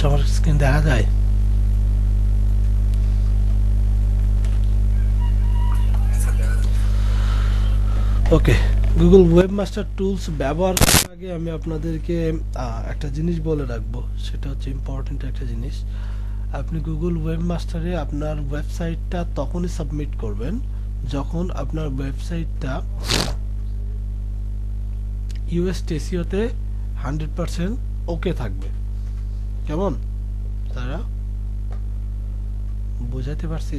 আমার স্ক্রিন দেখা যায়? ওকে, গুগল ওয়েবমাস্টার টুলস ব্যবহার করার আগে আমি আপনাদেরকে একটা জিনিস বলে রাখবো, সেটা হচ্ছে ইম্পর্টেন্ট একটা জিনিস। আপনি গুগল ওয়েবমাস্টারে আপনার ওয়েবসাইটটা তখনই সাবমিট করবেন যখন আপনার ওয়েবসাইটটা ইউএসটিসিওতে 100% ওকে থাকবে। কেমন তারা বুঝাইতে পারছি?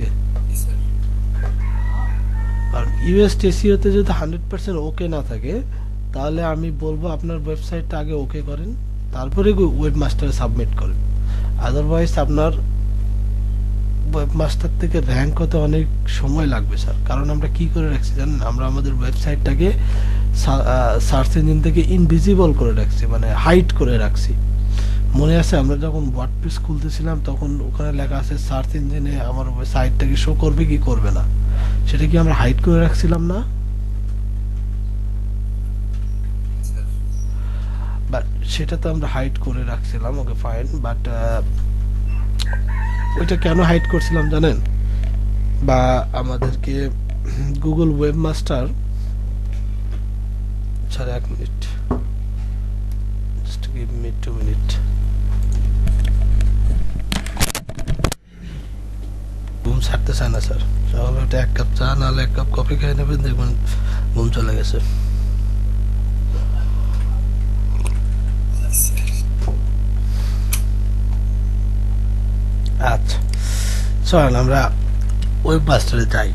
আর ইউএসটিসিওতে যদি 100% ওকে না থাকে, তাহলে আমি বলবো আপনার ওয়েবসাইটটা আগে ওকে করেন, তারপরে ওয়েবমাস্টারে সাবমিট করেন। আদারওয়াইজ আপনার ওয়েবমাস্টার থেকে র্যাঙ্ক হতে অনেক সময় লাগবে স্যার। কারণ আমরা কি করে রাখছি জানেন, আমরা আমাদের ওয়েবসাইটটাকে সার্চ ইঞ্জিন থেকে ইনভিজিবল করে রাখছি, মানে হাইড করে রাখছি। মনে আছে আমরা যখন ওয়ার্ডপ্রেস খুলতেছিলাম তখন ওখানে লেখা আছে সার্চ ইঞ্জিনে আমার সাইটটাকে শো করবে কি করবে না, সেটা কি আমরা হাইড করে রাখছিলাম না? বাট সেটা তো আমরা হাইড করে রাখছিলাম, ওকে ফাইন। বাট ওইটা কেন হাইড করছিলাম জানেন? বা আমাদেরকে Google webmaster, sir 1 minute, just give me 2 minute. ঘুম ছাড়তে চায় না স্যার, সকালে উঠে 1 কাপ চা নাহলে 1 কাপ কফি খেয়ে নেবেন, দেখবেন ঘুম চলে গেছে। আচ্ছা চলেন আমরা ওয়েবমাস্টারে যাই।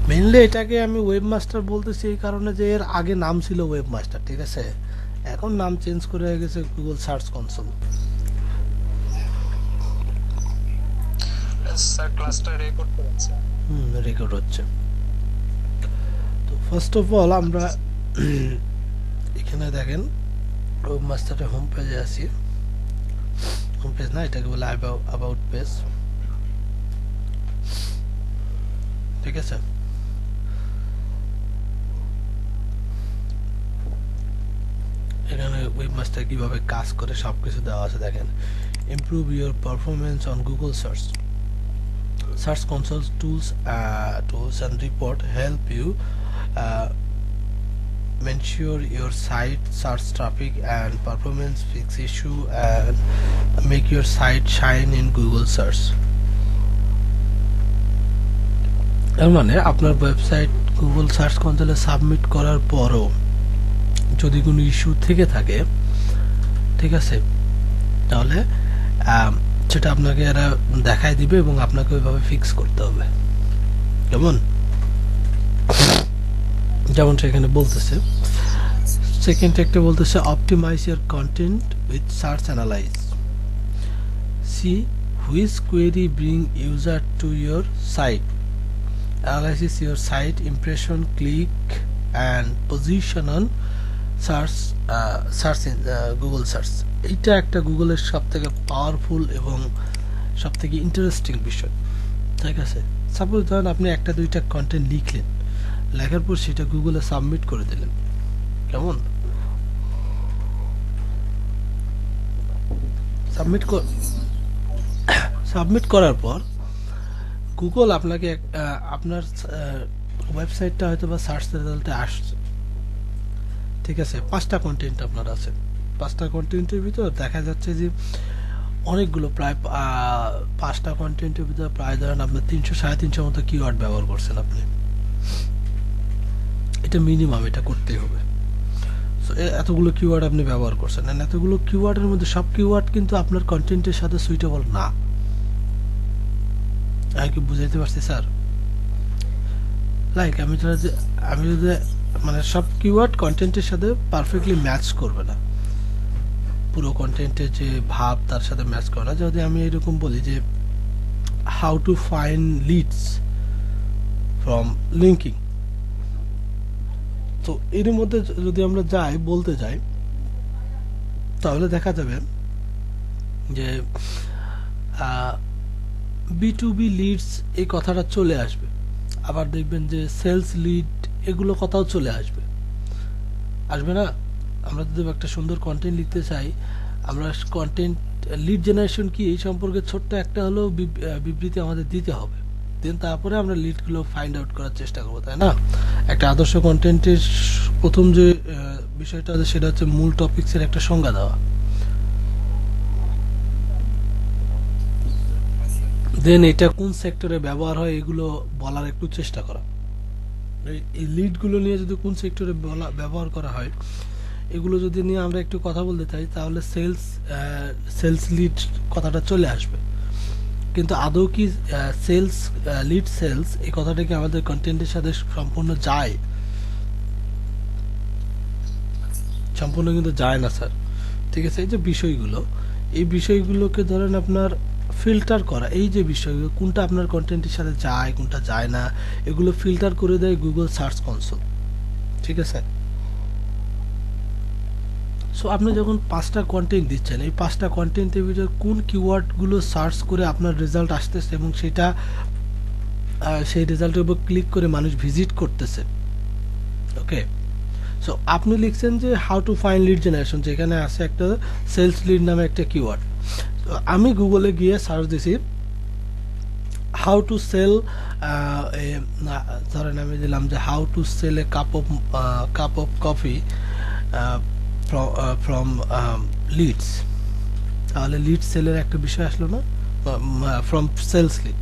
মেইনলি এটাকে আমি ওয়েবমাস্টার বলতেছি এই কারণে যে এর আগে নাম ছিল ওয়েবমাস্টার, ঠিক আছে? এখন নাম চেঞ্জ করে হয়ে গেছে গুগল সার্চ কনসোল। স্যার ক্লাসটা রেকর্ড করেছে। রেকর্ড হচ্ছে। তো ফার্স্ট অফ অল আমরা এখানে দেখেন ওয়েবমাস্টারের হোম পেজে আছি। হোম পেজ না, এটাকে বলে অ্যাবাউট পেজ, ঠিক আছে? এখানে ওয়েবমাস্টার কিভাবে কাজ করে সবকিছু দেওয়া আছে দেখেন। Improve your performance on Google search, Search Console tools and report help you ensure your site search traffic and performance, fix issue and make your site shine in Google search. এর মানে আপনার ওয়েবসাইট গুগল সার্চ কনসোলে সাবমিট করার পরও যদি কোনো issue থেকে থাকে, ঠিক আছে, তাহলে সেটা আপনাকে এরা দেখাই দিবে এবং আপনাকে ওইভাবে ফিক্স করতে হবে। কেমন? যেমন সেখানে বলতেছে, সেকেন্ড একটা বলতেছে optimize your content with search analyze, see which query bring user to your site, analysis your site impression, click and position on search in Google search. এইটা একটা গুগলের সব থেকে পাওয়ারফুল এবং সব থেকে ইন্টারেস্টিং বিষয়, ঠিক আছে? সাপোজ ধরেন আপনি একটা দুইটা কন্টেন্ট লিখলেন, লেখার পর সেটা গুগলে সাবমিট করে দিলেন, কেমন? সাবমিট করার পর গুগল আপনাকে আপনার ওয়েবসাইটটা হয়তো বা সার্চ রেজাল্টে আসছে, ঠিক আছে? 5টা কন্টেন্ট আপনার আছে, 5টা কন্টেন্টের ভিতর দেখা যাচ্ছে যে অনেকগুলো, প্রায় 5টা কন্টেন্টের ভিতরে প্রায় ধরেন আপনার 300-350 মতো কিওয়ার্ড ব্যবহার করছেন আপনি। এটা মিনিমাম, এটা করতেই হবে। সো এতগুলো কিওয়ার্ড আপনি ব্যবহার করছেন, এতগুলো কিওয়ার্ডের মধ্যে সব কিওয়ার্ড কিন্তু আপনার কন্টেন্টের সাথে সুইটেবল না। আমি কি বুঝাইতে পারছি স্যার? লাইক আমি যদি মানে সব কিওয়ার্ড কন্টেন্টের সাথে পারফেক্টলি ম্যাচ করবে না, পুরো কন্টেন্টের যে ভাব তার সাথে ম্যাচ করে না। যদি আমি এরকম বলি যে how to find leads from LinkedIn, তো এর মধ্যে যদি আমরা বলতে যাই তাহলে দেখা যাবে যে B2B লিডস এই কথাটা চলে আসবে, আবার দেখবেন যে সেলস লিড এগুলো কথাও চলে আসবে, আসবে না? আমরা যদি একটা সুন্দর কন্টেন্ট লিখতে চাই, আমরা কন্টেন্ট লিড জেনারেশন কি এই সম্পর্কে ছোট্ট একটা হলেও বিবৃতি আমাদের দিতে হবে, দেন তারপরে আমরা লিডগুলো ফাইন্ড আউট করার চেষ্টা করবো, তাই না? একটা আদর্শ কন্টেন্টের প্রথম যে বিষয়টা আছে সেটা হচ্ছে মূল টপিকসের একটা সংজ্ঞা দেওয়া, দেন এটা কোন সেক্টরে ব্যবহার হয় এগুলো বলার একটু চেষ্টা করা। এই লিডগুলো নিয়ে যদি কোন সেক্টরে ব্যবহার করা হয় এগুলো যদি নিয়ে আমরা একটু কথা বলতে চাই তাহলে সেলস লিড কথাটা চলে আসবে। কিন্তু আদৌ কি সেলস লিড সেলস এই কথাটা কি আমাদের কন্টেন্টের সাথে সম্পূর্ণ যায়? সম্পূর্ণ কিন্তু যায় না স্যার। ঠিক আছে, এই যে বিষয়গুলো, এই বিষয়গুলোকে ধরেন আপনার ফিল্টার করা, এই যে বিষয়গুলো কোনটা আপনার কন্টেন্টের সাথে যায় কোনটা যায় না এগুলো ফিল্টার করে দেয় গুগল সার্চ কনসোল। ঠিক আছে, সো আপনি যখন 5টা কন্টেন্ট দিচ্ছেন, এই 5টা কন্টেন্টের ভিতরে কোন কিওয়ার্ডগুলো সার্চ করে আপনার রেজাল্ট আসতেছে এবং সেটা সেই রেজাল্টের উপর ক্লিক করে মানুষ ভিজিট করতেছে। ওকে, সো আপনি লিখছেন যে how to find lead generation, যেখানে আছে একটা সেলস লিড নামে একটা কিওয়ার্ড। আমি গুগলে গিয়ে সার্চ দিছি হাউ টু সেল, ধরেন আমি দিলাম যে how to sell a cup of coffee from leads, তাহলে লিড সেলের একটা বিষয় আসলো না, ফ্রম সেলস লিড,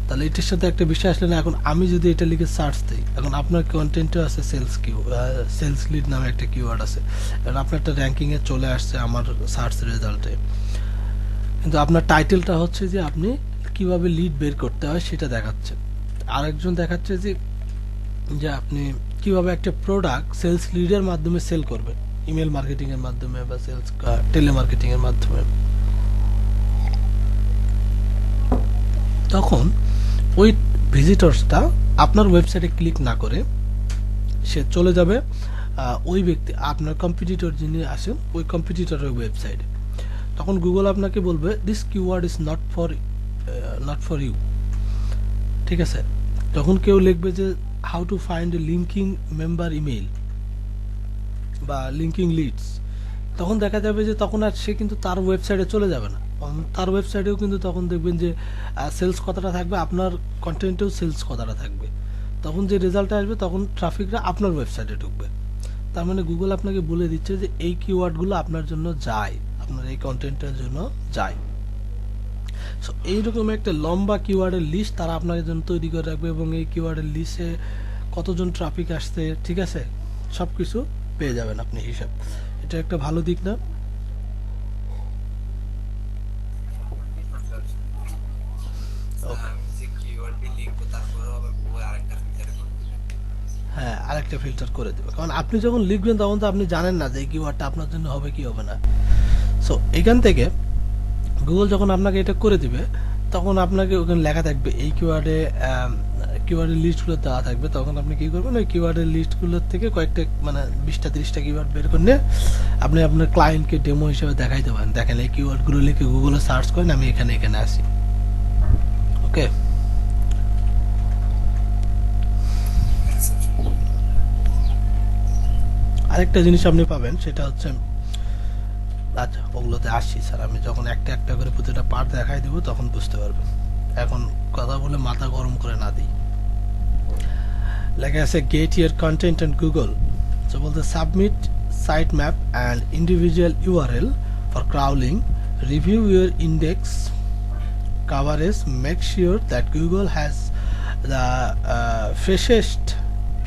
তাহলে এটার সাথে একটা বিষয় আসলে না। এখন আমি যদি এটা লিখে সার্চ দিই, এখন আপনার কন্টেন্টে আছে সেলস লিড নামে একটা কিওয়ার্ড আছে, এখন আপনার একটা র্যাঙ্কিংয়ে চলে আসছে আমার সার্চ রেজাল্টে, কিন্তু আপনার টাইটেলটা হচ্ছে যে আপনি কিভাবে লিড বের করতে হয় সেটা দেখাচ্ছে। আরেকজন দেখাচ্ছে যে যে আপনি কিভাবে একটা প্রোডাক্ট সেলস লিডের মাধ্যমে সেল করবেন, ইমেল মার্কেটিং এর মাধ্যমে বা সেলস টেলিমার্কেটিং এর মাধ্যমে। তখন ওই ভিজিটরসটা আপনার ওয়েবসাইটে ক্লিক না করে সে চলে যাবে ওই ব্যক্তি আপনার কম্পিটিটর যিনি আসেন ওই কম্পিটিটরের ওয়েবসাইটে। তখন গুগল আপনাকে বলবে this keyword is not for you. ঠিক আছে, যখন কেউ লিখবে যে how to find a LinkedIn member email বা লিঙ্কিং লিডস, তখন দেখা যাবে যে তখন আর সে কিন্তু তার ওয়েবসাইটে চলে যাবে না, তার ওয়েবসাইটেও কিন্তু তখন দেখবেন যে সেলস কথাটা থাকবে, আপনার কন্টেন্টেও সেলস কথাটা থাকবে। তখন যে রেজাল্টটা আসবে তখন ট্রাফিকরা আপনার ওয়েবসাইটে ঢুকবে। তার মানে গুগল আপনাকে বলে দিচ্ছে যে এই কিওয়ার্ডগুলো আপনার জন্য যায়, আপনার এই কন্টেন্টের জন্য যায়। সো এইরকম একটা লম্বা কিওয়ার্ডের লিস্ট তারা আপনার জন্য তৈরি করে রাখবে এবং এই কিওয়ার্ডের লিস্টে কতজন ট্রাফিক আসছে, ঠিক আছে, সব কিছু পেয়ে যাবেন আপনি হিসাব। এটা একটা ভালো দিক না? হ্যাঁ, আরেকটা ফিল্টার করে দেবে, কারণ আপনি যখন লিখবেন তখন তো আপনি জানেন না যে এই কিওয়ার্ডটা আপনার জন্য হবে কি হবে না। সো এখান থেকে গুগল যখন আপনাকে এটা করে দিবে তখন আপনাকে ওখানে লেখা থাকবে এই কিওয়ার্ডের লিস্টগুলো দেওয়া থাকবে। তখন আপনি কি করবেন, ওই কিওয়ার্ডের লিস্টগুলোর থেকে কয়েকটা মানে 20টা 30টা কিওয়ার্ড বের করে আপনি আপনার ক্লায়েন্টকে ডেমো হিসেবে দেখাইতে পারেন, দেখেন এই কিওয়ার্ডগুলো লিখে গুগলে সার্চ করেন আমি এখানে আসি। ওকে, আরেকটা জিনিস আপনি পাবেন সেটা হচ্ছে, আচ্ছা ওগুলোতে আসছি স্যার, আমি যখন একটা একটা করে প্রতিটা পার্ট দেখাই দিব তখন বুঝতে পারবেন, এখন কথা বলে মাথা গরম করে না দিই। লেখা আছে get your content and Google, so বলতে submit site map and individual URL for crawling, review your index coverage, make sure that Google has the freshest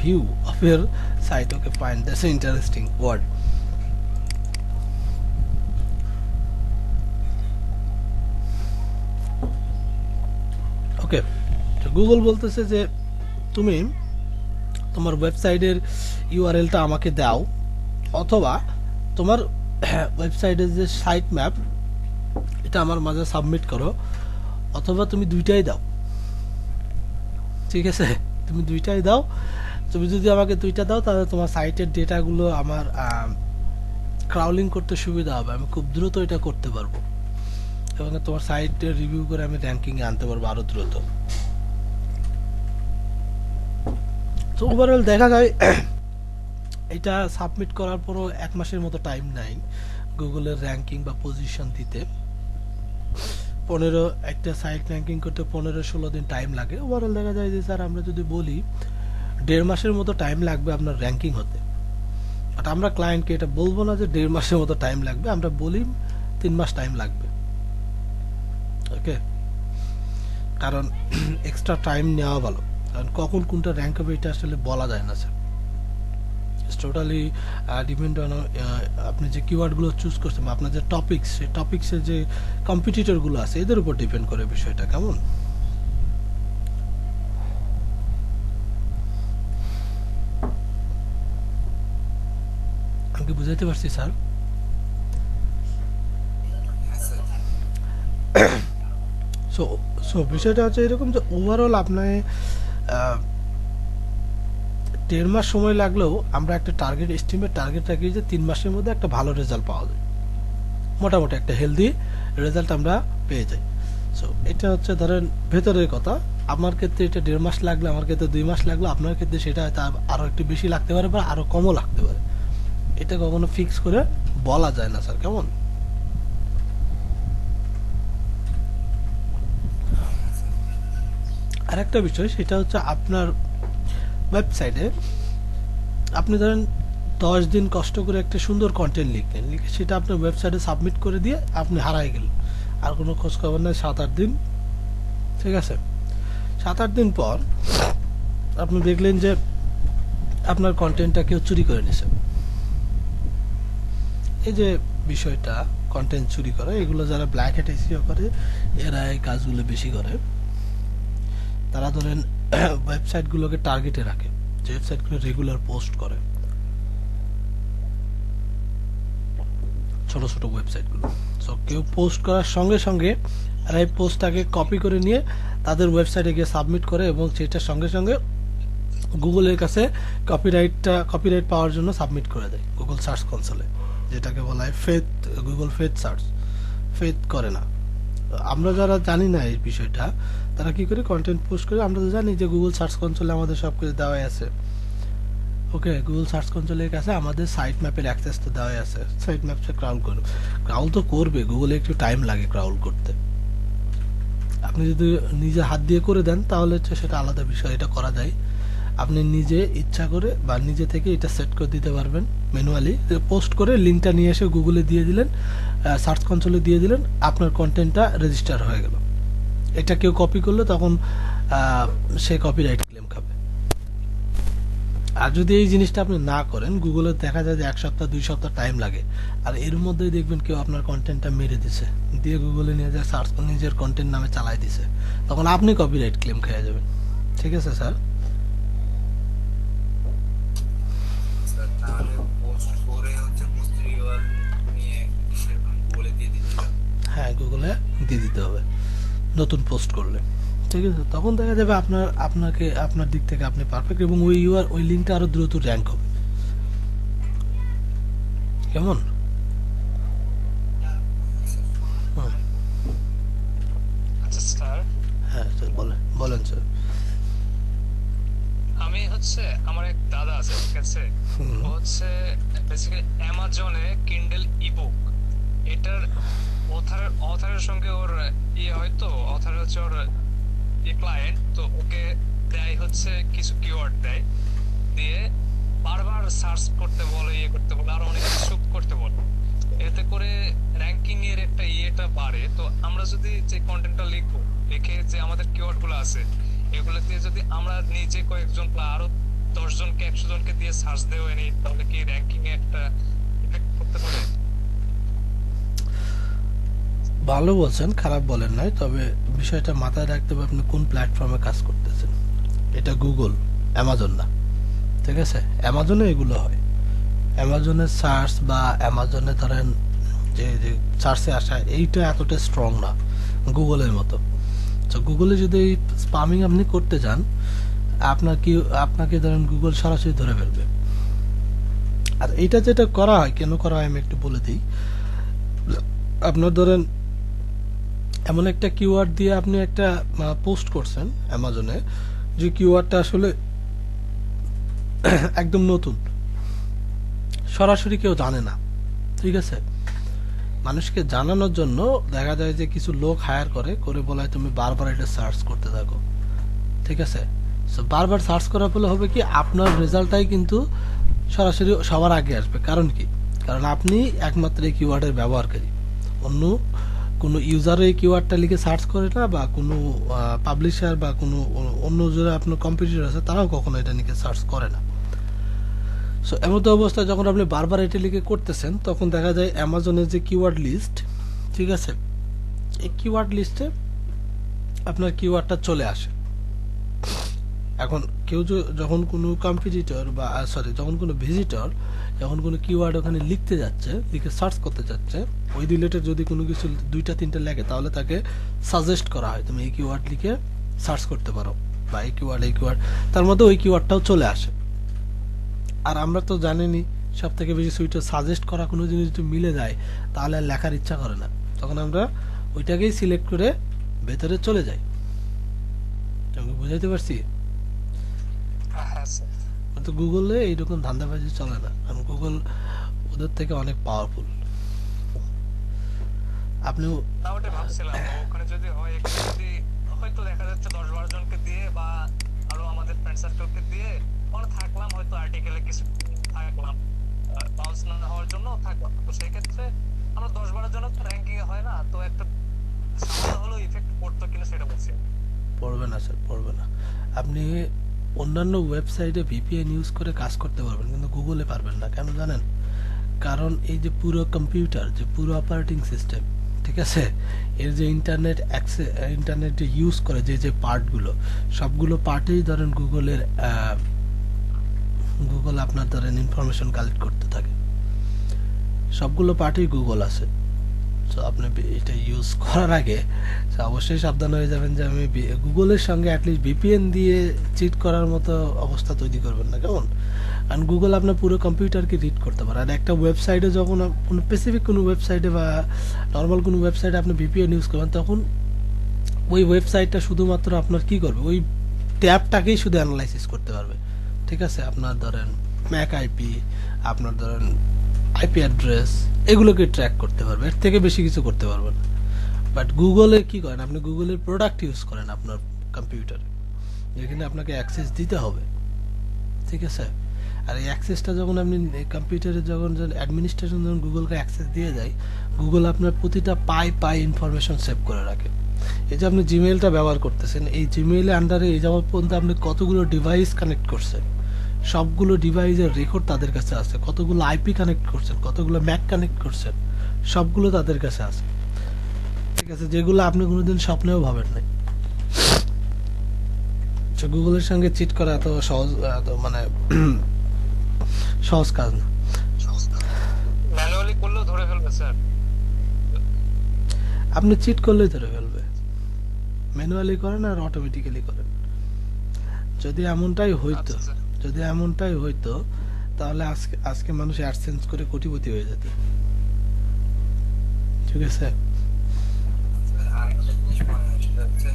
view of your site. Okay, fine, that's an interesting word. ওকে, তো Google বলতেছে যে তুমি তোমার ওয়েবসাইটের ইউআরএলটা আমাকে দাও, অথবা তোমার ওয়েবসাইটের যে সাইট ম্যাপ এটা আমার মাঝে সাবমিট করো, অথবা তুমি দুইটাই দাও। ঠিক আছে, তুমি দুইটাই দাও। তুমি যদি আমাকে দুইটা দাও তাহলে তোমার সাইটের ডেটাগুলো আমার ক্রাউলিং করতে সুবিধা হবে, আমি খুব দ্রুত এটা করতে পারবো এবং তোমার সাইটের রিভিউ করে আমি র্যাঙ্কিংয়ে আনতে পারবো আরো দ্রুত। তো ওভারঅল দেখা যায় এটা সাবমিট করার পরও 1 মাসের মতো টাইম নেয় গুগলের র্যাঙ্কিং বা পজিশন দিতে। 15 একটা সাইট র্যাঙ্কিং করতে 15-16 দিন টাইম লাগে। ওভারঅল দেখা যায় যে স্যার আমরা যদি বলি 1.5 মাসের মতো টাইম লাগবে আপনার র্যাঙ্কিং হতে। বাট আমরা ক্লায়েন্টকে এটা বলবো না যে 1.5 মাসের মতো টাইম লাগবে, আমরা বলি 3 মাস টাইম লাগবে। ওকে, কারণ এক্সট্রা টাইম নেওয়া ভালো, কারণ কখন কোনটা র্যাঙ্ক হবে এটা আসলে বলা যায় না স্যার। টোটালি ডিপেন্ড অন আপনি যে কিওয়ার্ডগুলো চুজ করছেন বা আপনার যে টপিকস, সেই টপিক্সের যে কম্পিটিটরগুলো আছে এদের উপর ডিপেন্ড করে বিষয়টা। কেমন? আমি কি বুঝাইতে পারছি স্যার? সো সো বিষয়টা হচ্ছে এরকম যে ওভারঅল আপনার 1.5 মাস সময় লাগলেও আমরা একটা টার্গেট এস্টিমেট টার্গেট রাখি যে 3 মাসের মধ্যে একটা ভালো রেজাল্ট পাওয়া যায়, মোটামুটি একটা হেলদি রেজাল্ট আমরা পেয়ে যাই। সো এটা হচ্ছে ধরেন ভেতরের কথা। আমার ক্ষেত্রে এটা 1.5 মাস লাগলে, আমার ক্ষেত্রে 2 মাস লাগলো, আপনার ক্ষেত্রে সেটা হয়তো আরও একটু বেশি লাগতে পারে বা আরও কমও লাগতে পারে। এটা কখনো ফিক্স করে বলা যায় না স্যার। কেমন? আরেকটা বিষয় সেটা হচ্ছে আপনার ওয়েবসাইটে আপনি ধরেন 10 দিন কষ্ট করে একটা সুন্দর কন্টেন্ট লিখলেন, লিখে সেটা আপনার ওয়েবসাইটে সাবমিট করে দিয়ে আপনি হারাই গেলেন, আর কোনো খোঁজ খবর নেই 7-8 দিন। ঠিক আছে, 7-8 দিন পর আপনি দেখলেন যে আপনার কন্টেন্টটা কেউ চুরি করে নিয়েছে। এই যে বিষয়টা কন্টেন্ট চুরি করা, এগুলো যারা ব্ল্যাক হ্যাট এসিও করে এরা এই কাজগুলো বেশি করে। তারা ধরেন ওয়েবসাইটগুলোকে টার্গেটে রাখে, যে ওয়েবসাইটগুলো রেগুলার পোস্ট করে, ছোট ছোট ওয়েবসাইটগুলো। সো কেউ পোস্ট করার সঙ্গে সঙ্গে এরা এই পোস্টটাকে কপি করে নিয়ে তাদের ওয়েবসাইটে গিয়ে সাবমিট করে এবং সেটার সঙ্গে সঙ্গে গুগলের কাছে কপিরাইট পাওয়ার জন্য সাবমিট করে দেয় গুগল সার্চ কনসোলে, যেটাকে বলা হয় faith, Google faith search. Faith করে না। আমরা যারা জানি না এই বিষয়টা তারা কি করে কন্টেন্ট পোস্ট করে, আমরা তো জানি যে গুগল সার্চ কনসোলে আমাদের সব কিছু দেওয়াই আছে। ওকে, গুগল সার্চ কনসোলের কাছে আমাদের সাইট ম্যাপের অ্যাক্সেস তো দেওয়াই আছে। সাইট ম্যাপে ক্রাউল তো করবে, গুগলে একটু টাইম লাগে ক্রাউল করতে। আপনি যদি নিজে হাত দিয়ে করে দেন তাহলে হচ্ছে সেটা আলাদা বিষয়, এটা করা যায়। আপনি নিজে ইচ্ছা করে বা নিজে থেকে এটা সেট করে দিতে পারবেন ম্যানুয়ালি, পোস্ট করে লিঙ্কটা নিয়ে এসে গুগলে দিয়ে দিলেন, সার্চ কনসোলে দিয়ে দিলেন, আপনার কন্টেন্টটা রেজিস্টার হয়ে গেল। এটা কেউ কপি করলে তখন সে কপিরাইট ক্লেম খাবে। আর যদি এই জিনিসটা আপনি না করেন, গুগলে দেখা যায় যে 1 সপ্তাহ 2 সপ্তাহ টাইম লাগে, আর এর মধ্যেই দেখবেন কেউ আপনার কন্টেন্টটা মেরে দিছে, দিয়ে গুগলে নিয়ে যায় সার্চ করে নিজের কন্টেন্ট নামে চালাই দিছে, তখন আপনি কপিরাইট ক্লেম খেয়ে যাবেন। ঠিক আছে স্যার? হ্যাঁ, গুগলে দিয়ে দিতে হবে নতুন পোস্ট করলে। ঠিক আছে, তখন দেখা যাবে আপনার দিক থেকে আপনি পারফেক্ট, এবং ওই লিঙ্কটা আরো দ্রুত র্যাঙ্ক হবে। কেমন? আচ্ছা স্যার, হ্যাঁ স্যার, বলেন স্যার। আমি হচ্ছে আমার এক দাদা আছে, ঠিক আছে, ও হচ্ছে বেসিক্যালি অ্যামাজনে কিন্ডেল ইবুক, এটার অথারের সঙ্গে ওর হয়তো অথার হচ্ছে ওর ক্লায়েন্ট, তো ওকে দেয় হচ্ছে কিছু কিওয়ার্ড দেয়, দিয়ে বারবার সার্চ করতে বলে, করতে বলে, আর অনেক কিছু করতে বলে। এতে করে র্যাঙ্কিং এর একটা ইয়েটা বাড়ে। তো আমরা যদি যে কন্টেন্টটা লিখবো, লিখে যে আমাদের কিওয়ার্ড গুলো আছে এগুলো দিয়ে যদি আমরা নিজে কয়েকজন বা আরো 10 জনকে 100 জনকে দিয়ে সার্চ দেওয়া নিই, তাহলে কি র্যাঙ্কিং এ একটা ইফেক্ট করতে পারে? ভালো বলছেন, খারাপ বলেন নাই, তবে বিষয়টা মাথায় রাখতে হবে আপনি কোন প্ল্যাটফর্মে কাজ করতেছেন। এটা গুগল, অ্যামাজন না। ঠিক আছে, অ্যামাজনে এগুলো হয়। অ্যামাজনের সার্চ বা অ্যামাজনে ধরেন যে সার্চে আসা এইটা এতটা স্ট্রং না গুগলের মতো। তো গুগলে যদি এই স্পামিং আপনি করতে চান, আপনাকে ধরেন গুগল সরাসরি ধরে ফেলবে। আর এইটা যেটা করা হয়, কেন করা হয় আমি একটু বলে দিই। আপনার ধরেন এমন একটা কিওয়ার্ড দিয়ে আপনি একটা পোস্ট করছেন অ্যামাজনে, যে কিওয়ার্ডটা আসলে একদম নতুন, সরাসরি কেউ জানে না, ঠিক আছে। মানুষকে জানানোর জন্য দেখা যায় যে কিছু লোক হায়ার করে বলে তুমি বারবার এটা সার্চ করতে থাকো, ঠিক আছে। সো বারবার সার্চ করার ফলে হবে কি, আপনার রেজাল্টটাই কিন্তু সরাসরি সবার আগে আসবে। কারণ কি, কারণ আপনি একমাত্র এই কিওয়ার্ডের ব্যবহারকারী। অন্য কোনো ইউজার এই কিওয়ার্ডটা লিখে সার্চ করে না, বা কোনো পাবলিশার বা কোনো অন্য যারা আপনার কম্পিটিটর আছে তারাও কখনো এটা লিখে সার্চ করে না। সো এমন তো অবস্থায় যখন আপনি বারবার এটা লিখে করতেছেন, তখন দেখা যায় অ্যামাজনের যে কিওয়ার্ড লিস্ট, ঠিক আছে, এই কিওয়ার্ড লিস্টে আপনার কিওয়ার্ডটা চলে আসে। এখন কেউ যখন কোনো কম্পিটিটর বা যখন কোনো ভিজিটর যখন কোনো কিওয়ার্ড ওখানে লিখতে যাচ্ছে, লিখে সার্চ করতে যাচ্ছে, ওই রিলেটেড যদি কোনো কিছু 2-3টা লেগে, তাহলে তাকে সাজেস্ট করা হয় তুমি এই কিওয়ার্ড লিখে সার্চ করতে পারো, বা এই কিওয়ার্ড তার মধ্যে ওই কিওয়ার্ডটাও চলে আসে। আর আমরা তো জানিনি, সব থেকে বেশি সুইটার সাজেস্ট করা কোনো জিনিস যদি মিলে যায় তাহলে আর লেখার ইচ্ছা করে না, তখন আমরা ওইটাকেই সিলেক্ট করে ভেতরে চলে যাই। আমি বুঝাইতে পারছি? হ্যাঁ স্যার। কিন্তু গুগলে এইরকম ধান্দাবাজি চলে না, কারণ গুগল ওদের থেকে অনেক পাওয়ারফুল। আপনি না, ওটা ভাবছিলাম ওখানে যদি হয়, এখানে যদি হয়তো দেখা যাচ্ছে 10-12 জনকে দিয়ে বা আরো আমাদের ফ্রেন্ড সার্কেলকে দিয়ে ওখানে থাকলাম, হয়তো আর্টিকেলে কিছু থাকলাম, বাউন্স না হওয়ার জন্য থাকলাম, তো সেই ক্ষেত্রে আমরা 10-12 জনের তো র্যাঙ্কিং এ হয় না, তো একটা সামান্য হলেও ইফেক্ট পড়তো কিনা সেটা বলছি। পড়বে না স্যার, পড়বে না। আপনি অন্যান্য ওয়েবসাইটে ভিপিএন ইউজ করে কাজ করতে পারবেন, কিন্তু গুগলে পারবেন না। কেন জানেন? কারণ এই যে পুরো কম্পিউটার, যে পুরো অপারেটিং সিস্টেম, ঠিক আছে, এর যে ইন্টারনেট ইউজ করে যে পার্টগুলো, সবগুলো পার্টেই ধরেন গুগল আপনার ধরেন ইনফরমেশন কালেক্ট করতে থাকে, সবগুলো পার্টেই গুগল আছে। তো আপনি এটা ইউজ করার আগে অবশ্যই সাবধান হয়ে যাবেন যে আমি গুগলের সঙ্গে অ্যাটলিস্ট ভিপিএন দিয়ে চিট করার মতো অবস্থা তৈরি করবেন না, কেমন? কারণ গুগল আপনার পুরো কম্পিউটারকে রিড করতে পারে। আর একটা ওয়েবসাইটে যখন কোনো স্পেসিফিক কোনো ওয়েবসাইটে বা নর্মাল কোনো ওয়েবসাইটে আপনি ভিপিএন ইউজ করবেন, তখন ওই ওয়েবসাইটটা শুধুমাত্র আপনার কি করবে, ওই ট্যাবটাকেই শুধু অ্যানালাইসিস করতে পারবে, ঠিক আছে। আপনার ধরেন ম্যাক আইপি, আপনার ধরেন আইপি অ্যাড্রেস, এগুলোকে ট্র্যাক করতে পারবে, এর থেকে বেশি কিছু করতে পারবে না। বাট গুগলে কি করেন, আপনি গুগলের প্রোডাক্ট ইউজ করেন আপনার কম্পিউটারে, যেখানে আপনাকে অ্যাক্সেস দিতে হবে, ঠিক আছে। আর এই অ্যাক্সেসটা যখন আপনি কম্পিউটারে যখন অ্যাডমিনিস্ট্রেশন যখন গুগলকে অ্যাক্সেস দিয়ে যায়, গুগল আপনার প্রতিটা পাই ইনফরমেশন সেভ করে রাখে। এই যে আপনি জিমেইলটা ব্যবহার করতেছেন, এই জিমেইলে আন্ডারে এই যাওয়ার পর্যন্ত আপনি কতগুলো ডিভাইস কানেক্ট করছেন, সবগুলো ডিভাইসের রেকর্ড তাদের কাছে আছে। কতগুলো আইপি কানেক্ট করছেন, কতগুলো ম্যাক কানেক্ট করছেন, সবগুলো তাদের কাছে আছে, ঠিক আছে, যেগুলো আপনি কোনোদিন স্বপ্নেও ভাবেন নাই। গুগলের সঙ্গে চিট করা এত সহজ, এত মানে সহজ কাজ না। ম্যানুয়ালি করলেও ধরে ফেলবে স্যার। আপনি চিট করলেই ধরে ফেলবে, ম্যানুয়ালি করেন আর অটোমেটিক্যালি করেন। যদি এমনটাই হইতো, আচ্ছা স্যার। যদি এমনটাই হইতো তাহলে আজকে মানুষ অ্যাডসেন্স করে কোটিপতি হয়ে যেত, ঠিক আছে। স্যার, আরেকটা জিনিস মনে হয় সেটা হচ্ছে,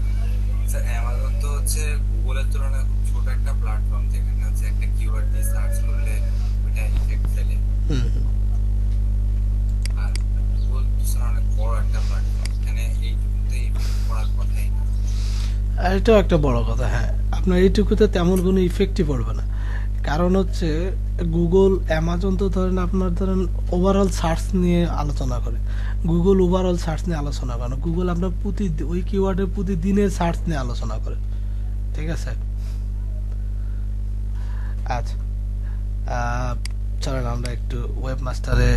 স্যার অ্যামাজন তো হচ্ছে গুগলের তুলনায় খুব ছোট একটা প্ল্যাটফর্ম, যেখানে হচ্ছে একটা কিওয়ার্ড দিয়ে সার্চ করলে ওইটা ইফেক্ট ফেলে। হুম হুম। আর গুগল স্যার অনেক বড় একটা প্ল্যাটফর্ম, এখানে এইটুকুতে ইফেক্ট পড়ার কথাই না। আর এটাও একটা বড় কথা, হ্যাঁ, আপনার এইটুকুতে তেমন কোনো ইফেক্টই পড়বে না। কারণ হচ্ছে গুগল, অ্যামাজন তো ধরেন আপনার ধরেন ওভারঅল সার্চ নিয়ে আলোচনা করে, গুগল ওভারঅল সার্চ নিয়ে আলোচনা করে না। গুগল আপনার ওই কিওয়ার্ডের প্রতিদিনের সার্চ নিয়ে আলোচনা করে, ঠিক আছে। আচ্ছা, চলেন আমরা একটু ওয়েবমাস্টারে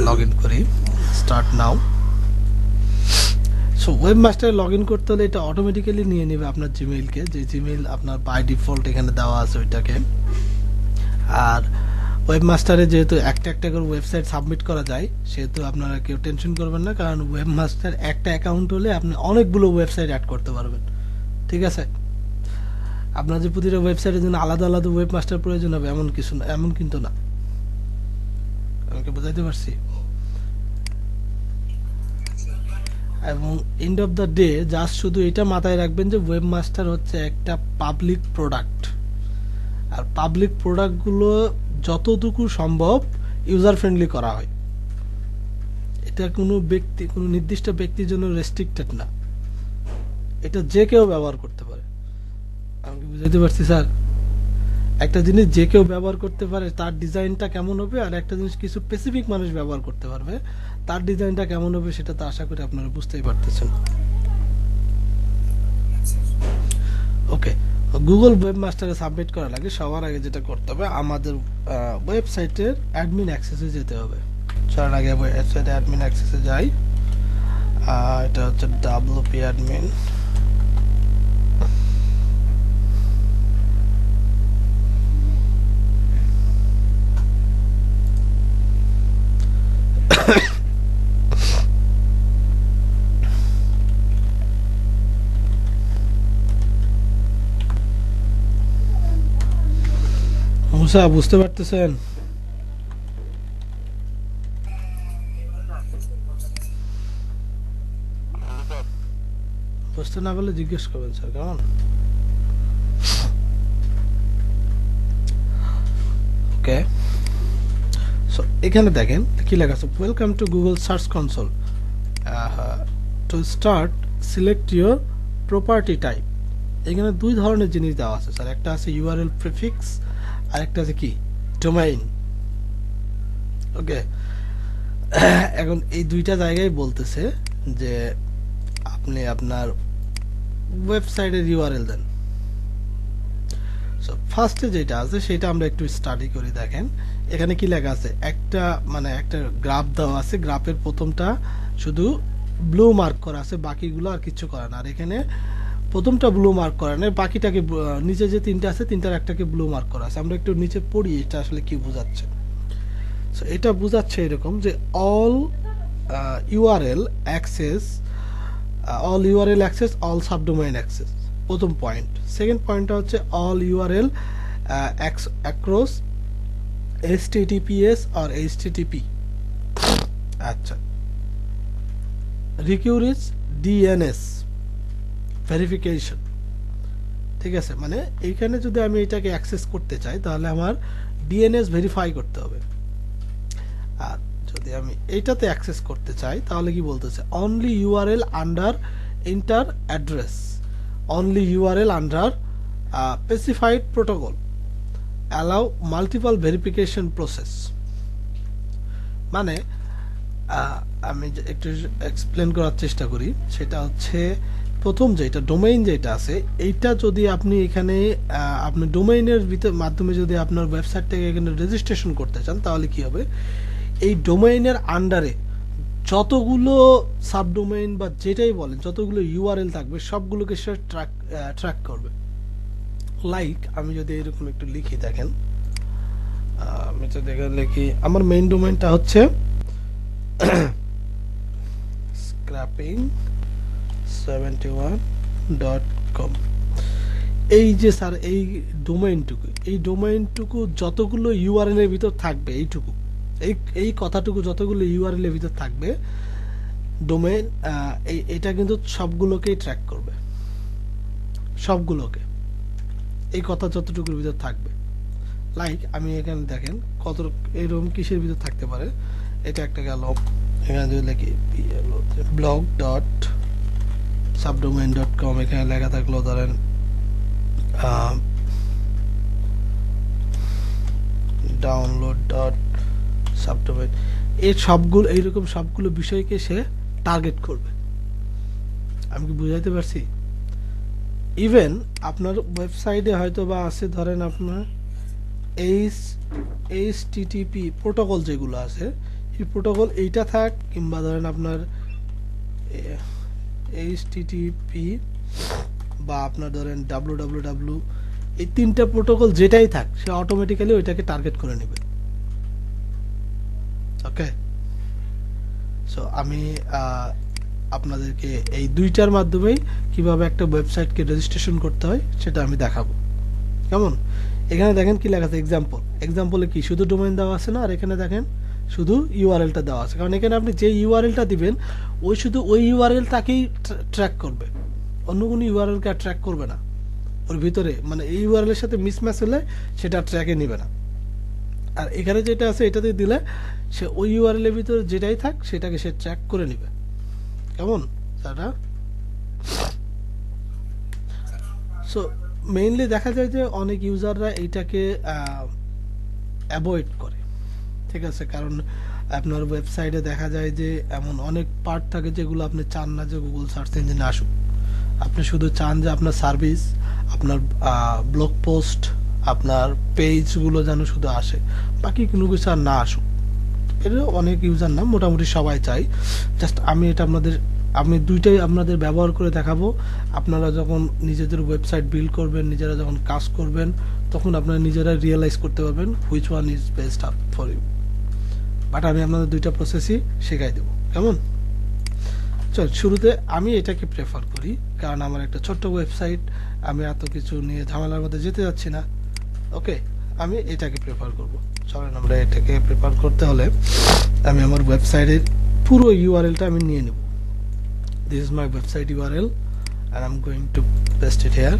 লগ ইন করি। Start now. সো ওয়েবমাস্টারে লগ ইন করতে হলে এটা অটোমেটিক্যালি নিয়ে নেবে আপনার জিমেইলকে, যে জিমেইল আপনার বাই ডিফল্ট এখানে দেওয়া আছে ওইটাকে। আর ওয়েবমাস্টারে যেহেতু একটা করে ওয়েবসাইট সাবমিট করা যায়, সেহেতু আপনারা কেউ টেনশন করবেন না, কারণ ওয়েবমাস্টার একটা অ্যাকাউন্ট হলে আপনি অনেকগুলো ওয়েবসাইট অ্যাড করতে পারবেন, ঠিক আছে। আপনার যে প্রতিটা ওয়েবসাইটের জন্য আলাদা আলাদা ওয়েবমাস্টার প্রয়োজন হবে এমন কিছু না, এমন কিন্তু না। আমি কি বোঝাইতে পারছি? এবং end of the day just শুধু এটা মাথায় রাখবেন যে ওয়েবমাস্টার হচ্ছে একটা পাবলিক প্রোডাক্ট, আর পাবলিক প্রোডাক্টগুলো যতটুকু সম্ভব ইউজার ফ্রেন্ডলি করা হয়। এটা কোনো ব্যক্তি, কোনো নির্দিষ্ট ব্যক্তির জন্য রেস্ট্রিক্টেড না, এটা যে কেউ ব্যবহার করতে পারে। আমি কি বুঝাতে পারছি স্যার? একটা জিনিস যে কেউ ব্যবহার করতে পারে, তার ডিজাইনটা কেমন হবে, আর একটা জিনিস কিছু স্পেসিফিক মানুষ ব্যবহার করতে পারবে, তার ডিজাইনটা কেমন হবে, সেটা তো আশা করি আপনারা বুঝতেই পারতেছেন। আচ্ছা ওকে, গুগল ওয়েব মাস্টারে সাবমিট করার আগে সবার আগে যেটা করতে হবে, আমাদের ওয়েবসাইটের অ্যাডমিন অ্যাক্সেসে যেতে হবে। চলার আগে ওয়েবসাইটে অ্যাডমিন অ্যাক্সেসে যাই। এটা হচ্ছে ডাব্লিউপি অ্যাডমিন। মুসা বুঝতে পারতেছেন? বুঝতে না পারলে জিজ্ঞেস করবেন স্যার, কেমন? ওকে, সো এখানে দেখেন কি লেখা আছে, welcome to Google search console. To start select your property type. এখানে দুই ধরনের জিনিস দেওয়া আছে স্যার, একটা আছে ইউআরএল প্রিফিক্স, আর একটা আছে কি ডোমেইন। ওকে, এখন এই দুইটা জায়গায় বলতেছে যে আপনি আপনার ওয়েবসাইটের ইউআরএল দেন। সো ফার্স্টে যেটা আছে সেটা আমরা একটু স্টাডি করি। দেখেন এখানে কি লেখা আছে, একটা মানে একটা গ্রাফ দেওয়া আছে, গ্রাফের প্রথমটা শুধু ব্লু মার্ক করা আছে, বাকিগুলো আর কিছু করা না। আর এখানে প্রথমটা ব্লু মার্ক করা নেই, বাকিটাকে নিচে যে তিনটা আছে তিনটার একটাকে ব্লু মার্ক করা আছে। আমরা একটু নিচে পড়ি এটা আসলে কি বোঝাচ্ছে। সো এটা বোঝাচ্ছে এরকম যে all URL access, all URL access, all subdomain access, প্রথম পয়েন্ট। সেকেন্ড পয়েন্টটা হচ্ছে all URL across HTTPS or HTTP। আচ্ছা, রিকিউরিজ DNS ভেরিফিকেশন, ঠিক আছে, মানে এইখানে যদি আমি এটাকে অ্যাক্সেস করতে চাই তাহলে আমার DNS ভেরিফাই করতে হবে। আর যদি আমি এইটাতে অ্যাক্সেস করতে চাই তাহলে কি বলতেছে, only URL under inter address, only URL under specified protocol, allow multiple verification process. মানে আমি একটু এক্সপ্লেন করার চেষ্টা করি, সেটা হচ্ছে প্রথম যেটা ডোমেইন যেটা আছে, এইটা যদি আপনি এখানে আপনি ডোমেইনের মাধ্যমে যদি আপনার ওয়েবসাইটটাকে এখানে রেজিস্ট্রেশন করতে চান তাহলে কি হবে, এই ডোমেইনের আন্ডারে যতগুলো সাবডোমেইন বা যেটাই বলেন যতগুলো ইউআরএল থাকবে সবগুলোকে সে ট্র্যাক করবে। লাইক আমি যদি এরকম একটু লিখি, দেখেন আমি তো দেখে লিখি, আমার মেইন ডোমেইনটা হচ্ছে scrapping71.com। এই যে স্যার এই ডোমেইনটুকু যতগুলো ইউআরএল এর ভিতর থাকবে, এইটুকু এই কথাটুকু যতগুলো ইউআরএল এর ভিতর থাকবে ডোমেইন, এটা কিন্তু সবগুলোকেই ট্র্যাক করবে, সবগুলোকে, এই কথা যতটুকুর ভিতর থাকবে। লাইক আমি এখানে দেখেন কত এরকম কিসের ভিতর থাকতে পারে, এটা একটা গেল, এখানে যদি লিখি blog.subdomain.com, এখানে লেখা থাকলো ধরেন download.subdomain, এই সবগুলো এইরকম সবগুলো বিষয়কে সে টার্গেট করবে। আমি কি বুঝাইতে পারছি? ইভেন আপনার ওয়েবসাইটে হয়তো বা আছে ধরেন আপনার HTTP প্রোটোকল যেগুলো আছে, এই প্রোটোকল এইটা থাক, কিংবা ধরেন আপনার HTTP বা আপনার ধরেন www, এই তিনটা প্রোটোকল যেটাই থাক সে অটোমেটিক্যালি ওইটাকে টার্গেট করে নেবে। ওকে, সো আমি আপনাদেরকে এই দুইটার মাধ্যমেই কিভাবে একটা ওয়েবসাইটকে রেজিস্ট্রেশন করতে হয় সেটা আমি দেখাবো। কেমন? এখানে দেখেন কি লেখা আছে, এক্সাম্পলে কি শুধু ডোমেইন দেওয়া আছে না, আর এখানে দেখেন শুধু ইউআরএলটা দেওয়া আছে, কারণ এখানে আপনি যে ইউআরএলটা দিবেন ওই শুধু ওই ইউআরএলটাকেই ট্র্যাক করবে, অন্য কোনো ইউআরএলকে আর ট্র্যাক করবে না। ওর ভিতরে মানে এই ইউআরএল এর সাথে মিসম্যাচ হলে সেটা ট্র্যাকে নেবে না। আর এখানে যেটা আছে এটাতে দিলে সে ওই ইউআরএল এর ভিতরে যেটাই থাক সেটাকে সে ট্র্যাক করে নেবে। কেমন দাদা? সো মেইনলি দেখা যায় যে অনেক ইউজাররা এইটাকে অ্যাভয়েড করে, ঠিক আছে, কারণ আপনার ওয়েবসাইটে দেখা যায় যে এমন অনেক পার্ট থাকে যেগুলো আপনি চান না যে গুগল সার্চ ইঞ্জিনে আসুক। আপনি শুধু চান যে আপনার সার্ভিস, আপনার ব্লগ পোস্ট, আপনার পেজগুলো যেন শুধু আসে, বাকি কোনো কিছু আর না আসুক। এটা অনেক ইউজার না, মোটামুটি সবাই চাই। জাস্ট আমি দুইটাই আপনাদের ব্যবহার করে দেখাবো। আপনারা যখন নিজেদের ওয়েবসাইট বিল্ড করবেন, নিজেরা যখন কাজ করবেন, তখন আপনারা নিজেরা রিয়েলাইজ করতে পারবেন which one is best for you. But আমি আপনাদের দুইটা প্রসেসই শেখাই দেবো। কেমন? চল, শুরুতে আমি এটাকে প্রেফার করি, কারণ আমার একটা ছোট্ট ওয়েবসাইট, আমি এত কিছু নিয়ে ঝামেলার মধ্যে যেতে যাচ্ছি না। ওকে, আমি এটাকে প্রেফার করব। চলেন, আমরা এটাকে প্রেফার করতে হলে আমি আমার ওয়েবসাইটের পুরো ইউআরএলটা আমি নিয়ে নেব। This is my website URL and I'm going to paste it here.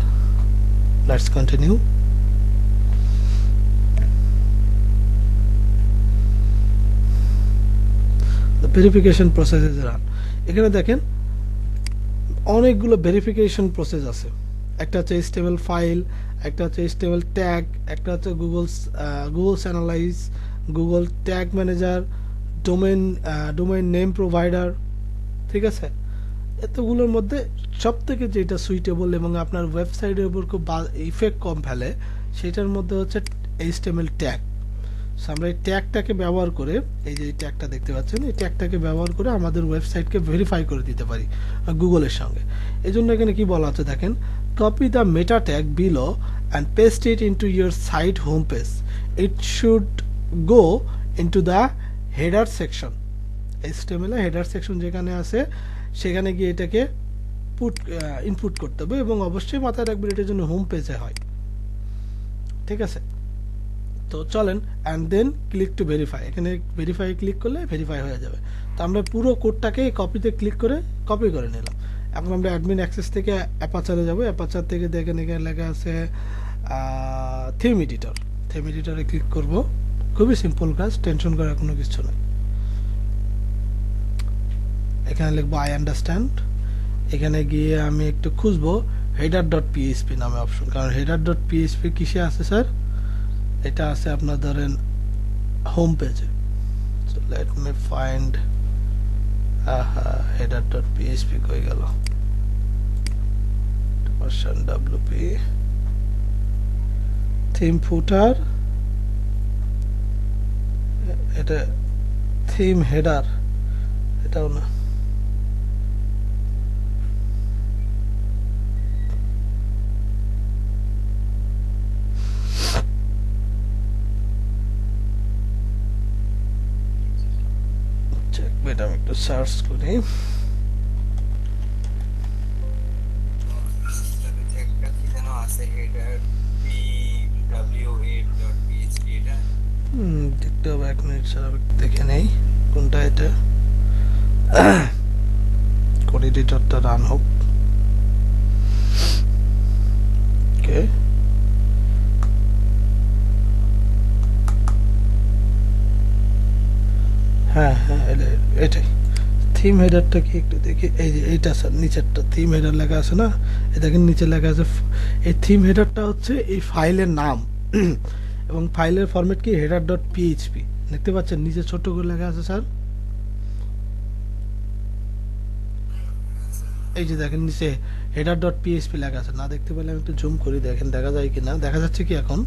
Let's continue. The verification process is run. এখানে দেখেন অনেকগুলো ভেরিফিকেশন প্রসেস আছে। একটা হচ্ছে HTML ফাইল, একটা হচ্ছে HTML ট্যাগ, একটা হচ্ছে Google's analyse, Google tag manager, domain name provider, ঠিক আছে। এতগুলোর মধ্যে সব থেকে যেটা সুইটেবল এবং আপনার ওয়েবসাইটের উপর খুব ইফেক্ট কম ফেলে সেটার মধ্যে হচ্ছে HTML ট্যাগ। সো আমরা এই ট্যাগটাকে ব্যবহার করে, এই যে ট্যাগটা দেখতে পাচ্ছেন, এই ট্যাগটাকে ব্যবহার করে আমাদের ওয়েবসাইটকে ভেরিফাই করে দিতে পারি গুগলের সঙ্গে। এই জন্য এখানে কি বলা আছে দেখেন, copy the meta tag below and paste it into your site home page. It should go into the header section. HTML এর হেডার সেকশন যেখানে আছে সেখানে গিয়ে এটাকে ইনপুট করতে হবে এবং অবশ্যই মাথায় রাখবেন এটার জন্য হোম পেজে হয়, ঠিক আছে। তো চলেন, and then click to verify. এখানে ভেরিফাই ক্লিক করলে ভেরিফাই হয়ে যাবে। তো আমরা পুরো কোডটাকে কপিতে ক্লিক করে কপি করে নিলাম। এখন আমরা অ্যাডমিন অ্যাক্সেস থেকে অ্যাপাচারে যাব। অ্যাপাচার থেকে দেখেন এখানে লেখা আছে থিম এডিটর। থিম এডিটরে ক্লিক করব। খুবই সিম্পল কাজ, টেনশন করার কোনো কিছু নয়। এখানে লিখবো আই আন্ডারস্ট্যান্ড। এখানে গিয়ে আমি একটু খুঁজবো header.php নামে অপশন, কারণ header.php কিসে আছে স্যার? এটা আছে আপনার ধরেন হোম পেজে। So let me find header.php কই গেল? ভার্সন wp থিম ফুটার, এটা থিম হেডার, এটাও না। আমি একটু সার্চ করি। একটা কি যেন আছে হেডার pw8.php, এটা দেখতে হবে, 1 মিনিট স্যার, আমি দেখে নেই কোনটা এটা। কোড এডিটরটা রান হোক। ওকে, হ্যাঁ হ্যাঁ, এটাই থিম হেডারটা কি একটু দেখি। এই যে এইটা স্যার, নিচেরটা থিম হেডার লেখা আছে না, এই দেখেন নিচে লেখা আছে। এই থিম হেডারটা হচ্ছে এই ফাইলের নাম এবং ফাইলের ফরম্যাট কি header.php। দেখতে পাচ্ছেন নিচে ছোট করে লেখা আছে স্যার, এই যে দেখেন নিচে header.php লেখা আছে। না দেখতে পেলে আমি একটু জুম করি, দেখেন দেখা যায় কিনা। দেখা যাচ্ছে কি এখন?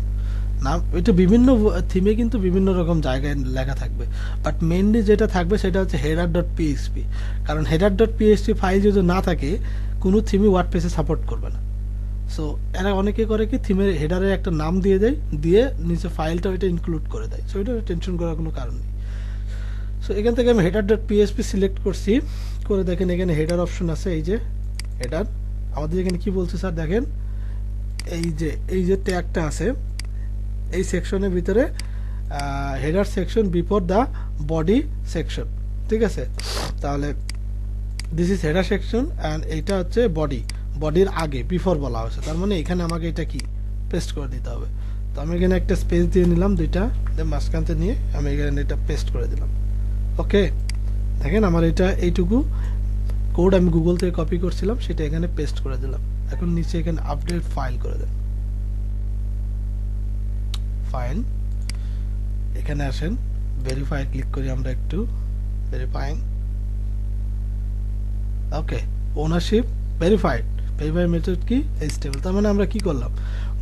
না, এটা বিভিন্ন থিমে কিন্তু বিভিন্ন রকম জায়গায় লেখা থাকবে, বাট মেইনলি যেটা থাকবে সেটা হচ্ছে header.php। কারণ header.php ফাইল যদি না থাকে কোনো থিমই ওয়ার্ডপ্রেসে সাপোর্ট করবে না। সো এরা অনেকে করে কি, থিমের হেডারে একটা নাম দিয়ে দেয়, দিয়ে নিচে ফাইলটা ওইটা ইনক্লুড করে দেয়। সো এটা টেনশন করার কোনো কারণ নেই। সো এখান থেকে আমি header.php সিলেক্ট করছি, করে দেখেন এখানে হেডার অপশন আছে। এই যে হেডার, আমাদের এখানে কি বলছে স্যার দেখেন, এই যে ট্যাগটা আছে এই সেকশনের ভিতরে, header section before the body section, ঠিক আছে। তাহলে this is header section and এইটা হচ্ছে বডির আগে, বিফোর বলা হয়েছে। তার মানে এখানে আমাকে এটা কি পেস্ট করে দিতে হবে। তো আমি এখানে একটা স্পেস দিয়ে নিলাম দুইটা, মাঝখানতে নিয়ে আমি এখানে এটা পেস্ট করে দিলাম। ওকে, দেখেন আমার এটা এইটুকু কোড আমি গুগল থেকে কপি করছিলাম সেটা এখানে পেস্ট করে দিলাম। এখন নিচে এখানে আপডেট ফাইল করে দেন, ফাইল, এখানে আসেন, ভেরিফাই ক্লিক করি আমরা একটু, ভেরিফাইং। ওকে, ওনারশিপ ভেরিফাইড, ভেরিফাই মেথড কি স্টেবল। তার মানে আমরা কি করলাম,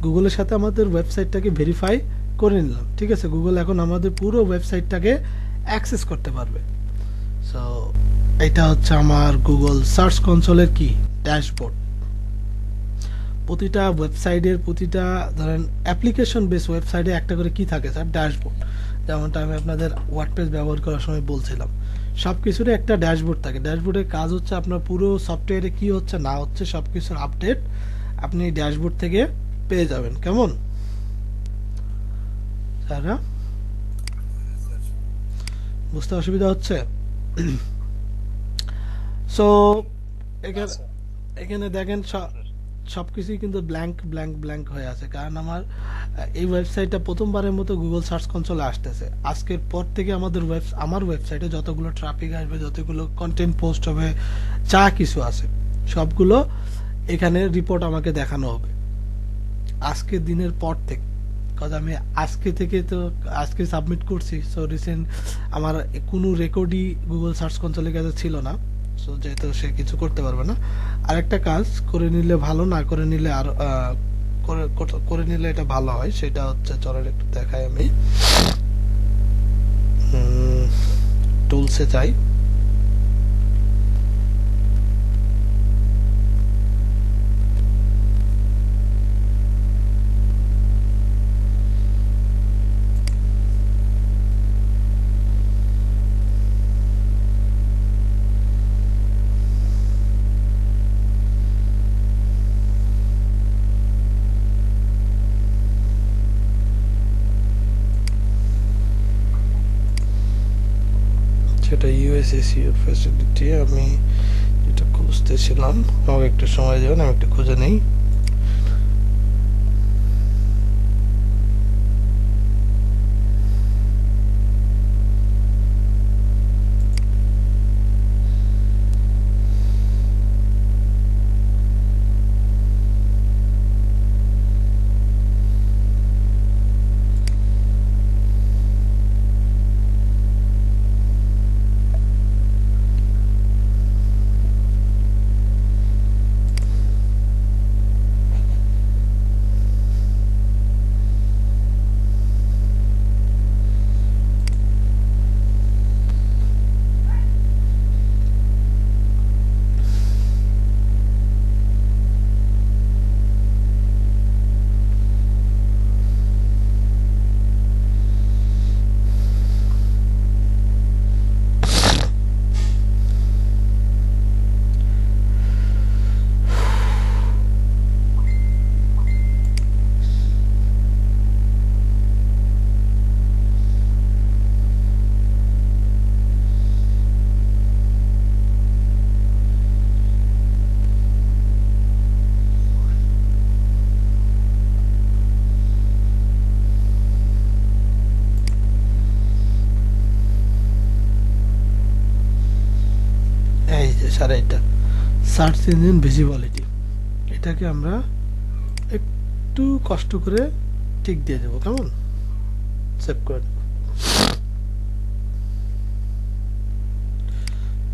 গুগলের সাথে আমাদের ওয়েবসাইটটাকে ভেরিফাই করে নিলাম। ঠিক আছে, গুগল এখন আমাদের পুরো ওয়েবসাইটটাকে অ্যাক্সেস করতে পারবে। সো এটা হচ্ছে আমার গুগল সার্চ কনসোলের কি ড্যাশবোর্ড। প্রতিটা ওয়েবসাইটের, প্রতিটা ধরেন অ্যাপ্লিকেশন বেস ওয়েবসাইটে একটা করে কি থাকে স্যার, ড্যাশবোর্ড। যেমনটা আমি আপনাদের ওয়ার্ডপ্রেস ব্যবহার করার সময় বলছিলাম, সব কিছুরই একটা ড্যাশবোর্ড থাকে। ড্যাশবোর্ডের কাজ হচ্ছে আপনার পুরো সফটওয়্যারে কি হচ্ছে না হচ্ছে সব কিছুর আপডেট আপনি ড্যাশবোর্ড থেকে পেয়ে যাবেন। কেমন স্যার? বুঝতে অসুবিধা হচ্ছে? সো এখানে এখানে দেখেন সবকিছুই কিন্তু ব্ল্যাঙ্ক ব্ল্যাঙ্ক ব্ল্যাঙ্ক হয়ে আছে, কারণ আমার এই ওয়েবসাইটটা প্রথমবারের মতো গুগল সার্চ কনসোলে আসতেছে। আজকের পর থেকে আমার ওয়েবসাইটে যতগুলো ট্রাফিক আসবে, যতগুলো কন্টেন্ট পোস্ট হবে, যা কিছু আছে সবগুলো এখানে রিপোর্ট আমাকে দেখানো হবে আজকের দিনের পর থেকে। কারণ আমি আজকে থেকে তো আজকে সাবমিট করছি, সো রিসেন্ট আমার কোনো রেকর্ডই গুগল সার্চ কনসোলের কাছে ছিল না। সো যেহেতু সে কিছু করতে পারবে না, আরেকটা কাজ করে নিলে ভালো, না করে নিলে আর করে নিলে এটা ভালো হয়। সেটা হচ্ছে চলেন একটু দেখাই, আমি টুলসে যাই, সেটা ইউএসএসইউ ফ্যাসিলিটি আমি যেটা খুঁজতেছিলাম। আমাকে একটু সময় দেবেন, আমি একটু খুঁজে নেই। এই যে স্যার, এটা সার্চ ইঞ্জিন ভিজিবিলিটি, এটাকে আমরা একটু কষ্ট করে ঠিক দিয়ে দেবো। কেমন, সেভ করে দেবো।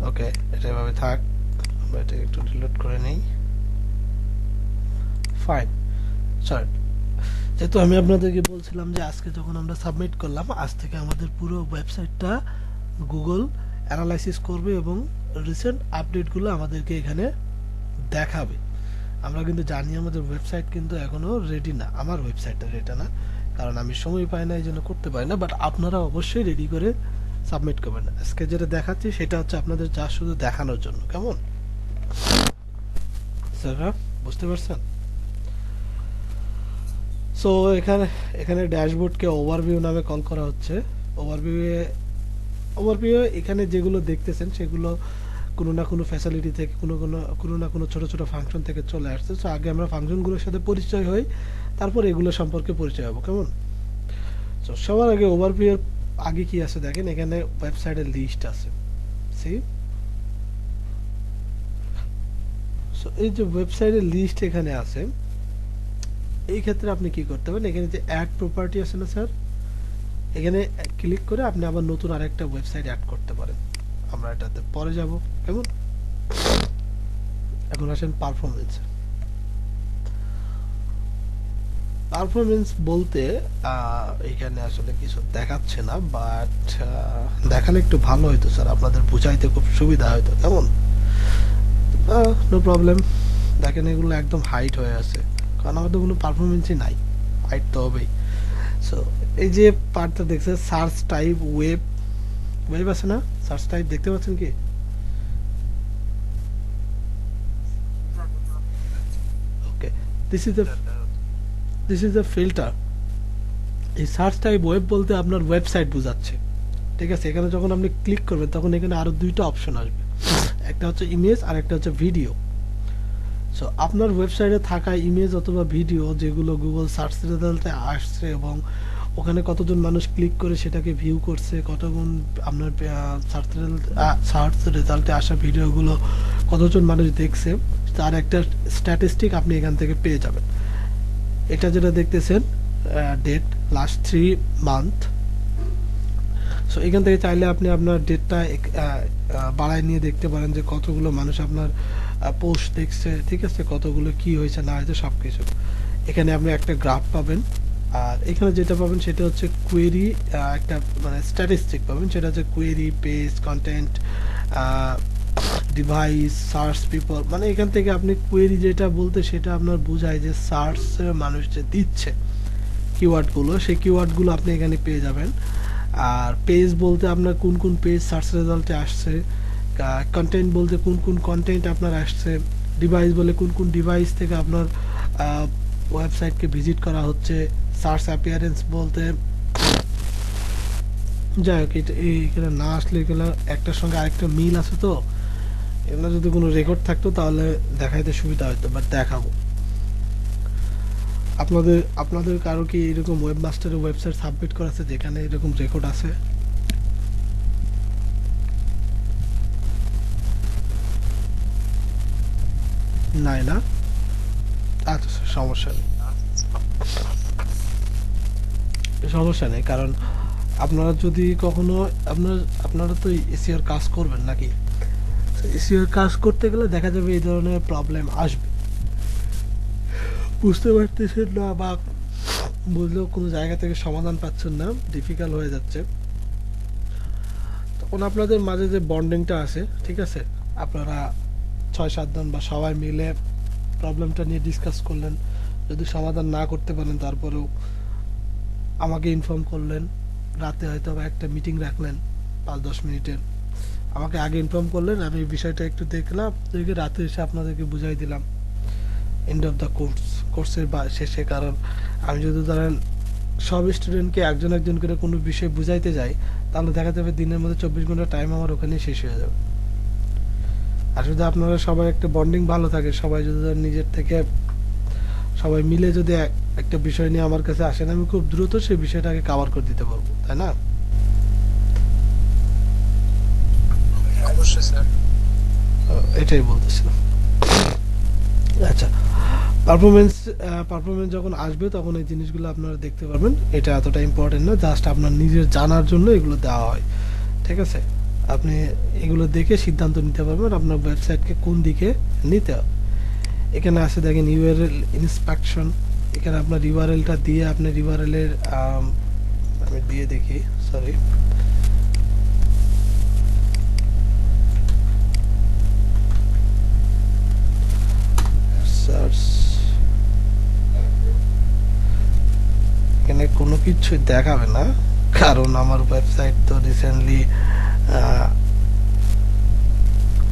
ওকে, এটা এভাবে থাক, আমরা এটাকে একটু ডিলিট করে নেই। ফাইন স্যার, যেহেতু আমি আপনাদেরকে বলছিলাম যে আজকে যখন আমরা সাবমিট করলাম, আজ থেকে আমাদের পুরো ওয়েবসাইটটা গুগল অ্যানালাইসিস করবে এবং রিসেন্ট আপডেটগুলো আমাদেরকে এখানে দেখাবে। আমরা কিন্তু জানি আমাদের ওয়েবসাইট কিন্তু এখনো রেডি না, আমার ওয়েবসাইটটা রেডি না, কারণ আমি সময় পাই না, এই জন্য করতে পারি না। বাট আপনারা অবশ্যই রেডি করে সাবমিট করবেন। আজকে যেটা দেখাচ্ছি সেটা হচ্ছে আপনাদের যা শুধু দেখানোর জন্য। কেমন স্যার, বুঝতে পারছেন? সো এখানে এখানে ড্যাশবোর্ডকে ওভারভিউ নামে কল করা হচ্ছে। ওভারভিউ এখানে যেগুলো দেখতেছেন সেগুলো কোনো না কোনো ফ্যাসিলিটি থেকে কোনো না কোনো ছোট ছোট ফাংশন থেকে চলে আসছে। সো আগে আমরা ফাংশনগুলোর সাথে পরিচয় হই, তারপর এগুলো সম্পর্কে পরিচয় হবো, কেমন? তো সবার আগে ওভারভিউ এর আগে কি আছে দেখেন, এখানে ওয়েবসাইটের লিস্ট আছে, সি। সো এই যে ওয়েবসাইটের লিস্ট এখানে আছে, এই ক্ষেত্রে আপনি কি করতে পারেন, এখানে যে অ্যাড প্রপার্টি আছে না স্যার, এখানে ক্লিক করে আপনি আবার নতুন আরেকটা ওয়েবসাইট অ্যাড করতে পারেন। আমরা এটাতে পরে যাব, কেমন? এখন আসেন পারফরমেন্স। পারফরমেন্স বলতে এখানে আসলে কিছু দেখাচ্ছে না, বাট দেখালে একটু ভালো হইতো স্যার, আপনাদের বুঝাইতে খুব সুবিধা হইতো, কেমন? No problem. দেখেন এগুলো একদম হাইট হয়ে আছে, কারণ আমাদের কোনো পারফরমেন্সই নাই, হাইট তো হবেই। সো এই যে পার্টটা দেখছে সার্চ টাইপ ওয়েব, ওয়েব আছে না, সার্চ টাইপ দেখতে পাচ্ছেন কি? ওকে, দিস ইজ দ্য ফিল্টার। এই সার্চ টাইপ ওয়েব বলতে আপনার ওয়েবসাইট বোঝাচ্ছে, ঠিক আছে? এখানে যখন আপনি ক্লিক করবেন তখন এখানে আরো দুইটা অপশন আসবে, একটা হচ্ছে ইমেজ আর একটা হচ্ছে ভিডিও। সো আপনার ওয়েবসাইটে থাকা ইমেজ অথবা ভিডিও যেগুলো গুগল সার্চ রেজাল্টে আসছে এবং ওখানে কতজন মানুষ ক্লিক করে সেটাকে ভিউ করছে, কতক্ষণ আপনার সার্চ রেজাল্টে আসা ভিডিওগুলো কতজন মানুষ দেখছে, তার একটা স্ট্যাটিস্টিক আপনি এখান থেকে পেয়ে যাবেন। এটা যেটা দেখতেছেন ডেট লাস্ট 3 মান্থ। সো এখান থেকে চাইলে আপনি আপনার ডেটটা বাড়ায় নিয়ে দেখতে পারেন যে কতগুলো মানুষ আপনার পোস্ট দেখছে, ঠিক আছে, কতগুলো কি হয়েছে না হয়েছে সব কিছু। এখানে আপনি একটা গ্রাফ পাবেন, আর এখানে যেটা পাবেন সেটা হচ্ছে কোয়েরি, একটা মানে স্ট্যাটিস্টিক পাবেন, সেটা হচ্ছে query, page, content, device, search people. মানে এখান থেকে আপনি কোয়েরি যেটা বলতে সেটা আপনার বোঝায় যে সার্চ মানুষ যে দিচ্ছে কিওয়ার্ডগুলো, সেই কিওয়ার্ডগুলো আপনি এখানে পেয়ে যাবেন। আর পেজ বলতে আপনার কোন কোন পেজ সার্চ রেজাল্টে আসছে, কন্টেন্ট বলতে কোন কোন কন্টেন্ট আপনার আসছে, ডিভাইস বলে কোন কোন ডিভাইস থেকে আপনার ওয়েবসাইটকে ভিজিট করা হচ্ছে, সার্চ অ্যাপিয়ারেন্স বলতে যাই হোক এখানে না আসলে এগুলো একটার সঙ্গে আরেকটা মিল আছে, তো এগুলো যদি কোনো রেকর্ড থাকতো তাহলে দেখাইতে সুবিধা হতো, বাট দেখাবো। আপনাদের কারো কি এরকম ওয়েবমাস্টারের ওয়েবসাইট সাবমিট করা আছে যেখানে এরকম রেকর্ড আছে? নাই না? আচ্ছা, সমস্যা নেই, সমস্যা নেই, কারণ আপনারা যদি কখনো আপনারা তো এসিওর কাজ করবেন নাকি, এসিওর কাজ করতে গেলে দেখা যাবে এই ধরনের প্রবলেম আসবে, বুঝতে পারতেছেন না বা বুঝলেও কোনো জায়গা থেকে সমাধান পাচ্ছেন না, ডিফিকাল্ট হয়ে যাচ্ছে, তখন আপনাদের মাঝে যে বন্ডিংটা আছে, ঠিক আছে, আপনারা 6-7 জন বা সবাই মিলে প্রবলেমটা নিয়ে ডিসকাস করলেন, যদি সমাধান না করতে পারেন তারপরেও আমাকে ইনফর্ম করলেন, রাতে হয়তো একটা মিটিং রাখলেন 5-10 মিনিটের, আমাকে আগে ইনফর্ম করলেন, আমি বিষয়টা একটু দেখলাম, দেখে রাতে এসে আপনাদেরকে বুঝাই দিলাম এন্ড অফ দ্য কোর্সের শেষে। কারণ আমি যদি ধরেন সব স্টুডেন্টকে একজন একজন করে কোনো বিষয় বুঝাইতে যাই তাহলে দেখা যাবে দিনের মধ্যে 24 ঘন্টা টাইম আমার ওখানেই শেষ হয়ে যাবে। আর যদি আপনারা সবাই একটা বন্ডিং ভালো থাকে, সবাই যদি ধরেন নিজের থেকে সবাই মিলে যদি একটা বিষয় নিয়ে আমার কাছে আসেন, আমি খুব দ্রুত সেই বিষয়টাকে কভার করে দিতে পারবো, তাই না? অবশ্যই স্যার। এটাই বলতেছিলাম। আচ্ছা, পারফরমেন্স যখন আসবে তখন এই জিনিসগুলো আপনারা দেখতে পারবেন, এটা এতটা ইম্পর্টেন্ট না, জাস্ট আপনার নিজের জানার জন্য এগুলো দেওয়া হয়, ঠিক আছে? আপনি এগুলো দেখে সিদ্ধান্ত নিতে পারবেন আপনার ওয়েবসাইটকে কোন দিকে নিতে হবে। এখানে আছে দেখেন ইউআরএল ইন্সপেকশন, এখানে আপনার ইউআরএলটা দিয়ে আপনার ইউআরএলের আমি দিয়ে দেখি, সরি, সার্চ, এখানে কোনো কিছু দেখাবে না কারণ আমার ওয়েবসাইট তো রিসেন্টলি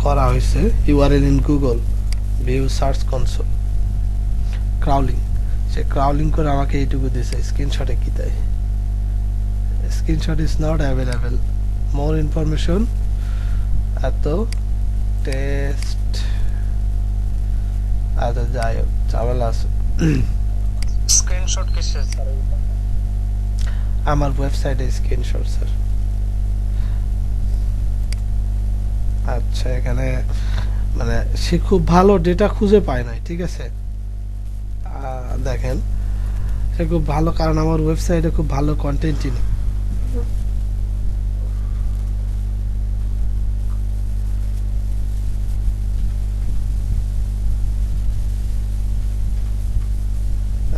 করা হয়েছে। URL in Google view search console crawling, say crawling করে আমাকে এইটুকু দিয়েছে, স্ক্রিনশটে কি তাই, screenshot is not available, more information, এত টেস্ট, আচ্ছা যাই হোক ঝামেলা আছে। স্ক্রিন স্ক্রিনশট কিসের স্যার? আমার ওয়েবসাইটে স্ক্রিনশট স্যার। আচ্ছা, এখানে মানে সে খুব ভালো ডেটা খুঁজে পায় নাই, ঠিক আছে। দেখেন সে খুব ভালো, কারণ আমার ওয়েবসাইটে খুব ভালো কন্টেন্টই নেই।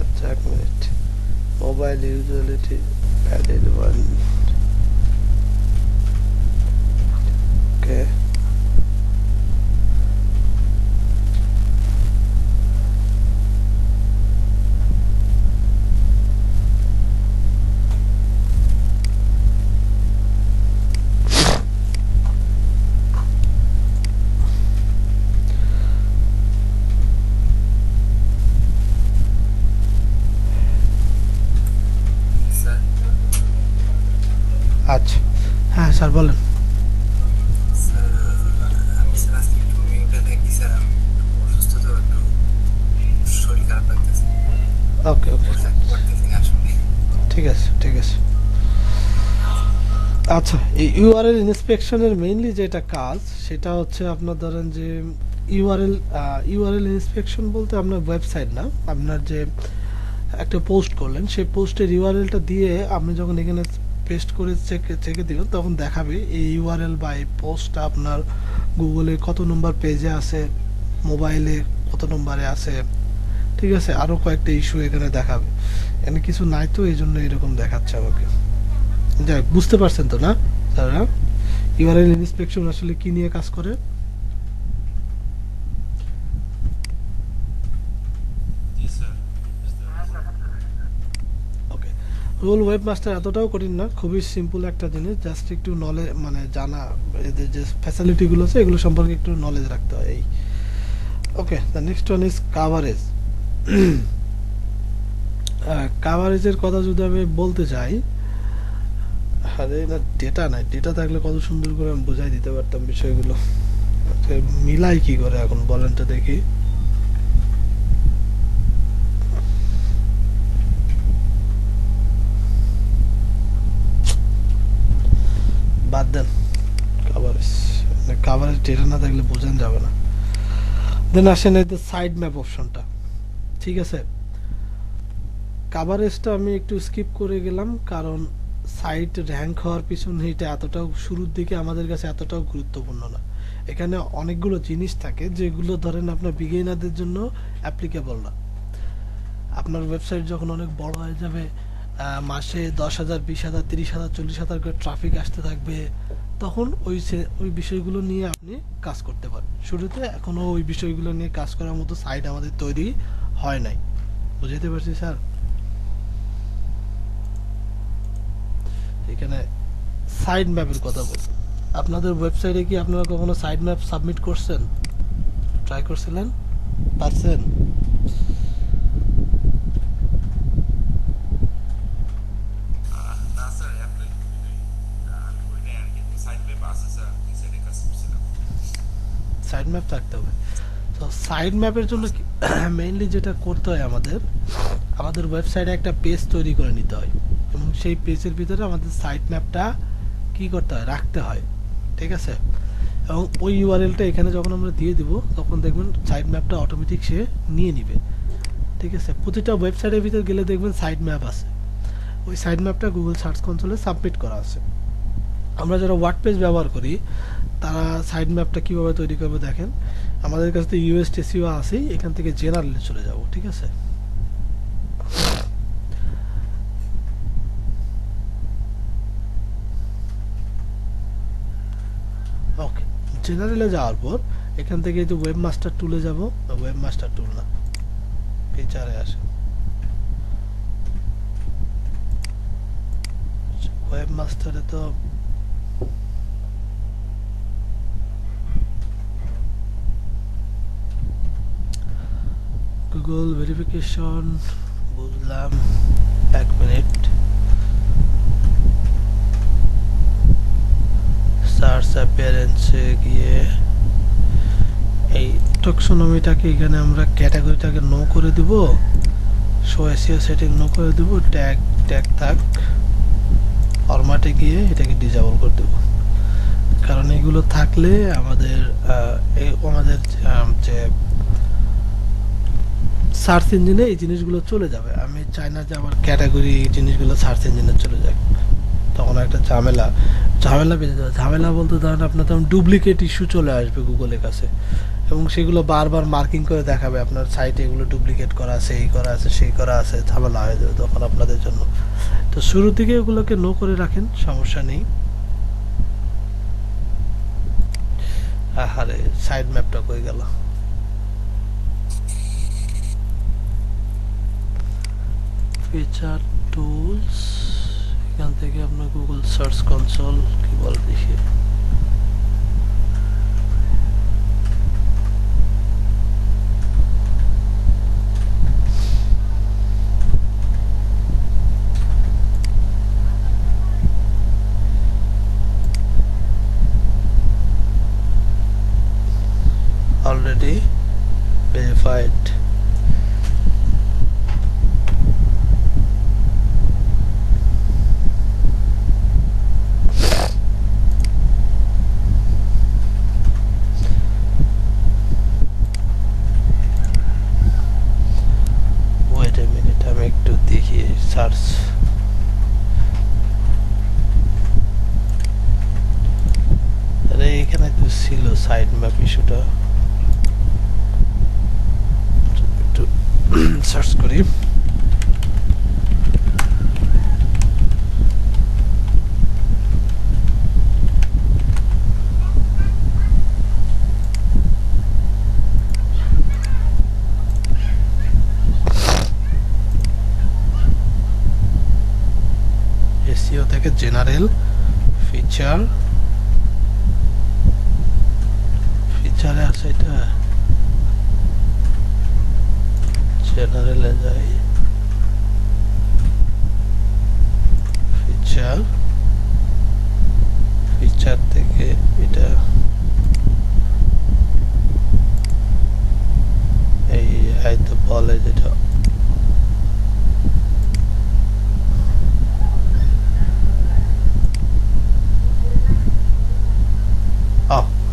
আচ্ছা, এক মিনিট। মোবাইল ইউজুয়ালিটি অ্যাডেড ওয়ান, ওকে। স্যার আচ্ছা, হ্যাঁ স্যার বলেন। স্যার আমি স্যার আজকে একটু মিউটে থাকি স্যার, আমি একটু অসুস্থ তো, একটু শরীর খারাপ লাগতেছে, ওকে ওকে, থাকতে পারতেছি না আসলে। ঠিক আছে ঠিক আছে। আচ্ছা, এই ইউআরএল ইন্সপেকশনের মেইনলি যেটা কাজ, সেটা হচ্ছে আপনার ধরেন যে ইউআরএল ইন্সপেকশন বলতে আপনার ওয়েবসাইট না, আপনার যে একটা পোস্ট করলেন সেই পোস্টের ইউআরএলটা দিয়ে আপনি যখন এখানে পেস্ট করে চেকে দিবেন, তখন দেখাবে এই ইউআরএল বা এই পোস্টটা আপনার গুগলে কত নম্বর পেজে আছে, মোবাইলে কত নম্বরে আছে, ঠিক আছে। আরও কয়েকটা ইস্যু এখানে দেখাবে। এখানে কিছু নাই তো, এই জন্য এরকম দেখাচ্ছে আমাকে। যাই, বুঝতে পারছেন তো না স্যার? ইউআরএল ইন্সপেকশন আসলে কি নিয়ে কাজ করে? জি স্যার। ওকে, রোল ওয়েব মাস্টার এতটাও কঠিন না, খুবই সিম্পল একটা জিনিস, জাস্ট একটু নলেজ মানে জানা, এদের যে ফ্যাসিলিটিগুলো আছে এগুলো সম্পর্কে একটু নলেজ রাখতে হয় এই। Okay, the next one is coverage. কাভারেজের কথা যদি আমি বলতে চাই, আরে না, ডেটা নাই, ডেটা থাকলে কত সুন্দর করে আমি বোঝাই দিতে পারতাম বিষয়গুলো। আচ্ছা, মিলাই কি করে এখন বলেন তো দেখি। বাদ দেন কাভারেজ, কাভারেজ ডেটা না থাকলে বোঝান যাবে না। দেন আসেন এই সাইড ম্যাপ অপশনটা, ঠিক আছে। কাভারেজটা আমি একটু স্কিপ করে গেলাম, কারণ সাইট র্যাঙ্ক হওয়ার পিছনে এটা এতটাও শুরুর দিকে আমাদের কাছে এতটাও গুরুত্বপূর্ণ না। এখানে অনেকগুলো জিনিস থাকে যেগুলো ধরেন আপনার বিগিনারদের জন্য অ্যাপ্লিকেবল না। আপনার ওয়েবসাইট যখন অনেক বড় হয়ে যাবে, মাসে 10,000, 20,000, 30,000, 40,000 করে ট্রাফিক আসতে থাকবে, তখন ওই বিষয়গুলো নিয়ে আপনি কাজ করতে পারেন। শুরুতে এখনো ওই বিষয়গুলো নিয়ে কাজ করার মতো সাইট আমাদের তৈরি হয় নাই। বুঝতে পারছি স্যার? এখানে সাইড ম্যাপের কথা বল, আপনাদের ওয়েবসাইটে কি আপনারা কখনো সাইড ম্যাপ সাবমিট করছেন, ট্রাই করছিলেন, পারছেন? না স্যার, অ্যাপ্লাই আমি করি নাই আর কি, সাইড ম্যাপ আছে স্যার, এই সাইডে কাজ করছিলাম। সাইড ম্যাপ থাকতে হবে। তো সাইড ম্যাপের জন্য মেইনলি যেটা করতে হয়, আমাদের ওয়েবসাইটে একটা পেজ তৈরি করে নিতে হয়, এবং সেই পেজের ভিতরে আমাদের সাইট ম্যাপটা কি করতে হয়, রাখতে হয়, ঠিক আছে। এবং ওই ইউআরএলটা এখানে যখন আমরা দিয়ে দিব, তখন দেখবেন সাইট ম্যাপটা অটোমেটিক সে নিয়ে নিবে, ঠিক আছে। প্রতিটা ওয়েবসাইটের ভিতর গেলে দেখবেন সাইট ম্যাপ আছে, ওই সাইট ম্যাপটা গুগল সার্চ কনসোলে সাবমিট করা আছে। আমরা যারা ওয়ার্ডপ্রেস ব্যবহার করি, তারা সাইড ম্যাপটা কীভাবে তৈরি করবে দেখেন। আমাদের কাছে তো ইউএসটিসিও আছেই, এখান থেকে জেনারেলে চলে যাব, ঠিক আছে। ওকে, জেনারেলে যাওয়ার পর এখান থেকে এই যে ওয়েব মাস্টার টুলে যাব, ওয়েব মাস্টার টুল না, ফিচারে আসে, ওয়েব মাস্টারে তো গুগল ভেরিফিকেশন, বুঝলাম, এক মিনিট। সার্চ অ্যাপিয়ারেন্সে গিয়ে এই টক্সোনমিটাকে এখানে আমরা ক্যাটাগরিটাকে নো করে দিব, শো এসইও সেটিং নো করে দেবো, ট্যাগ ট্যাগ থাক, ফরম্যাটে গিয়ে এটাকে ডিসেবল করে দেবো। কারণ এগুলো থাকলে আমাদের আমাদের যে সার্চ ইঞ্জিনে এই জিনিসগুলো চলে যাবে। আমি চাই না যে আমার ক্যাটাগরি এই জিনিসগুলো সার্চ ইঞ্জিনে চলে যাক, তখন একটা ঝামেলা ঝামেলা বেঁচে যাবে। ঝামেলা বলতে ধরেন আপনার তখন ডুপ্লিকেট ইস্যু চলে আসবে গুগলের কাছে, এবং সেগুলো বারবার মার্কিং করে দেখাবে আপনার সাইটে এগুলো ডুপ্লিকেট করা আছে, এই করা আছে, সেই করা আছে, ঝামেলা হয়ে যাবে তখন আপনাদের জন্য। তো শুরু থেকে এগুলোকে নো করে রাখেন, সমস্যা নেই। আরে সাইড ম্যাপটা কই গেল? ফিচার টুলস, এখান থেকে আপনার গুগল সার্চ কনসোল কি বলে দেখি। Already verified. Wait a minute, আমি একটু দেখি সার্চ। আরে এখানে তো ছিল সাইড ম্যাপ ইস্যুটা, একটু সার্চ করি। এসইও থেকে জেনারেল ফিচার, ফিচারে আছে এটা, জেনারেলে যাই, ফিচার, ফিচার থেকে এটা এই হয়তো বলে যেটা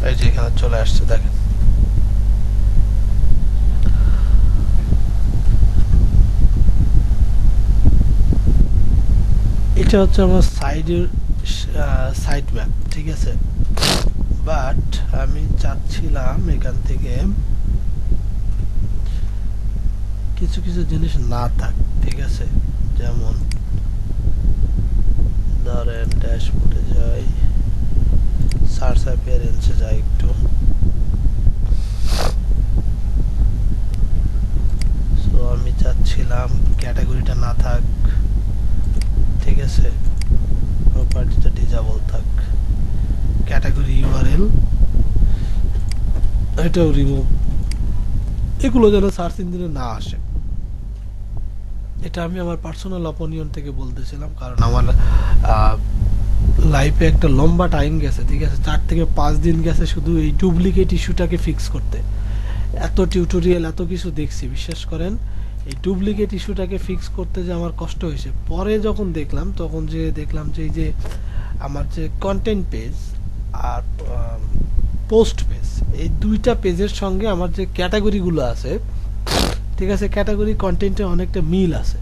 এই যে এখানে চলে আসছে দেখেন। এটা হচ্ছে আমার সাইডের সাইড ম্যাপ, ঠিক আছে। বাট আমি চাচ্ছিলাম এখান থেকে কিছু কিছু জিনিস না থাক, ঠিক আছে। যেমন ধরেন ড্যাশবোর্ডে যাই, সার্চ অ্যাপিয়ারেন্সে যাই একটু, সো আমি চাচ্ছিলাম ক্যাটাগরিটা না থাক, ঠিক আছে, প্রপার্টিটা ডিসেবল থাক, ক্যাটাগরি ইউআরএল এটাও রিমুভ, এগুলো যেন সার্চ ইঞ্জিনে না আসে। এটা আমি আমার পার্সোনাল অপিনিয়ন থেকে বলতেছিলাম, কারণ আমার লাইফে একটা লম্বা টাইম গেছে, ঠিক আছে, 4 থেকে 5 দিন গেছে শুধু এই ডুপ্লিকেট ইস্যুটাকে ফিক্স করতে। এত টিউটোরিয়াল এত কিছু দেখছি, বিশ্বাস করেন এই ডুপ্লিকেট ইস্যুটাকে ফিক্স করতে যে আমার কষ্ট হয়েছে। পরে যখন দেখলাম তখন যে দেখলাম যে এই যে আমার যে কন্টেন্ট পেজ আর পোস্ট পেজ, এই দুইটা পেজের সঙ্গে আমার যে ক্যাটাগরিগুলো আছে, ঠিক আছে, ক্যাটাগরি কন্টেন্টে অনেকটা মিল আছে।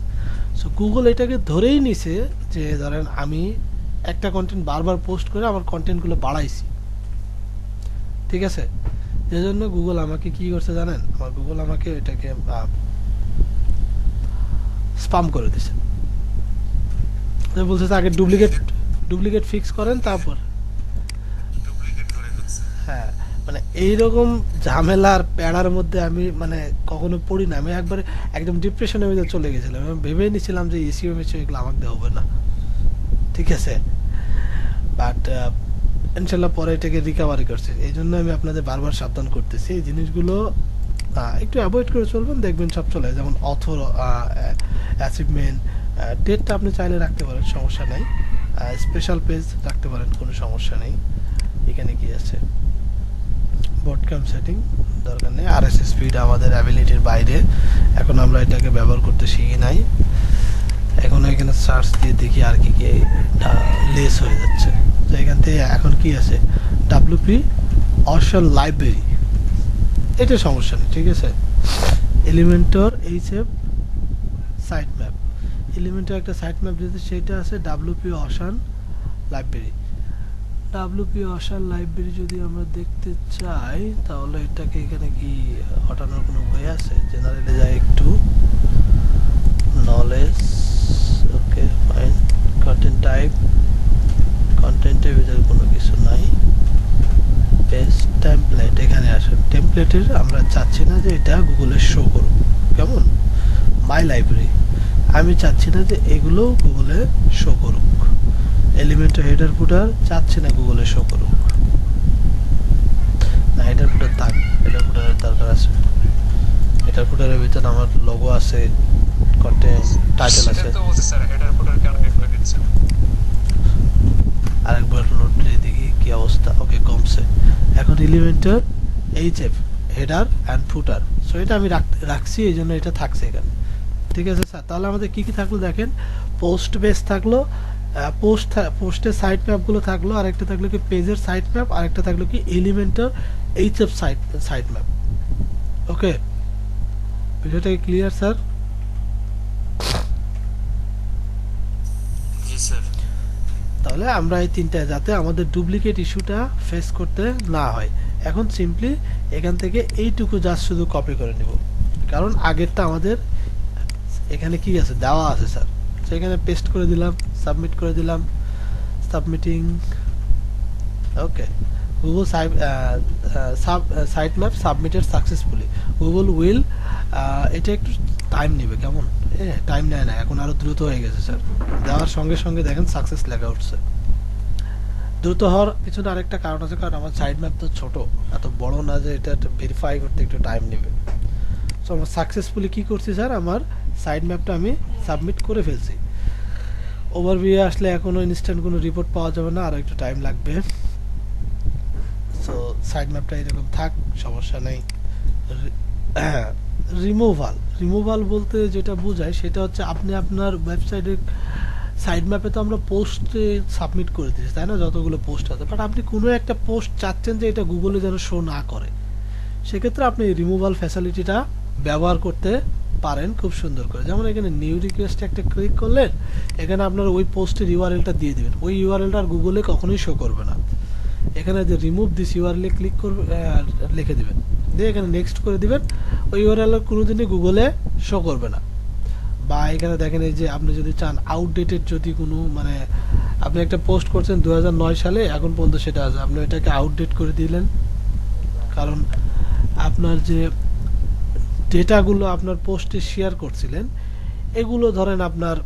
সো গুগল এটাকে ধরেই নিছে যে ধরেন আমি একটা কন্টেন্ট বারবার পোস্ট করে আমার কন্টেন্টগুলো বাড়াইছি, ঠিক আছে। যে জন্য গুগল আমাকে কি করছে জানেন, আমার গুগল আমাকে এটাকে স্পাম করে দিছে। বলছে আগে ডুপ্লিকেট ফিক্স করেন তারপর, ডুপ্লিকেট করে ফেলছে। হ্যাঁ, মানে এইরকম ঝামেলার প্যাড়ার মধ্যে আমি মানে কখনো পড়ি না। আমি একবারে একদম ডিপ্রেশনের মধ্যে চলে গেছিলাম, আমি ভেবে নিয়েছিলাম যে এসইও মেসিও এগুলো আমাকে দেওয়া হবে না, ঠিক আছে। বাট ইনশাল্লাহ পরে এটাকে রিকভারি করছে। এই জন্য আমি আপনাদের বারবার সাবধান করতেছি, এই জিনিসগুলো একটু অ্যাভয়েড করে চলবেন, দেখবেন সব চলে। যেমন অথর, অ্যাচিভমেন্ট, ডেটটা আপনি চাইলে রাখতে পারেন, সমস্যা নেই। স্পেশাল পেজ রাখতে পারেন, কোনো সমস্যা নেই। এখানে কি আছে, বটক্যাম্প সেটিং, দরকার নেই। আরএসএস ফিড আমাদের অ্যাবিলিটির বাইরে, এখন আমরা এটাকে ব্যবহার করতে শিখি নাই। এখন এখানে সার্চ দিয়ে দেখি আর কি কি লেস হয়ে যাচ্ছে। তো এখান থেকে এখন কি আছে, ডাব্লিউপি অপশন লাইব্রেরি, এটা সমস্যা নেই, ঠিক আছে। Elementor HF site map, Elementor একটা সাইট ম্যাপ দিতে, সেটা আছে WP option library. WP option library যদি আমরা দেখতে চাই তাহলে এটাকে এখানে কি হটানোর কোনো ওয়ে আছে? জেনারেলে যাই একটু, knowledge, okay fine, content type, কন্টেন্টের ভিতরে কোনো কিছু নাই, পেস্ট টেমপ্লেট, এখানে আসেন। টেমপ্লেটের আমরা চাচ্ছি না যে এটা গুগলে শো করুক, কেমন? মাই লাইব্রেরি, আমি চাচ্ছি না যে এগুলো গুগলে শো করুক। এলিমেন্টর হেডার ফুটার চাচ্ছি না গুগলে শো করুক, না হেডার ফুটার থাক, হেডার ফুটারের দরকার আছে। হেডার ফুটারের ভিতরে আমার লোগো আছে, কন্টেন্ট টাইটেল আছে। সেটা তো বলছি স্যার, হেডার ফুটার কেন বের করে দিচ্ছেন? আরেকবার লোড দিয়ে দেখি কি অবস্থা। ওকে, কমছে। এখন Elementor HF header and footer, so এটা আমি রাখছি, এই জন্য এটা থাকছে এখানে, ঠিক আছে স্যার। তাহলে আমাদের কি কি থাকলো দেখেন, পোস্ট বেস থাকলো, পোস্টের সাইট ম্যাপগুলো থাকলো, আরেকটা থাকলো কি পেজের সাইট ম্যাপ, আরেকটা থাকলো কি এলিমেন্টর এইচএফ সাইট ম্যাপ। ওকে, বিষয়টা কি ক্লিয়ার স্যার? জি স্যার। তাহলে আমরা এই তিনটা, যাতে আমাদের ডুপ্লিকেট ইস্যুটা ফেস করতে না হয়, এখন সিম্পলি এখান থেকে এইটুকু জাস্ট শুধু কপি করে নিব, কারণ আগেরটা আমাদের এখানে কি আছে দেওয়া আছে স্যার। সেখানে পেস্ট করে দিলাম, সাবমিট করে দিলাম, submitting. Okay, Google site map submitted successfully, Google will, এটা একটু টাইম নেবে, কেমন? হ্যাঁ, টাইম নেয় না, এখন আরও দ্রুত হয়ে গেছে স্যার। দেওয়ার সঙ্গে সঙ্গে দেখেন সাকসেস লেখা উঠছে। দ্রুত হওয়ার পিছনে আরেকটা কারণ আছে, কারণ আমার সাইড ম্যাপ তো ছোট, এত বড় না যে এটা ভেরিফাই করতে একটু টাইম নেবে। সো আমরা সাকসেসফুলি কী করছি স্যার, আমার সাইড ম্যাপটা আমি সাবমিট করে ফেলছি। ওভারভিউ আসলে এখনও ইনস্ট্যান্ট কোনো রিপোর্ট পাওয়া যাবে না, আরও একটু টাইম লাগবে। সো সাইড ম্যাপটা এরকম থাক, সমস্যা নেই। রিমুভাল বলতে যেটা বোঝায় সেটা হচ্ছে, আপনি আপনার ওয়েবসাইটের সাইড ম্যাপে তো আমরা পোস্টে সাবমিট করে দিচ্ছি, তাই না, যতগুলো পোস্ট আছে, বাট আপনি কোনো একটা পোস্ট চাচ্ছেন যে এটা গুগলে যেন শো না করে, সেক্ষেত্রে আপনি রিমুভাল ফ্যাসিলিটিটা ব্যবহার করতে পারেন খুব সুন্দর করে। যেমন এখানে নিউ রিকোয়েস্ট একটা ক্লিক করলেন, এখানে আপনার ওই পোস্টের ইউআরএলটা দিয়ে দিবেন, ওই ইউআরএলটা আর গুগলে কখনোই শো করবে না। এখানে যে রিমুভ দিস ইউআরএল ক্লিক করবে, লিখে দিবেন, দিয়ে এখানে নেক্সট করে দিবেন, ওই ইউআরএল কোনোদিনই গুগলে শো করবে না। বা এখানে দেখেন, এই যে আপনি যদি চান আউটডেটেড, যদি কোনো মানে আপনি একটা পোস্ট করছেন 2009 সালে, এখন পর্যন্ত সেটা আছে, আপনি এটাকে আউটডেট করে দিলেন, কারণ আপনার যে ডেটাগুলো আপনার পোস্টে শেয়ার করছিলেন, এগুলো ধরেন আপনার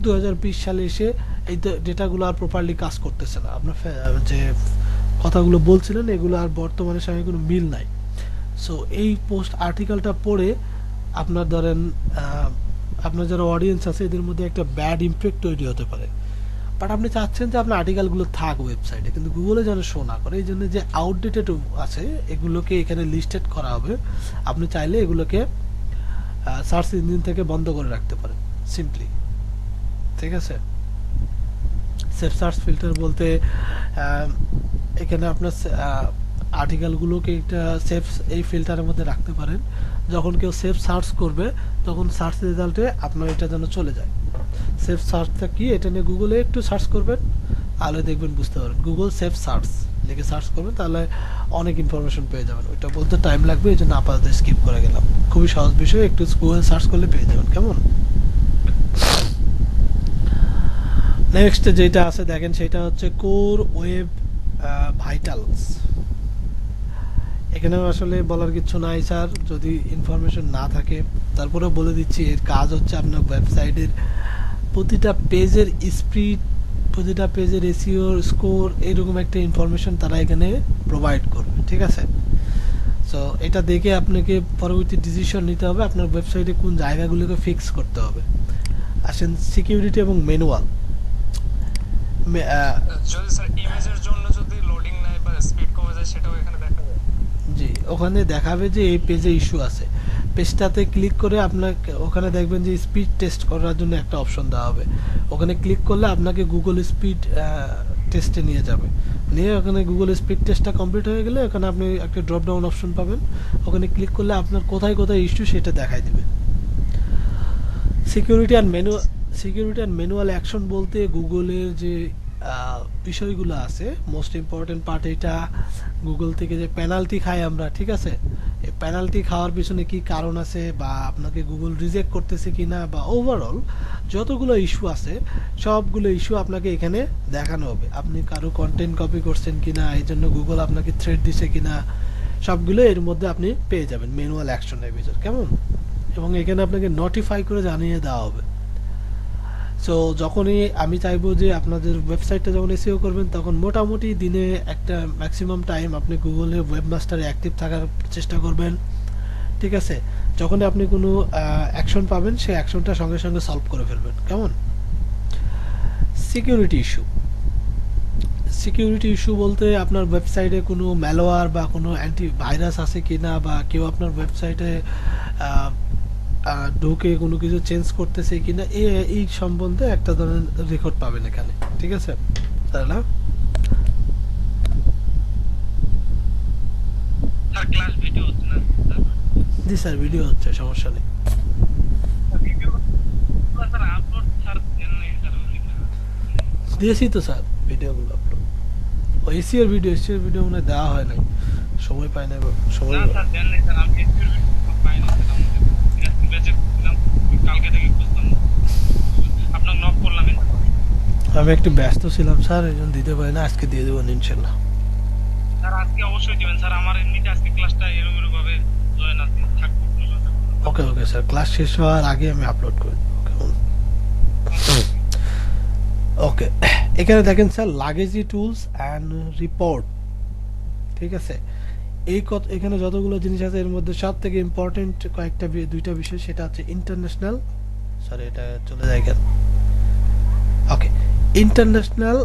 2020 সালে এসে এই ডেটাগুলো আর প্রপারলি কাজ করতেছে না, আপনার যে কথাগুলো বলছিলেন এগুলো আর বর্তমানের সঙ্গে কোনো মিল নাই। সো এই পোস্ট আর্টিকেলটা পড়ে আপনার ধরেন আপনার যারা অডিয়েন্স আছে এদের মধ্যে একটা ব্যাড ইমপ্যাক্ট তৈরি হতে পারে, বাট আপনি চাচ্ছেন যে আপনার আর্টিকেলগুলো থাক ওয়েবসাইটে, কিন্তু গুগলে যেন শো না করে, এই জন্য যে আউটডেটেড আছে এগুলোকে এখানে লিস্টেড করা হবে। আপনি চাইলে এগুলোকে সার্চ ইঞ্জিন থেকে বন্ধ করে রাখতে পারেন সিম্পলি, ঠিক আছে। সেফ সার্চ ফিল্টার বলতে এখানে আপনার আর্টিকেলগুলোকে একটা সেফ এই ফিল্টারের মধ্যে রাখতে পারেন, যখন কেউ সেফ সার্চ করবে তখন সার্চ রেজাল্টে আপনার এটা যেন চলে যায়। সেফ সার্চটা কি, এটা নিয়ে গুগলে একটু সার্চ করবেন, তাহলে দেখবেন বুঝতে পারবেন। গুগল সেফ সার্চ লিখে সার্চ করবেন, তাহলে অনেক ইনফরমেশন পেয়ে যাবেন। ওইটা বলতে টাইম লাগবে, এই জন্য আপাতত স্কিপ করে গেলাম। খুবই সহজ বিষয়, একটু গুগল সার্চ করলে পেয়ে যাবেন, কেমন। নেক্সট যেটা আছে দেখেন, সেটা হচ্ছে কোর ওয়েব ভাইটালস। এখানেও আসলে বলার কিছু নাই স্যার, যদি ইনফরমেশন না থাকে তারপরে বলে দিচ্ছি। এর কাজ হচ্ছে আপনার ওয়েবসাইটের প্রতিটা পেজের স্পিড, প্রতিটা পেজের এসইও স্কোর, এরকম একটা ইনফরমেশন তারা এখানে প্রোভাইড করবে, ঠিক আছে। সো এটা দেখে আপনাকে পরবর্তী ডিসিশন নিতে হবে আপনার ওয়েবসাইটে কোন জায়গাগুলোকে ফিক্স করতে হবে। আসেন সিকিউরিটি এবং ম্যানুয়াল। যদি স্যার ইমেজের জন্য যদি লোডিং নেয় বা স্পিড কমে যায় সেটাও এখানে দেখা যায়। জি, ওখানে দেখাবে যে এই পেজে ইস্যু আছে। পেজটাতে ক্লিক করে আপনাকে ওখানে দেখবেন যে স্পিড টেস্ট করার জন্য একটা অপশন দেওয়া হবে। ওখানে ক্লিক করলে আপনাকে গুগল স্পিড টেস্টে নিয়ে যাবে। নিয়ে ওখানে গুগল স্পিড টেস্টটা কমপ্লিট হয়ে গেলে ওখানে আপনি একটা ড্রপ ডাউন অপশন পাবেন। ওখানে ক্লিক করলে আপনার কোথায় কোথায় ইস্যু সেটা দেখাই দিবে। সিকিউরিটি অ্যান্ড ম্যানুয়াল অ্যাকশন বলতে গুগলের যে বিষয়গুলো আছে, মোস্ট ইম্পর্টেন্ট পার্ট এটা। গুগল থেকে যে পেনাল্টি খাই আমরা, ঠিক আছে, এই পেনাল্টি খাওয়ার পিছনে কি কারণ আছে, বা আপনাকে গুগল রিজেক্ট করতেছে কিনা, বা ওভারঅল যতগুলো ইস্যু আছে সবগুলো ইস্যু আপনাকে এখানে দেখানো হবে। আপনি কারো কন্টেন্ট কপি করছেন কিনা, এই জন্য গুগল আপনাকে থ্রেড দিছে কিনা, সবগুলো এর মধ্যে আপনি পেয়ে যাবেন ম্যানুয়াল অ্যাকশনের ভিতর, কেমন। এবং এখানে আপনাকে নোটিফাই করে জানিয়ে দেওয়া হবে। সো যখনই আমি চাইবো যে আপনাদের ওয়েবসাইটটা যখন এসইও করবেন তখন মোটামুটি দিনে একটা ম্যাক্সিমাম টাইম আপনি গুগলে ওয়েবমাস্টারে অ্যাক্টিভ থাকার চেষ্টা করবেন, ঠিক আছে। যখনই আপনি কোনো অ্যাকশন পাবেন সেই অ্যাকশনটা সঙ্গে সঙ্গে সলভ করে ফেলবেন, কেমন। সিকিউরিটি ইস্যু বলতে আপনার ওয়েবসাইটে কোনো ম্যালওয়্যার বা কোনো অ্যান্টিভাইরাস আছে কিনা, বা কেউ আপনার ওয়েবসাইটে ঢুকে কোনো কিছু চেঞ্জ করতেছে কিনা, এই সম্বন্ধে একটা ধরনের রেকর্ড পাবেন এখানে, ঠিক আছে। তাই না? স্যার ক্লাস ভিডিও হচ্ছে না স্যার? জি স্যার, ভিডিও হচ্ছে, সমস্যা নেই। ভিডিও স্যার আপলোড স্যার দেন নাই স্যার। দিয়েছি তো স্যার ভিডিওগুলো আপলোড। এসিওর ভিডিও মনে হয় দেওয়া হয় নাই, সময় পাই না, সময়। না স্যার দেন নাই স্যার, আমি এসির ভিডিও পাইনি স্যার। আমাদের ব্যাচে ছিলাম, কালকে থেকে বুঝতাম না, আপনাকে নক করলাম। আমি একটু ব্যস্ত ছিলাম স্যার, এই জন্য দিতে পারি না। আজকে দিয়ে দেবো ইনশাল্লাহ। স্যার আজকে অবশ্যই দিবেন স্যার, আমার এমনিতে আজকে ক্লাসটা এরকম ভাবে জয়েন আছে থাকবো। ওকে ওকে স্যার, ক্লাস শেষ হওয়ার আগে আমি আপলোড করে দেবো, কেমন। ওকে, এখানে দেখেন স্যার, লাগেজি টুলস অ্যান্ড রিপোর্ট, ঠিক আছে। এখানে যতগুলো জিনিস আছে এর মধ্যে সব থেকে ইম্পর্টেন্ট দুইটা বিষয়, সেটা হচ্ছে ইন্টারন্যাশনাল, সরি এটা চলে যায় কেন, ওকে, ইন্টারন্যাশনাল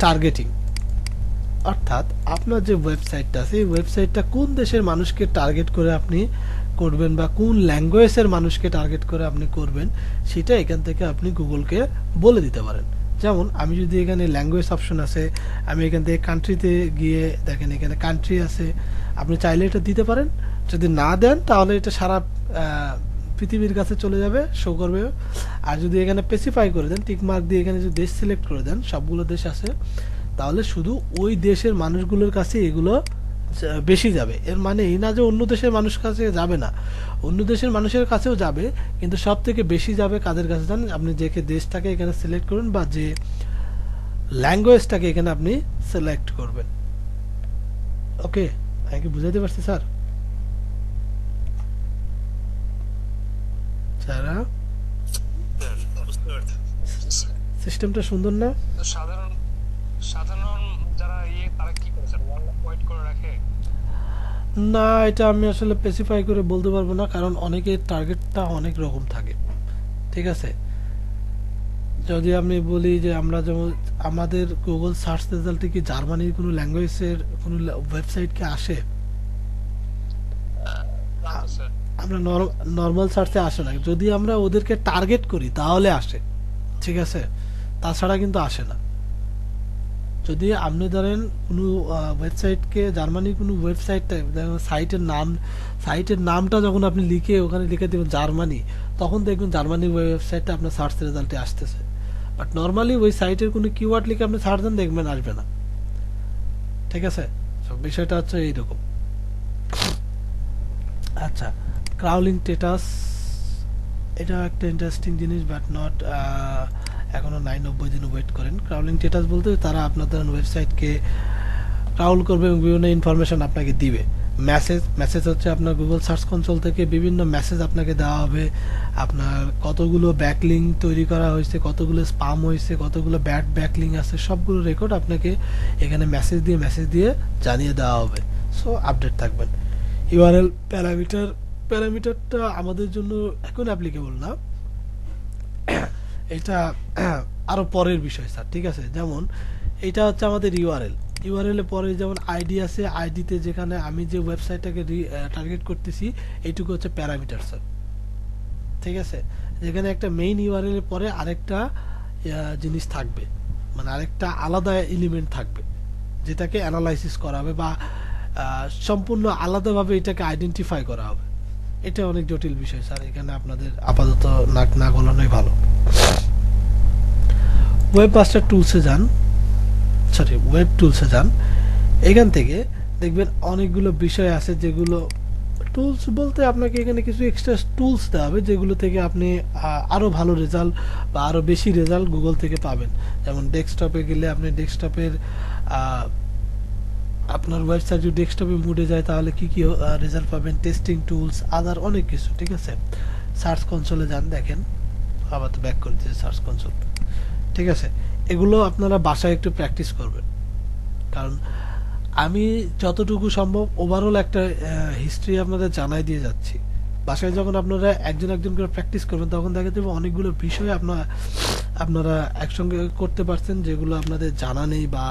টার্গেটিং। অর্থাৎ আপনার যে ওয়েবসাইটটা আছে এই ওয়েবসাইটটা কোন দেশের মানুষকে টার্গেট করে আপনি করবেন, বা কোন ল্যাঙ্গুয়েজের মানুষকে টার্গেট করে আপনি করবেন, সেটা এখান থেকে আপনি গুগলকে বলে দিতে পারেন। যেমন আমি যদি এখানে ল্যাঙ্গুয়েজ অপশন আছে, আমি এখান থেকে কান্ট্রিতে গিয়ে দেখেন এখানে কান্ট্রি আছে, আপনি চাইলে এটা দিতে পারেন। যদি না দেন তাহলে এটা সারা পৃথিবীর কাছে চলে যাবে, শো করবে। আর যদি এখানে স্পেসিফাই করে দেন, টিক মার্ক দিয়ে এখানে যদি দেশ সিলেক্ট করে দেন, সবগুলো দেশ আছে, তাহলে শুধু ওই দেশের মানুষগুলোর কাছে এগুলো বেশি যাবে। এর মানে এই না যে অন্য দেশের মানুষ কাছে যাবে না, অন্য দেশের মানুষের কাছেও যাবে, কিন্তু সব থেকে বেশি যাবে কাদের কাছে জানেন, আপনি যে দেশটাকে এখানে সিলেক্ট করুন বা যে ল্যাঙ্গুয়েজটাকে এখানে আপনি সিলেক্ট করবেন। ওকে, আমি কি বুঝাইতে পারছি স্যার? স্যার সিস্টেমটা সুন্দর না? সাধারণ সাধারণ যারা তারা কি করে স্যার, ওয়েট করে রাখে? না, এটা আমি আসলে স্পেসিফাই করে বলতে পারবো না, কারণ অনেকের টার্গেটটা অনেক রকম থাকে, ঠিক আছে। যদি আমি বলি যে আমরা যেমন আমাদের গুগল সার্চ রেজাল্টে কি জার্মানির কোনো ল্যাঙ্গুয়েজের কোনো ওয়েবসাইট কি আসে? আমরা নর্মাল সার্চে আসে না। যদি আমরা ওদেরকে টার্গেট করি তাহলে আসে, ঠিক আছে, তাছাড়া কিন্তু আসে না। যদি আপনি ধরেন কোনো ওয়েবসাইটকে, জার্মানির কোনো ওয়েবসাইটটা সাইটের নামটা যখন আপনি লিখে ওখানে লিখে দেবেন জার্মানি, তখন দেখবেন জার্মানির ওয়েবসাইটটা আপনার সার্চ রেজাল্টে আসতেছে। বাট নর্মালি ওই সাইটের কোনো কিওয়ার্ড লিখে আপনি সার্চ দেন, দেখবেন আসবে না, ঠিক আছে। বিষয়টা হচ্ছে এইরকম। আচ্ছা, ক্রাউলিং স্ট্যাটাস, এটা একটা ইন্টারেস্টিং জিনিস, বাট নট, এখনো 90 দিন ওয়েট করেন। ক্রাউলিং স্ট্যাটাস বলতে তারা আপনাদের ওয়েবসাইটকে ক্রাউল করবে এবং বিভিন্ন ইনফরমেশন আপনাকে দিবে। মেসেজ হচ্ছে আপনার গুগল সার্চ কনসোল থেকে বিভিন্ন মেসেজ আপনাকে দেওয়া হবে, আপনার কতগুলো ব্যাকলিং তৈরি করা হয়েছে, কতগুলো স্পাম হয়েছে, কতগুলো ব্যাড ব্যাকলিং আছে, সবগুলো রেকর্ড আপনাকে এখানে মেসেজ দিয়ে জানিয়ে দেওয়া হবে। সো আপডেট থাকবেন। ইউআরএল প্যারামিটারটা আমাদের জন্য এখন অ্যাপ্লিকেবল না, এটা আরো পরের বিষয় স্যার, ঠিক আছে। যেমন এটা হচ্ছে আমাদের ইউআরএল, ইউআরএল এর পরে যেমন আইডি আছে, আইডিতে যেখানে আমি যে ওয়েবসাইটটাকে টার্গেট করতেছি এইটুকু হচ্ছে প্যারামিটার স্যার, ঠিক আছে। যেখানে একটা মেইন ইউআরএল এর পরে আরেকটা জিনিস থাকবে, মানে আরেকটা আলাদা এলিমেন্ট থাকবে যেটাকে অ্যানালাইসিস করা হবে বা সম্পূর্ণ আলাদাভাবে এটাকে আইডেন্টিফাই করা হবে। এটা অনেক জটিল বিষয় স্যার, এখানে আপনাদের আপাতত নাক না গলানোই ভালো। ওয়েব মাস্টার টুলসে যান, সরি ওয়েব টুলসে যান। এখান থেকে দেখবেন অনেকগুলো বিষয় আছে, যেগুলো টুলস বলতে আপনাকে এখানে কিছু এক্সট্রা টুলস দেওয়া হবে, যেগুলো থেকে আপনি আরও ভালো রেজাল্ট বা আরও বেশি রেজাল্ট গুগল থেকে পাবেন। যেমন ডেস্কটপে গেলে আপনি ডেস্কটপের আপনার ওয়েবসাইট যদি ডেস্কটপে মুডে যায় তাহলে কি কি রেজাল্ট পাবেন, টেস্টিং টুলস, আদার অনেক কিছু, ঠিক আছে। সার্চ কনসোলে যান, দেখেন আবার তো ব্যাক করে দিয়েছে সার্চ কনসোল, ঠিক আছে। এগুলো আপনারা বাসায় একটু প্র্যাকটিস করবেন, কারণ আমি যতটুকু সম্ভব ওভারঅল একটা হিস্ট্রি আপনাদের জানাই দিয়ে যাচ্ছি। বাসায় যখন আপনারা একজন একজন করে প্র্যাকটিস করবেন তখন দেখা যাবে অনেকগুলো বিষয় আপনারা একসঙ্গে করতে পারছেন, যেগুলো আপনাদের জানা নেই বা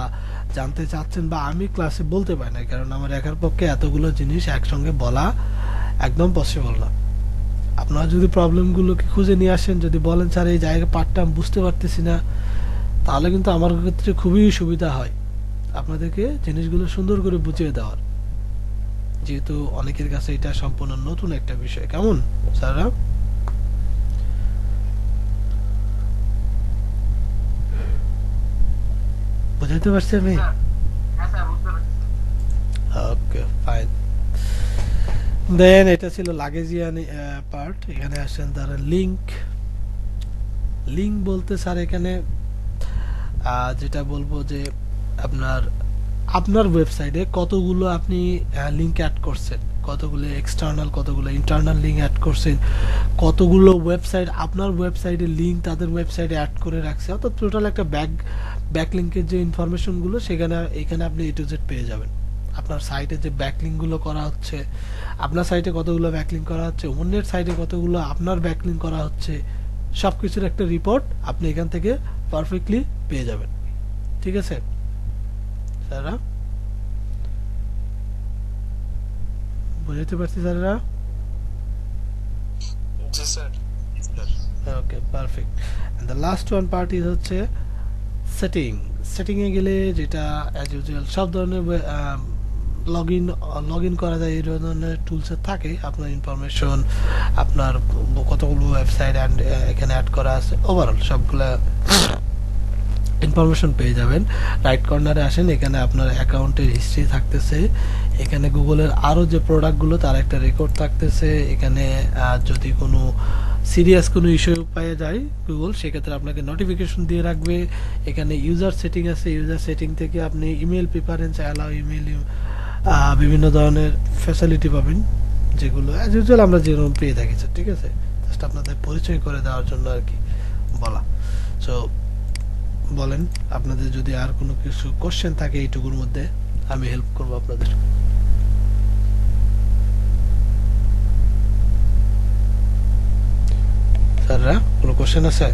জানতে চাচ্ছেন বা আমি ক্লাসে বলতে পারি না, কারণ আমার একার পক্ষে এতগুলো জিনিস একসঙ্গে বলা একদম পসিবল না। আপনারা যদি প্রবলেমগুলোকে খুঁজে নিয়ে আসেন, যদি বলেন স্যার এই জায়গা পার্টটা আমি বুঝতে পারতেছি না, তাহলে কিন্তু আমার ক্ষেত্রে খুবই সুবিধা হয় আপনাদেরকে জিনিসগুলো সুন্দর করে বুঝিয়ে দেওয়ার, যেহেতু অনেকের কাছে এটা সম্পূর্ণ নতুন একটা বিষয়। কেমন স্যাররা? বুঝাইতে পারছি আমি? Okay fine. দেন এটা ছিল লাগেজিয়ান পার্ট। এখানে আসেন তারা লিংক। লিংক বলতে স্যার এখানে যেটা বলবো যে আপনার ওয়েবসাইটে কতগুলো আপনি লিংক অ্যাড করছেন, কতগুলো এক্সটার্নাল কতগুলো ইন্টারনাল লিংক অ্যাড করছেন, কতগুলো ওয়েবসাইট আপনার ওয়েবসাইটে লিংক তাদের ওয়েবসাইটে অ্যাড করে রাখছে, অর্থাৎ টোটাল একটা ব্যাকলিংকের যে ইনফরমেশনগুলো সেখানে এখানে আপনি এ টু জেড পেয়ে যাবেন। আপনার সাইটে যে ব্যাকলিংকগুলো করা হচ্ছে, আপনার সাইটে কতগুলো ব্যাকলিংক করা হচ্ছে, অন্যের সাইটে কতগুলো আপনার ব্যাকলিংক করা হচ্ছে, সব কিছুর একটা রিপোর্ট আপনি এখান থেকে পারফেক্টলি পেয়ে যাবেন, ঠিক আছে স্যাররা? বুঝতে পারছি স্যাররা? জি sir. Okay perfect. And the last one part is হচ্ছে সেটিংয়ে গেলে যেটা অ্যাজ ইউজুয়াল সব ধরনের লগ ইন করা যায়, এই ধরনের টুলসে থাকে। আপনার ইনফরমেশন, আপনার কতগুলো ওয়েবসাইট অ্যান্ড এখানে অ্যাড করা আছে, ওভারঅল সবগুলা ইনফরমেশন পেয়ে যাবেন। রাইট কর্নারে আসেন, এখানে আপনার অ্যাকাউন্টের হিস্ট্রি থাকতেছে, এখানে গুগলের আরও যে প্রোডাক্টগুলো তার একটা রেকর্ড থাকতেছে। এখানে যদি কোনো সিরিয়াস কোনো ইস্যু পেয়ে যায় গুগল, সেক্ষেত্রে আপনাকে নোটিফিকেশন দিয়ে রাখবে। এখানে ইউজার সেটিং আছে, ইউজার সেটিং থেকে আপনি ইমেল প্রিফারেন্স, অ্যালাউ ইমেল, বিভিন্ন ধরনের ফ্যাসিলিটি পাবেন, যেগুলো অ্যাজ ইউজুয়াল আমরা যেরকম পেয়ে থাকি স্যার, ঠিক আছে। জাস্ট আপনাদের পরিচয় করে দেওয়ার জন্য আর কি বলা। সো বলেন, আপনাদের যদি আর কোনো কিছু কোশ্চেন থাকে এইটুকুর মধ্যে আমি হেল্প করবো আপনাদের। স্যাররা কোনো কোশ্চেন আছে?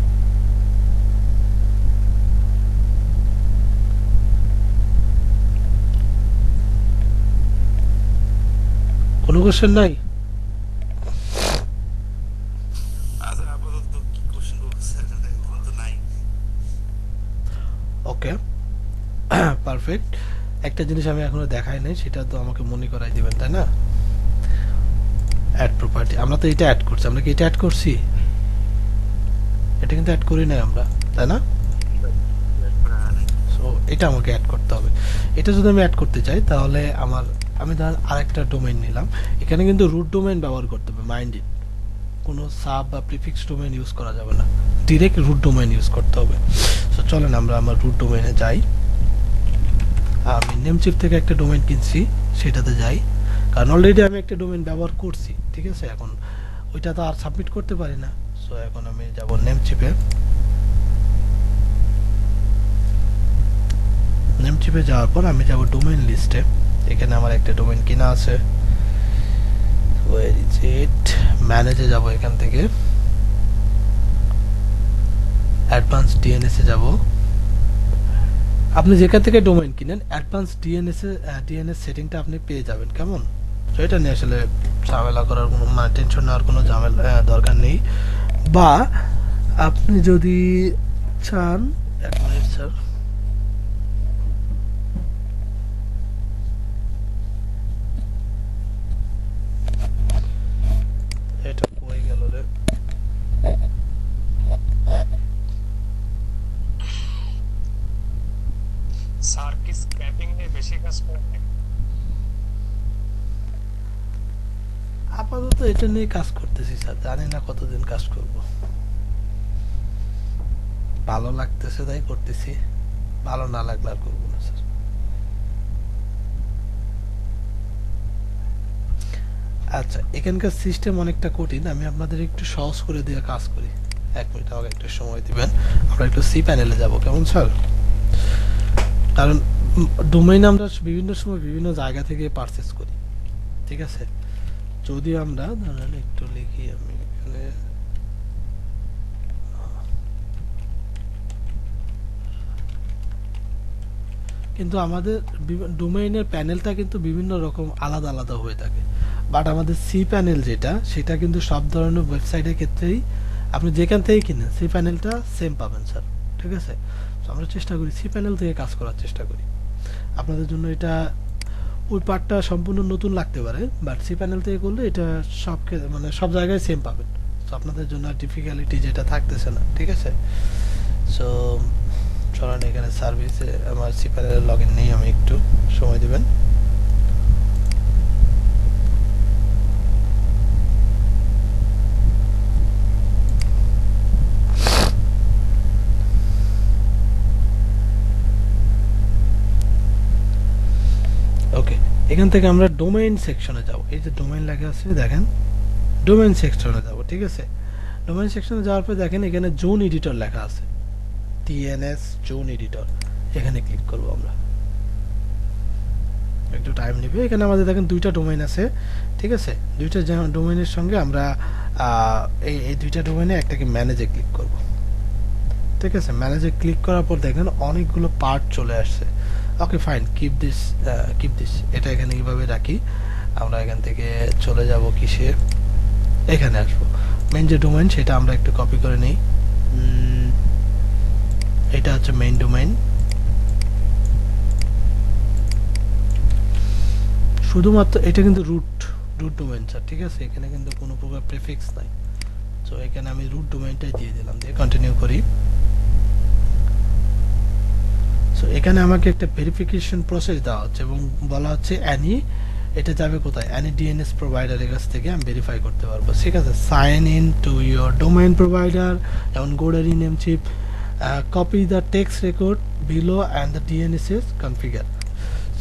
কোনো কোশ্চেন নাই? আপাতত কি কোশ্চেন করবো স্যার, এখন তো নাই। Okay perfect. একটা জিনিস আমি এখনো দেখাই নাই, সেটা তো আমাকে মনে করাই দিবেন, তাই না? অ্যাড প্রপার্টি, আমরা তো এটা অ্যাড করছি, আমরা কি এটা অ্যাড করছি? এটা কিন্তু অ্যাড করি নাই আমরা, তাই না? সো এটা আমাকে অ্যাড করতে হবে। এটা যদি আমি অ্যাড করতে চাই তাহলে আমি ধরেন আরেকটা ডোমেইন নিলাম, এখানে কিন্তু রুট ডোমেইন ব্যবহার করতে হবে, মাইন্ড ইট। কোনো সাব বা প্রিফিক্স ডোমেইন ইউজ করা যাবে না, ডিরেক্ট রুট ডোমেইন ইউজ করতে হবে। সো চলেন আমরা আমার রুট ডোমেইনে যাই। আমি নেমচিপ থেকে একটা ডোমেইন কিনছি, সেটাতে যাই, কারণ অলরেডি আমি একটা ডোমেইন ব্যবহার করছি, ঠিক আছে। এখন ওইটা তো আর সাবমিট করতে পারি না। সো এখন আমি যাব নেমচিপে। নেমচিপে যাওয়ার পর আমি যাব ডোমেইন লিস্টে। এখানে আমার একটা ডোমেইন কিনা আছে, ম্যানেজে যাব এখান থেকে। অ্যাডভান্স ডিএনএস এ যাব। আপনি যেখান থেকে ডোমেইন কিনেন অ্যাডভান্স ডিএনএস সেটিংটা আপনি পেয়ে যাবেন, কেমন? তো এটা নিয়ে আসলে ঝামেলা করার কোনো মানে টেনশন নেওয়ার কোনো ঝামেলা দরকার নেই। বা আপনি যদি চান, এক মিনিট স্যার, এটা কই গেল রে? স্যার কি স্ক্র্যাপিং নিয়ে বেশি কাজ করেন নাকি? আপাতত এটা নিয়ে কাজ করতেছি স্যার, জানি না কতদিন কাজ করব। ভালো লাগতেছে তাই করতেছি, ভালো না লাগলে আর করবো না স্যার। আচ্ছা, এখানকার সিস্টেম অনেকটা কঠিন, আমি আপনাদের একটু সহজ করে দিয়ে কাজ করি। এক মিনিট আমাকে একটু সময় দিবেন, আমরা একটু সি প্যানেলে যাব, কেমন স্যার? কারণ ডোমেইন আমরা বিভিন্ন সময় বিভিন্ন জায়গা থেকে পারচেজ করি, ঠিক আছে? যদি আমরা ধরেন একটু লিখি, আমি এখানে কিন্তু আমাদের ডোমেইনের প্যানেলটা কিন্তু বিভিন্ন রকম আলাদা আলাদা হয়ে থাকে, বাট আমাদের সি প্যানেল যেটা, সেটা কিন্তু সব ধরনের ওয়েবসাইটের ক্ষেত্রেই আপনি যেখান থেকে কিনেন সি প্যানেলটা সেম পাবেন স্যার, ঠিক আছে? তো আমরা চেষ্টা করি সি প্যানেল থেকে কাজ করার চেষ্টা করি। আপনাদের জন্য এটা ওই পার্টটা সম্পূর্ণ নতুন লাগতে পারে, বাট সি প্যানেল থেকে করলে এটা মানে সব জায়গায় সেম পাবেন। তো আপনাদের জন্য ডিফিকাল্টি যেটা থাকতেছে না, ঠিক আছে? সো চলেন, এখানে সার্ভিসে আমার সি প্যানেলের লগ ইন নেই, আমি একটু সময় দিবেন। ওকে, এখান থেকে আমরা ডোমেইন সেকশনে যাব। এই যে ডোমেইন লেখা আছে দেখেন, ডোমেইন সেকশনে যাব, ঠিক আছে? ডোমেইন সেকশনে যাওয়ার পর দেখেন এখানে জোন এডিটর লেখা আছে, টিএনএস জোন এডিটর, এখানে ক্লিক করব আমরা। একটু টাইম নেবে, এখানে আমাদের দেখেন দুইটা ডোমেইন আছে, ঠিক আছে? দুইটা ডোমেইনের সঙ্গে আমরা এই দুইটা ডোমেইনে একটাকে ম্যানেজে ক্লিক করব, ঠিক আছে? ম্যানেজে ক্লিক করার পর দেখেন অনেকগুলো পার্ট চলে আসছে। ওকে ফাইন, কিপ দিস, এটা এখানে এইভাবে রাখি। আমরা এখান থেকে চলে যাব কিসে, এখানে আসবো মেইন যে ডোমেইন, সেটা আমরা একটু কপি করে নিই। এটা হচ্ছে মেইন ডোমেইন, শুধুমাত্র এটা কিন্তু রুট ডোমেইন স্যার, ঠিক আছে? এখানে কিন্তু কোনো প্রকার প্রিফিক্স নাই। সো এখানে আমি রুট ডোমেইনটাই দিয়ে দিলাম, দিয়ে কন্টিনিউ করি। সো এখানে আমাকে একটা ভেরিফিকেশন প্রসেস দেওয়া হচ্ছে এবং বলা হচ্ছে এটা যাবে কোথায়? অ্যানি ডিএনএস প্রোভাইডারের কাছ থেকে আমি ভেরিফাই করতে পারবো, ঠিক আছে? Sign in to your domain provider, যেমন GoDaddy Namecheap, copy the text record below and the DNS is configure.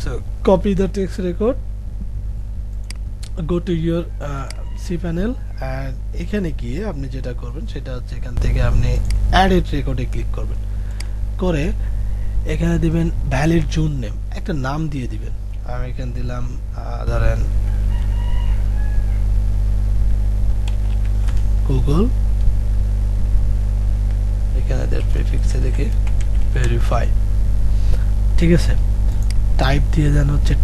So copy the text record, go to your cPanel, and এখানে গিয়ে আপনি যেটা করবেন সেটা হচ্ছে এখান থেকে আপনি অ্যাডেড রেকর্ডে ক্লিক করবেন, করে এখানে দিবেন ভ্যালিড জোন নেম, একটা নাম দিয়ে দিবেন। আমি এখানে দিলাম ধরেন গুগল, এখানে দেন প্রিফিক্সে দেখে ভেরিফাই, ঠিক আছে? টাইপ দিয়ে দেন হচ্ছে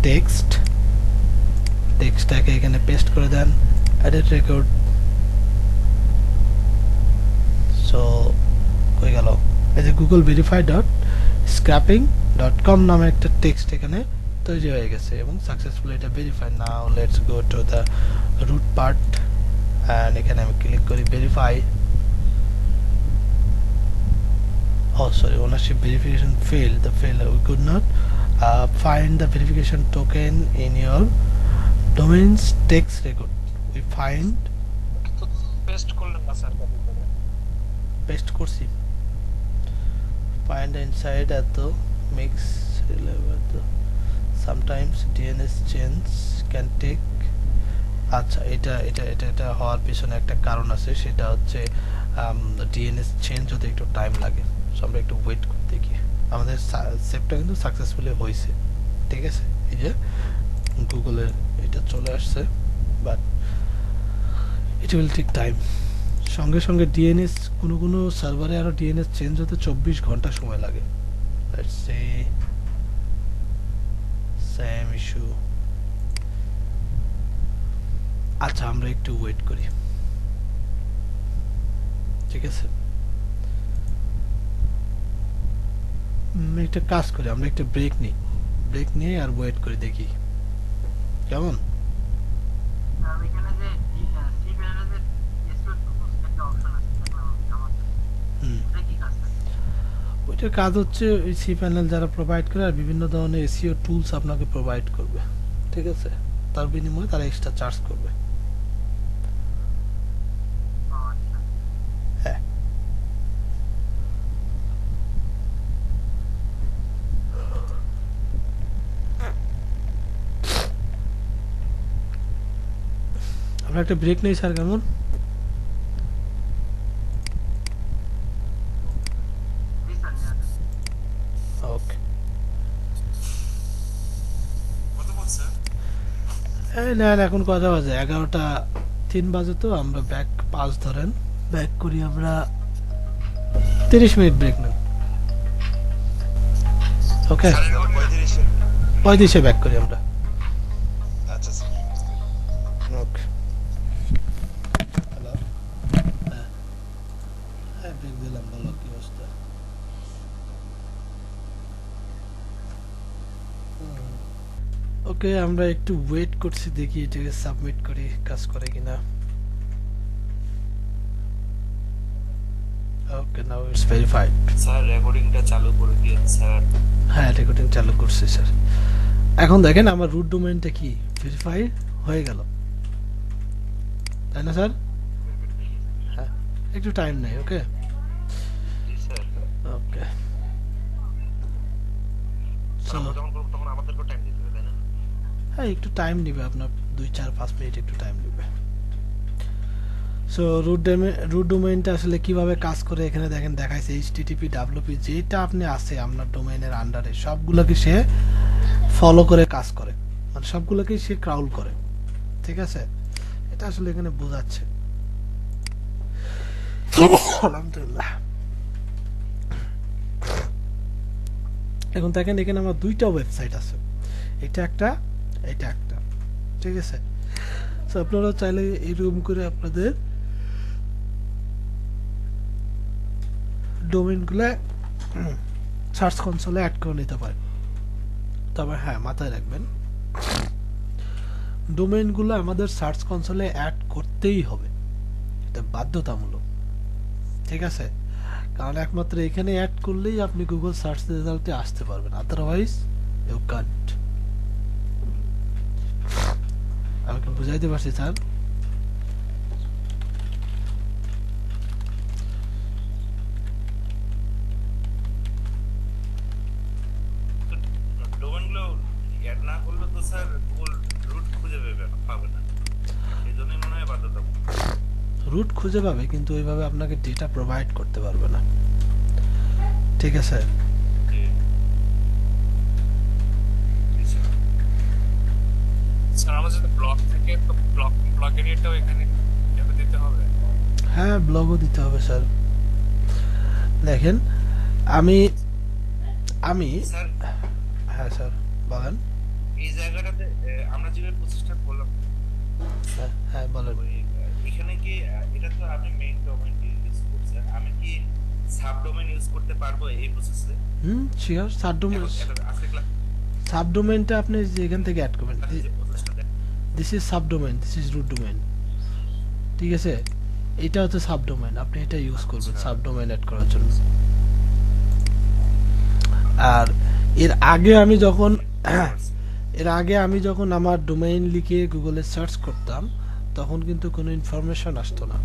টেক্সটটাকে এখানে পেস্ট করে দেন, এডিট রেকর্ড। সো হয়ে গেল, এই যে Google verify dot scraping dot com নামে একটা টেক্সট এখানে তৈরি হয়ে গেছে এবং সাকসেসফুলি এটা verify. Now let's go to the root part, and এখানে আমি ক্লিক করি verify. Oh sorry, ownership verification failed. We could not find the verification token in your domain's text record. We find paste করলেন না sir, copy করে paste করছি, find inside at the mix relevant. Sometimes DNS change can take, আচ্ছা এটা হওয়ার পিছনে একটা কারণ আছে, সেটা হচ্ছে ডিএনএস চেঞ্জ হতে একটু টাইম লাগে। সো আমরা একটু ওয়েট করতে গিয়ে আমাদের সেভটা কিন্তু সাকসেসফুলি হয়েছে, ঠিক আছে? এই যে গুগলের এটা চলে আসছে, but it will take time. সঙ্গে সঙ্গে ডিএনএস কোনো কোনো সার্ভারে আরো ডিএনএস চেঞ্জ হতে 24 ঘন্টা সময় লাগে। Let's see same issue. আচ্ছা আমরা একটু ওয়েট করি, ঠিক আছে? একটা কাজ করি, আমরা একটা ব্রেক নিই, ব্রেক নিয়ে আর ওয়েট করে দেখি কেমন। এখানে যে সি প্যানেলে যে এসকিউএল টুলস একটা অপশন আছে দেখলাম আমার, এটা কি কাজ করে? ওইটার কাজ হচ্ছে ওই সি প্যানেল যারা প্রোভাইড করে আর বিভিন্ন ধরনের এসইও টুলস আপনাকে প্রোভাইড করবে, ঠিক আছে? তার বিনিময়ে তারা এক্সট্রা চার্জ করবে। আচ্ছা হ্যাঁ, আমরা একটা ব্রেক নেই স্যার, কেমন? জি স্যার নিয়ে ওকে। কতক্ষণ স্যার? এই না এখন কটা বাজে? 11টা 3 বাজে, তো আমরা ব্যাক 5 ধরেন, ব্যাক করি আমরা 30 মিনিট ব্রেক নেন। ওকে, 35 পঁয়ত্রিশে ব্যাক করি আমরা। আচ্ছা স্যার। ওকে, হ্যালো, হ্যাঁ হ্যাঁ ব্রেক দিলাম, বলো কি অবস্থা? ওকে, আমরা একটু ওয়েট করছি, দেখি এটাকে সাবমিট করি কাজ করে কিনা। ওকে, নাও ইটস ভেরিফাইড। স্যার রেকর্ডিংটা চালু করে দিন স্যার। হ্যাঁ, রেকর্ডিং চালু করছি স্যার। এখন দেখেন আমার রুট ডোমেইনটা কি ভেরিফাই হয়ে গেল, তাই না স্যার? হ্যাঁ, একটু টাইম নেই। ওকে জি স্যার। ওকে, সো আমরা যখন করব তখন আমাদেরকেও টাইম দিতে হবে তাই না? হ্যাঁ একটু টাইম নেবে আপনার, 2-4-5 মিনিট একটু টাইম নেবে। সো রুট ডোমেইনটা আসলে কিভাবে কাজ করে এখানে দেখেন দেখাইছে এইচটিটিপি ডাব্লিউপি, যেটা আপনি আছে আপনার ডোমেইনের আন্ডারে সবগুলোকে সে ফলো করে কাজ করে, মানে সবগুলোকেই সে ক্রাউল করে, ঠিক আছে? এটা আসলে এখানে বোঝাচ্ছে। আলহামদুলিল্লাহ। এখন দেখেন এখানে আমার 2টা ওয়েবসাইট আছে, এটা একটা, এটা একটা, ঠিক আছে? সো আপনারা চাইলে এরকম করে আপনাদের ডোমেইনগুলো সার্চ কনসোলে অ্যাড করে নিতে পারেন। তবে হ্যাঁ মাথায় রাখবেন, ডোমেইনগুলো আমাদের সার্চ কনসোলে অ্যাড করতেই হবে, এটা বাধ্যতামূলক, ঠিক আছে? কারণ একমাত্র এখানে অ্যাড করলেই আপনি গুগল সার্চ রেজাল্টে আসতে পারবেন, আদারওয়াইজ ইউ কান্ট। আমাকে বুঝাইতে পারছি স্যার? ডোমেনগুলো অ্যাড না করলে তো স্যার গুগল রুট খুঁজে পাবে না, এই জন্যই মনে হয় বাধ্যতামূলক। রুট খুঁজে পাবে কিন্তু ওইভাবে আপনাকে ডেটা প্রোভাইড করতে পারবে না, ঠিক আছে? স্যার আমার যদি ব্লক থেকে তো ব্লক এরিয়াটাও এখানে এভাবে দিতে হবে। হ্যাঁ, ব্লগও দিতে হবে স্যার। দেখেন আমি আমি স্যার হ্যাঁ স্যার বলেন। এই জায়গাটাতে আমরা যেভাবে প্রসেসটা করলাম, হ্যাঁ হ্যাঁ বলেন। ওই এখানে কি এটা তো আমি মেইন ডোমেইন ইউজ করছি, আমি কি সাব ডোমেইন ইউজ করতে পারবো এই প্রসেসে? শিওর। আজকে ক্লাস সাবডোমেইনটা আপনি যেখান থেকে অ্যাড করবেন, যে প্রসেসটা দেখ this is subdomain, this is root domain, ঠিক আছে? এটা হচ্ছে সাবডোমেইন, আপনি এটা ইউজ করবেন সাবডোমেইন অ্যাড করার জন্য। আর এর আগে আমি যখন আমার ডোমেইন লিখে গুগলে সার্চ করতাম তখন কিন্তু কোনো ইনফরমেশন আসতো না,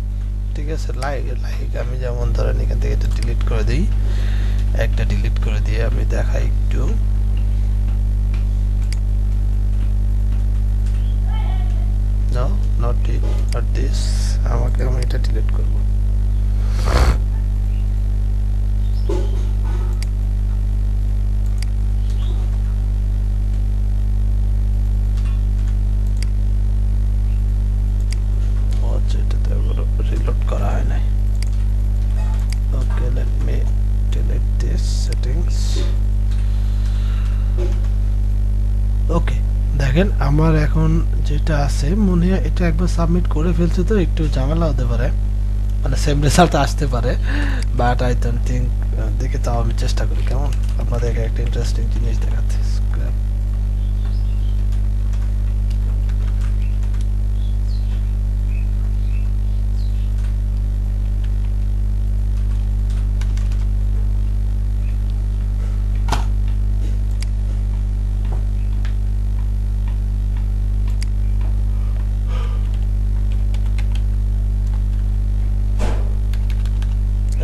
ঠিক আছে? লাইক আমি যেমন ধরেন এখান থেকে এটা ডিলিট করে দিই, একটা ডিলিট করে দিয়ে আমি দেখাই একটু। No, not this. আমি এটা ডিলিট করব। আচ্ছা, এটাতে রিলোড করা হয় নাই। ওকে, দেখেন আমার এখন যেটা আছে মনে হয় এটা একবার সাবমিট করে ফেলছে, তো একটু ঝামেলা হতে পারে, মানে সেম রেজাল্ট আসতে পারে, বাট আই ডোন্ট থিঙ্ক। দেখে তাও আমি চেষ্টা করি কেমন আপনাদেরকে একটা ইন্টারেস্টিং জিনিস দেখাতে।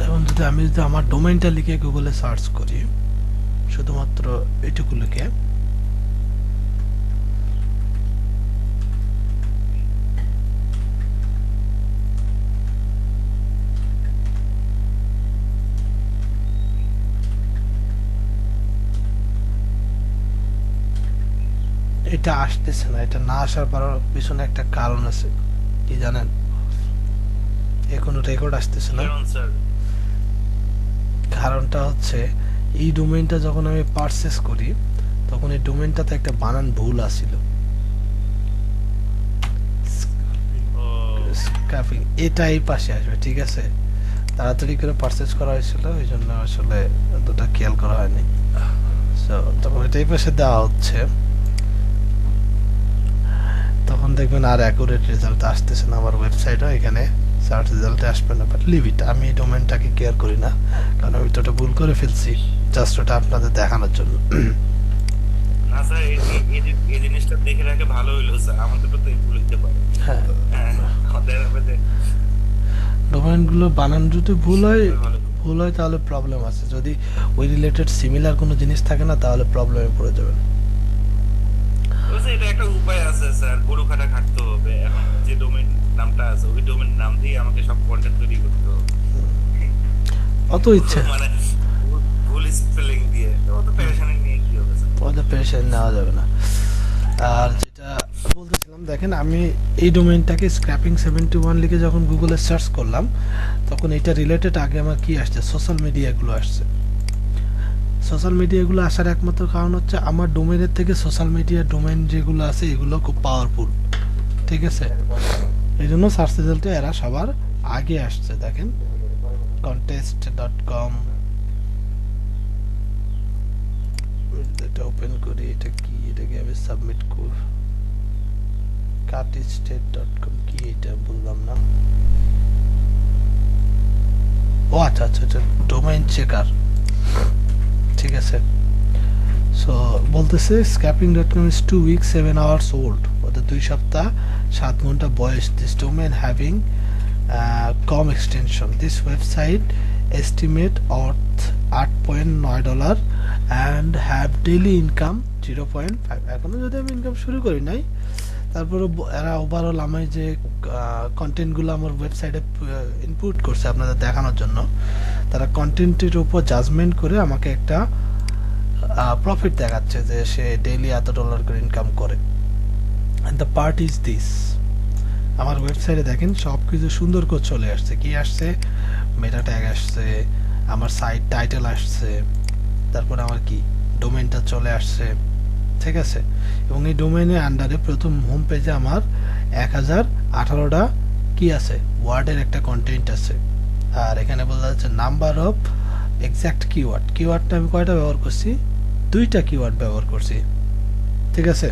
এখন যদি আমি যদি আমার ডোমেইনটা লিখে গুগলে সার্চ করি, শুধুমাত্র এটুকু লিখে, এটা আসতেছে না। এটা না আসার পিছনে একটা কারণ আছে, কি জানেন? এখনো রেকর্ড আসতেছে না। কেমন স্যার? কারণটা হচ্ছে এই ডোমেইনটা যখন আমি পারচেস করি তখন এই ডোমেইনটাতে একটা বানান ভুল আছিল। ও স্ক্র্যাপিং এটা এই পাশে আসবে, ঠিক আছে? তাড়াতাড়ি করে পারচেস করা হয়েছিল, এই জন্য আসলে এতটা খেয়াল করা হয়নি। সো তখন এটা এই পাশে দেওয়া হচ্ছে, তখন দেখবেন আর অ্যাকুরেট রেজাল্ট আসতেছে না আমার ওয়েবসাইটে, এখানে সার্চ রেজাল্টে আসবে না। বাট লিভ ইট, আমি এই ডোমেইনটাকে কেয়ার করি না, কারণ আমি তো ওটা ভুল করে ফেলছি, জাস্ট ওটা আপনাদের দেখানোর জন্য। না স্যার, এই জিনিসটা দেখে রাখে ভালো হইলো স্যার, আমাদের তো এই ভুল হইতে পারে। হ্যাঁ, হ্যাঁ, আমাদের আমাদের ডোমেইনগুলো বানান যদি ভুল হয়, ভালো। তাহলে প্রবলেম আছে। যদি ওই রিলেটেড সিমিলার কোনো জিনিস থাকে না তাহলে প্রবলেমে পড়ে যাবেন। তো স্যার, এটা একটা উপায় আছে স্যার, গরু খাটা খাটতে হবে। এখন যে ডোমেইন নামটা আছে ওই ডোমেইন নাম দিয়ে আমাকে সব কন্টেন্ট তৈরি করতে হবে। অত ইচ্ছে মানে ভুল স্পেলিং দিয়ে অত পেরেশানি নিয়ে কি হবে স্যার? ওদের পেশেন্ট নেওয়া যাবে না। আর যেটা বলতেছিলাম, দেখেন আমি এই ডোমেইনটাকে স্ক্র্যাপিং 71 লিখে যখন গুগলে সার্চ করলাম তখন এটা রিলেটেড আগে আমার কি আসছে, সোশ্যাল মিডিয়াগুলো আসছে। সোশ্যাল মিডিয়াগুলো আসার একমাত্র কারণ হচ্ছে আমার ডোমেইনের থেকে সোশ্যাল মিডিয়া ডোমেইন যেগুলো আছে এগুলো খুব পাওয়ারফুল, ঠিক আছে? এই জন্য সার্চ রেজাল্টে এরা সবার আগে আসছে। দেখেন contest.com, এটা ওপেন করি, এটা কি, এটাকে আমি সাবমিট করব। cartistate.com কি, এটা বললাম না। ও আচ্ছা আচ্ছা, এটা ডোমেইন চেকার, ঠিক আছে? সো বলতেছে scrapping.com is 2 weeks 7 hours old, অর্থাৎ 2 সপ্তাহ 7 ঘন্টা বয়স। This domain having com extension, this website estimate worth $8.9 and have daily income 0.5। এখনো যদি আমি ইনকাম শুরু করি নাই, তারপরে এরা ওভারঅল আমি যে কন্টেন্টগুলো আমার ওয়েবসাইটে ইনপুট করছে আপনাদের দেখানোর জন্য, তারা কন্টেন্টের উপর জাজমেন্ট করে আমাকে একটা প্রফিট দেখাচ্ছে যে সে ডেইলি এত ডলার করে ইনকাম করে। And the part is this, আমার ওয়েবসাইটে দেখেন সব কিছু সুন্দর করে চলে আসছে। কি আসছে? মেটা ট্যাগ আসছে, আমার সাইট টাইটেল আসছে, তারপর আমার কি ডোমেইনটা চলে আসছে, ঠিক আছে? এবং এই ডোমেইনের আন্ডারে প্রথম হোম পেজে আমার 1018টা কি আছে, ওয়ার্ডের একটা কন্টেন্ট আছে। আর এখানে বলা যাচ্ছে নাম্বার অফ এক্সাক্ট কিওয়ার্ড। কিওয়ার্ডটা আমি কয়টা ব্যবহার করছি? 2টা কিওয়ার্ড ব্যবহার করছি, ঠিক আছে?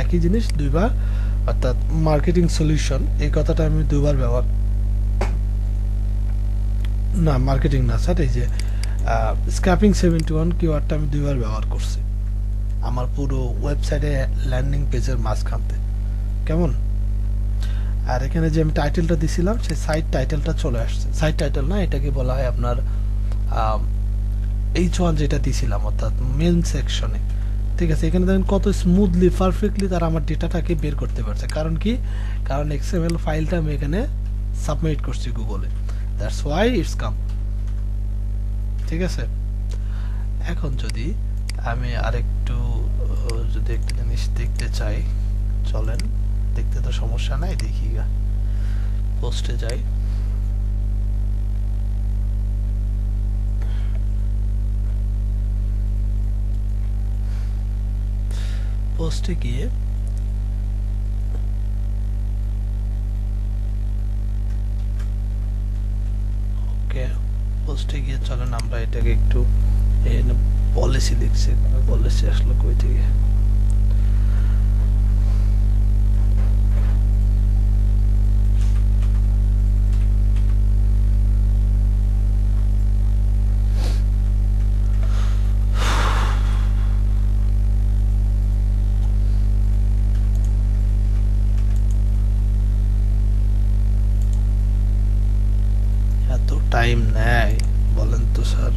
একই জিনিস দুইবার, অর্থাৎ মার্কেটিং সলিউশন এই কথাটা আমি দুইবার ব্যবহার, না মার্কেটিং না স্যার, এই যে স্ক্র্যাপিং 71 কিওয়ার্ডটা আমি দুইবার ব্যবহার করছি আমার পুরো ওয়েবসাইটে ল্যান্ডিং পেজের মাঝখানতে, কেমন? আর এখানে যে আমি টাইটেলটা দিছিলাম সেই সাইট টাইটেলটা চলে আসছে। সাইট টাইটেল না, এটাকে বলা হয় আপনার H1 যেটা দিছিলাম, অর্থাৎ মেন সেকশনে, ঠিক আছে? এখানে দেখেন কত স্মুথলি পারফেক্টলি তারা আমার ডেটাটাকে বের করতে পারছে। কারণ কি? কারণ XML ফাইলটা আমি এখানে সাবমিট করছি গুগলে, দ্যাটস ওয়াই ইটস কাম, ঠিক আছে? এখন যদি আমি আরেকটু যদি একটা জিনিস দেখতে চাই, চলেন, দেখতে তো সমস্যা নাই, দেখি পোস্টে যাই। পোস্টে গিয়ে ওকে, পোস্টে গিয়ে চলেন আমরা এটাকে একটু পলিসি লিখছি, পলিসি আসলো কই থেকে? এত টাইম নেয় বলেন তো স্যার?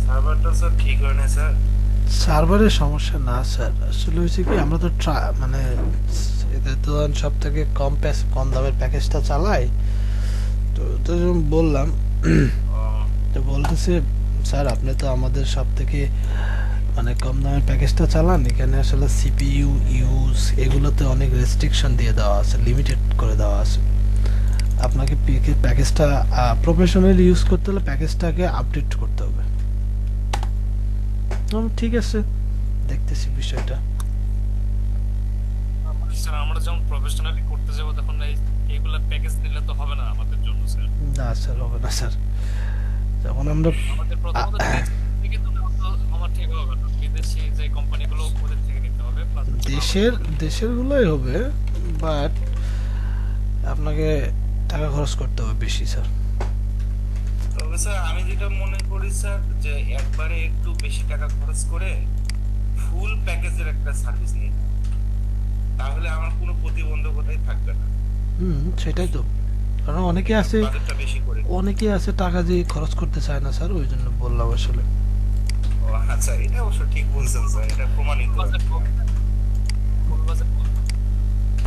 সার্ভারটা স্যার ঠিক হয় না স্যার। সার্ভারের সমস্যা না স্যার, আসলে হয়েছে কি আমরা তো মানে এদের তো সব থেকে কম দামের প্যাকেজটা চালাই, তো তো যেরকম বললাম ও, তো বলতেছে স্যার আপনি তো আমাদের সব থেকে মানে কম দামের প্যাকেজটা চালান, এখানে আসলে সিপিইউ ইউজ এগুলোতে অনেক রেস্ট্রিকশন দিয়ে দেওয়া আছে, লিমিটেড করে দেওয়া আছে। আপনাকে প্যাকেজটা প্রফেশনালি ইউজ করতে হলে প্যাকেজটাকে আপডেট করতে হবে। ঠিক আছে, দেখতেছি বিষয়টা। স্যার আমরা যখন প্রফেশনালি করতে যাব তখন এইগুলা প্যাকেজ নিলে তো হবে না আমাদের জন্য স্যার। না স্যার, হবে না স্যার। যখন আমরা আমাদের প্রথমত দেশ থেকে তো নেওয়া তো আমার ঠিক হবে না, বিদেশি যে কোম্পানিগুলো ওদের থেকে নিতে হবে প্লাস দেশের গুলোই হবে, বাট আপনাকে টাকা খরচ করতে হবে বেশি স্যার। তবে স্যার আমি যেটা মনে করি স্যার, যে একবারে একটু বেশি টাকা খরচ করে ফুল প্যাকেজের একটা সার্ভিস নিয়ে নেওয়া। তাহলে আমার কোনো প্রতিবন্ধকতাই থাকবে না। সেটাই তো, কারণ অনেকে আছে বাজেটটা বেশি করে। টাকা দিয়ে খরচ করতে চায় না স্যার, ওই জন্য বললাম আসলে। ও আচ্ছা, এটা অবশ্য ঠিক বলছেন স্যার, এটা প্রমাণিত।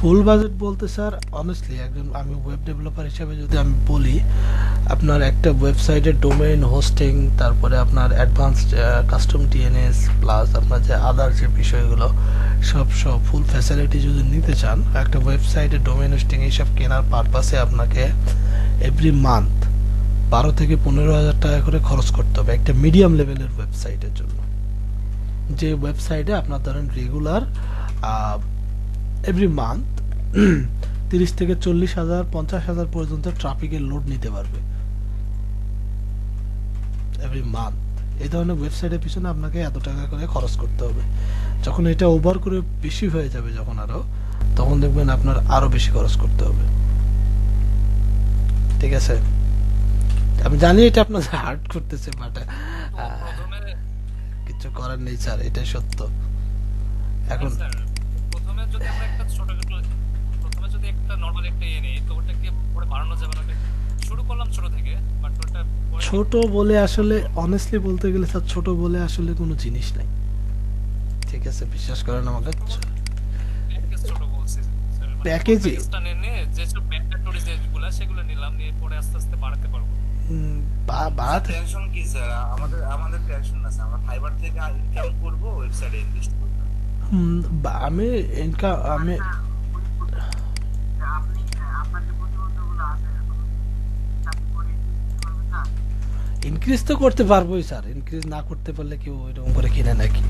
ফুল বাজেট বলতে স্যার অনেস্টলি একজন আমি ওয়েব ডেভেলপার হিসেবে যদি আমি বলি, আপনার একটা ওয়েবসাইটের ডোমেইন হোস্টিং, তারপরে আপনার অ্যাডভান্সড কাস্টম টিএনএস প্লাস আপনার যে আদার যে বিষয়গুলো সব ফুল ফ্যাসিলিটি যদি নিতে চান, একটা ওয়েবসাইটের ডোমেইন হোস্টিং এইসব কেনার পারপাসে আপনাকে এভরি মান্থ 12 থেকে 15,000 টাকা করে খরচ করতে হবে একটা মিডিয়াম লেভেলের ওয়েবসাইটের জন্য। যে ওয়েবসাইটে আপনার ধরেন রেগুলার এভরি মান্থ 30 থেকে 40,000 50,000 পর্যন্ত ট্রাফিকের লোড নিতে পারবে এভরি মান্থ। এই ধরনের ওয়েবসাইটের পিছনে আপনাকে এত টাকা করে খরচ করতে হবে। যখন এটা ওভার করে বেশি হয়ে যাবে যখন আরো, তখন দেখবেন আপনার আরো বেশি খরচ করতে হবে। ঠিক আছে, আমি জানি এটা আপনার হার্ড করতেছে, বাট প্রথমে কিছু করার নেই স্যার, এটাই সত্য। এখন স্যার প্রথমে যদি আমরা একটা প্রথমে যদি একটা নরমাল একটা নিই তো ওটাকে পরে বাড়ানো যাবে না? শুরু করলাম ছোট থেকে, বাট ওটা ছোট বলে আসলে অনেস্টলি বলতে গেলে স্যার ছোট বলে আসলে কোনো জিনিস নাই। ঠিক আছে, বিশ্বাস করেন আমাকে। প্যাকেজ ছোট বলছি স্যার, প্যাকেজই প্যাকেজটা নিয়ে যে সব ম্যান্ডেটরি যেগুলো সেগুলো নিলাম, নিয়ে পরে আস্তে আস্তে বাড়াতে পারবো। বাড়াতে টেনশন কি স্যার, আমাদের টেনশন আছে, আমরা ফাইবার থেকে ইনকাম করব, ওয়েবসাইটে ইনভেস্ট করব। আমি আমি আপনি আপনার যে প্রতিবন্ধকগুলো আছে এখন আপনি করে দিতে পারবেন না? ইনক্রিজ তো করতে পারবোই স্যার, ইনক্রিজ না করতে পারলে কেউ ওইরকম করে কিনে নাকি?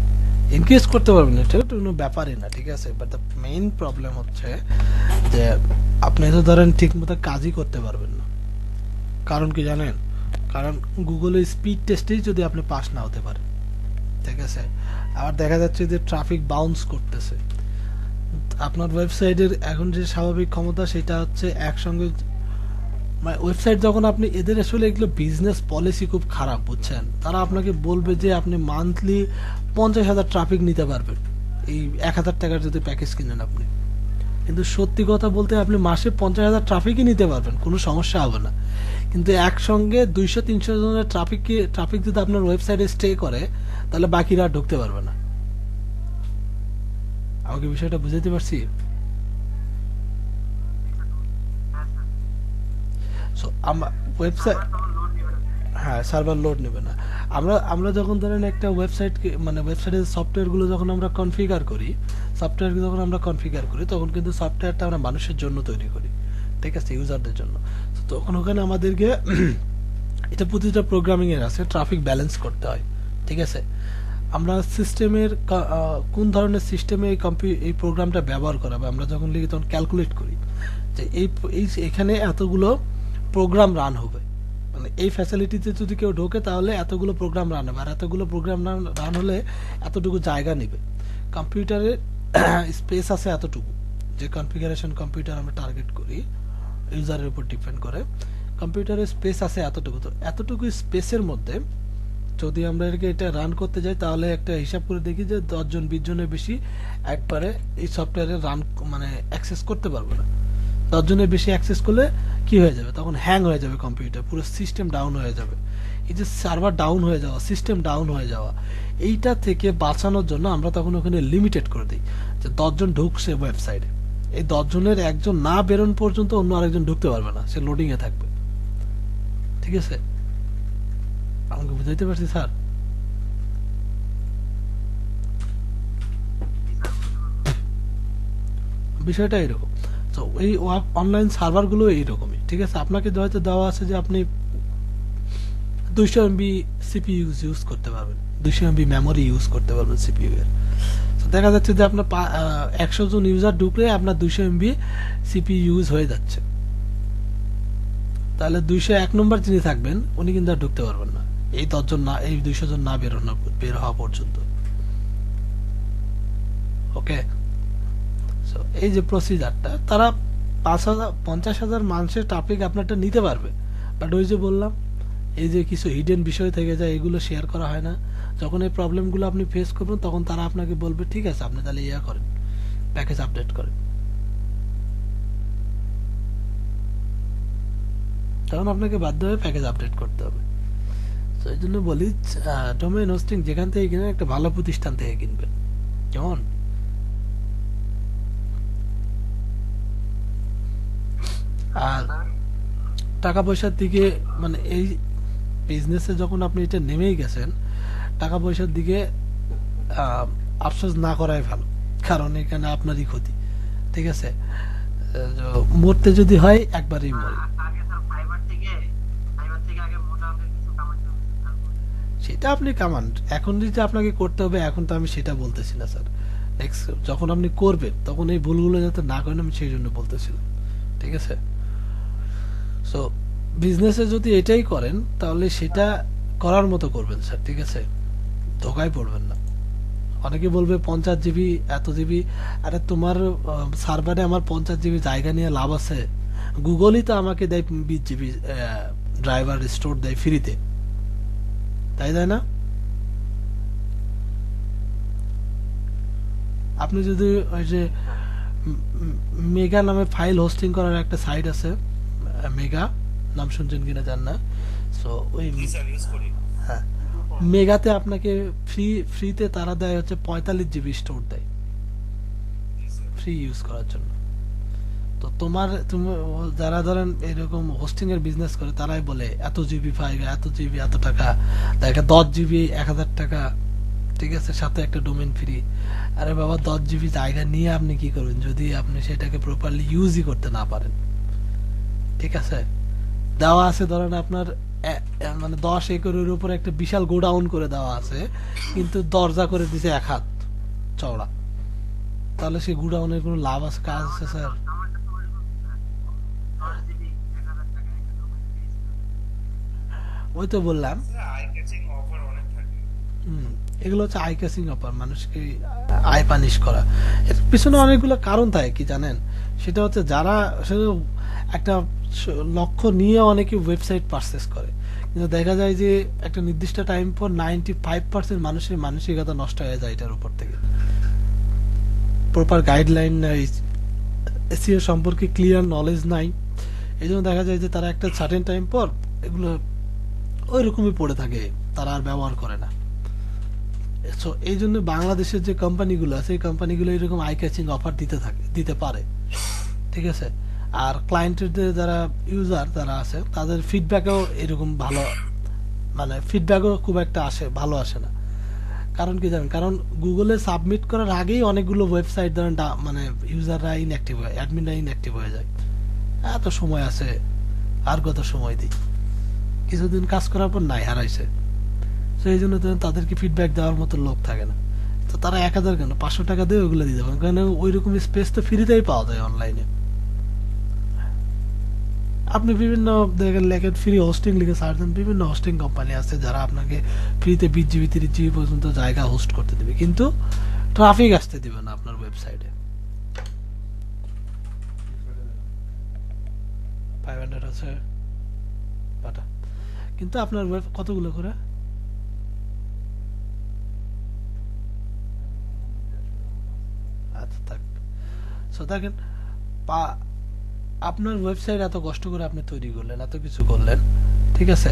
ইনক্রিজ করতে পারবেন না, এটা কোনো ব্যাপারই না, ঠিক আছে। বাট দ্য মেইন প্রবলেম হচ্ছে যে আপনি তো ধরেন ঠিক মতো কাজই করতে পারবেন না। কারণ কি জানেন? কারণ গুগলের স্পিড টেস্টেই যদি আপনি পাস না হতে পারেন, ঠিক আছে, আবার দেখা যাচ্ছে যে ট্রাফিক বাউন্স করতেছে, আপনার ওয়েবসাইটের এখন যে স্বাভাবিক ক্ষমতা সেটা হচ্ছে একসঙ্গে মানে ওয়েবসাইট যখন আপনি এদের আসলে এগুলো বিজনেস পলিসি খুব খারাপ, বুঝছেন? তারা আপনাকে বলবে যে আপনি মান্থলি 50,000 ট্রাফিক নিতে পারবেন এই 1,000 টাকার যদি প্যাকেজ কিনেন আপনি, কিন্তু সত্যি কথা বলতে আপনি মাসে 50,000 ট্রাফিকই নিতে পারবেন, কোনো সমস্যা হবে না। কিন্তু একসঙ্গে 200-300 জনের ট্রাফিক যদি আপনার ওয়েবসাইটে স্টে করে, তাহলে বাকিরা আর ঢুকতে পারবে না। আমাকে বিষয়টা বুঝাতে পারছি? হ্যাঁ স্যার, সো আমার ওয়েবসাইট, তখন লোড নেবে না। হ্যাঁ সার্ভার লোড নেবে না। আমরা যখন ধরেন একটা ওয়েবসাইটকে মানে ওয়েবসাইটের সফটওয়্যারগুলো যখন আমরা কনফিগার করি তখন কিন্তু সফটওয়্যারটা আমরা মানুষের জন্য তৈরি করি, ঠিক আছে, ইউজারদের জন্য। তো তখন ওখানে আমাদেরকে এটা প্রতিটা প্রোগ্রামিং এর আছে, ট্রাফিক ব্যালেন্স করতে হয়। ঠিক আছে, আমরা সিস্টেমের কোন ধরনের সিস্টেমে এই প্রোগ্রামটা ব্যবহার করা হবে আমরা যখন লিখি তখন ক্যালকুলেট করি যে এখানে এতগুলো প্রোগ্রাম রান হবে, মানে এই ফ্যাসিলিটিতে যদি কেউ ঢোকে তাহলে এতগুলো প্রোগ্রাম রান হবে, আর এতগুলো প্রোগ্রাম রান হলে এতটুকু জায়গা নেবে। কম্পিউটারে স্পেস আছে এতটুকু, যে কনফিগারেশন কম্পিউটার আমরা টার্গেট করি ইউজারের উপর ডিপেন্ড করে, কম্পিউটারের স্পেস আছে এতটুকু। তো এতটুকু স্পেসের মধ্যে যদি আমরা এটা রান করতে যাই তাহলে একটা হিসাব করে দেখি যে 10 জন 20 জনের বেশি একবারে এই সফটওয়্যারে রান মানে অ্যাক্সেস করতে পারবে না। 10 জনের বেশি অ্যাক্সেস করলে কি হয়ে যাবে, তখন হ্যাং হয়ে যাবে কম্পিউটার, পুরো সিস্টেম ডাউন হয়ে যাবে। এই যে সার্ভার ডাউন হয়ে যাওয়া, সিস্টেম ডাউন হয়ে যাওয়া, এইটা থেকে বাঁচানোর জন্য আমরা তখন ওখানে লিমিটেড করে দিই যে 10 জন ঢুকছে ওয়েবসাইটে, এই 10 জনের একজন না বেরোন পর্যন্ত অন্য আরেকজন ঢুকতে পারবে না, সে লোডিং এ থাকবে। ঠিক আছে, আমাকে বুঝাইতে পারছি স্যার? বিষয়টা এরকম। তো এই অনলাইন সার্ভারগুলো এইরকমই। ঠিক আছে, আপনাকে হয়তো দেওয়া আছে যে আপনি 200 এমবি সিপিইউ ইউজ করতে পারবেন, 200 এমবি মেমোরি ইউজ করতে পারবেন সিপিইউ এর। তো দেখা যাচ্ছে যে আপনার 100 জন ইউজার ঢুকলে আপনার 200 এমবি সিপিইউ ইউজ হয়ে যাচ্ছে, তাহলে 201 নম্বর যিনি থাকবেন উনি কিন্তু আর ঢুকতে পারবেন না, এই 10 জন না, এই 200 জন না বের হওয়া পর্যন্ত। ওকে, সো এই যে প্রসিজারটা, তারা 50,000 মানুষের টপিক আপনারটা নিতে পারবে, বাট ওই যে বললাম এই যে কিছু হিডেন বিষয় থেকে যায়, এগুলো শেয়ার করা হয় না। যখন এই প্রবলেমগুলো আপনি ফেস করবেন তখন তারা আপনাকে বলবে ঠিক আছে আপনি তাহলে ইয়া করেন, প্যাকেজ আপডেট করেন, তখন আপনাকে বাধ্য হয়ে প্যাকেজ আপডেট করতে হবে। তো এই জন্য বলি ডোমেইন হোস্টিং যেখান থেকে কিনেন একটা ভালো প্রতিষ্ঠান থেকে কিনবেন, কেমন? আর টাকা পয়সার দিকে মানে এই বিজনেসে যখন আপনি এটা নেমেই গেছেন, টাকা পয়সার দিকে আফসোস না করাই ভালো, কারণ এখানে আপনারই ক্ষতি। ঠিক আছে, মরতে যদি হয় একবারই মরে। আগে স্যার ফাইবার থেকে আগে মোটা অঙ্কের কিছু কামাইতে হবে স্যার। সেটা আপনি কামান, এখন যেটা আপনাকে করতে হবে এখন তো আমি সেটা বলতেছি না স্যার, নেক্সট যখন আপনি করবেন তখন এই ভুলগুলো যাতে না করেন আমি সেই জন্য বলতেছিলাম। ঠিক আছে, সো বিজনেসে যদি এটাই করেন তাহলে সেটা করার মতো করবেন স্যার। ঠিক আছে, ধোকায় পড়বেন না। অনেকে বলবে 50 জিবি এত জিবি, আরে তোমার সার্ভারে আমার 50 জিবি জায়গা নিয়ে লাভ আছে? গুগলই তো আমাকে দেয় 20 জিবি ড্রাইভার স্টোর দেয় ফ্রিতে, তাই দেয় না? আপনি যদি ওই যে মেগা নামে ফাইল হোস্টিং করার একটা সাইট আছে, মেগা নাম শুনছেন কিনা জান না, সো ওই ইউজ করি। হ্যাঁ, মেগাতে আপনাকে ফ্রিতে তারা দেয় হচ্ছে 45 জিবি স্টোর দেয় ফ্রি ইউজ করার জন্য। তো তুমি যারা ধরেন এরকম হোস্টিং এর বিজনেস করে তারাই বলে এত জিবি ফাইল, এত জিবি এত টাকা, দেখা 10 জিবি 1000 টাকা। ঠিক আছে, সাথে একটা ডোমেন ফ্রি। আরে বাবা 10 জিবি জায়গা নিয়ে আপনি কি করবেন যদি আপনি সেটাকে প্রপারলি ইউজই করতে না পারেন? ঠিক আছে, দেওয়া আছে ধরেন আপনার মানে 10 একরের উপরে একটা বিশাল গোডাউন করে দেওয়া আছে, কিন্তু দরজা করে দিছে 1 হাত চওড়া, তাহলে সেই গোডাউনের কোনো লাভ আছে, কাজ আছে স্যার? আমার কাছে ওইরকম স্যার 10 জিবি 1000 টাকা একটা ডোমেইন পেয়েছি। ওই তো বললাম, আই ক্যাচিং অফার অনেক থাকে। এগুলো হচ্ছে আই ক্যাচিং অফার, মানুষকে আই পানিশ করা। এর পিছনে অনেকগুলো কারণ থাকে কি জানেন, সেটা হচ্ছে যারা আসলে একটা লক্ষ্য নিয়ে অনেকে ওয়েবসাইট পারচেস করে, কিন্তু দেখা যায় যে একটা নির্দিষ্ট টাইম পর 95% মানুষের মানসিকতা নষ্ট হয়ে যায় এটার উপর থেকে। প্রপার গাইডলাইন নাই, এসইও সম্পর্কে ক্লিয়ার নলেজ নাই, এই জন্য দেখা যায় যে তারা একটা সার্টেন টাইম পর এগুলো ওই রকমই পড়ে থাকে, তারা আর ব্যবহার করে না। সো এই জন্য বাংলাদেশের যে কোম্পানিগুলো আছে এই কোম্পানিগুলো এরকম আই ক্যাচিং অফার দিতে পারে। ঠিক আছে, আর ক্লায়েন্টের যারা ইউজার যারা আছে তাদের ফিডব্যাকও এরকম ভালো, মানে ফিডব্যাকও খুব একটা ভালো আসে না। কারণ কি জানেন, কারণ গুগলে সাবমিট করার আগেই অনেকগুলো ওয়েবসাইট ধরেন মানে ইউজাররা ইনঅ্যাক্টিভ হয়, অ্যাডমিনরা ইনঅ্যাক্টিভ হয়ে যায়। এত সময় আছে, আর কত সময় দিই, কিছুদিন কাজ করার পর নাই হারাইছে। তো এই জন্য তো তাদেরকে ফিডব্যাক দেওয়ার মতো লোক থাকে না। তো তারা 1000 কেন 500 টাকা দিয়ে ওগুলো দিয়ে দেবেন, কারণ ওই রকম স্পেস তো ফ্রিতেই পাওয়া যায় অনলাইনে। আপনি বিভিন্ন দেখেন লেখেন ফ্রি হোস্টিং লিখে সার্চ দেন, বিভিন্ন হোস্টিং কোম্পানি আছে যারা আপনাকে ফ্রিতে 20 জিবি 30 জিবি পর্যন্ত জায়গা হোস্ট করতে দেবে, কিন্তু ট্রাফিক আসতে দিবে না আপনার ওয়েবসাইটে। 500 আছে পাটা, কিন্তু আপনার ওয়েব কতগুলো করে? আচ্ছা থাক। সো দেখেন আপনার ওয়েবসাইট এত কষ্ট করে আপনি তৈরি করলেন, এত কিছু করলেন, ঠিক আছে,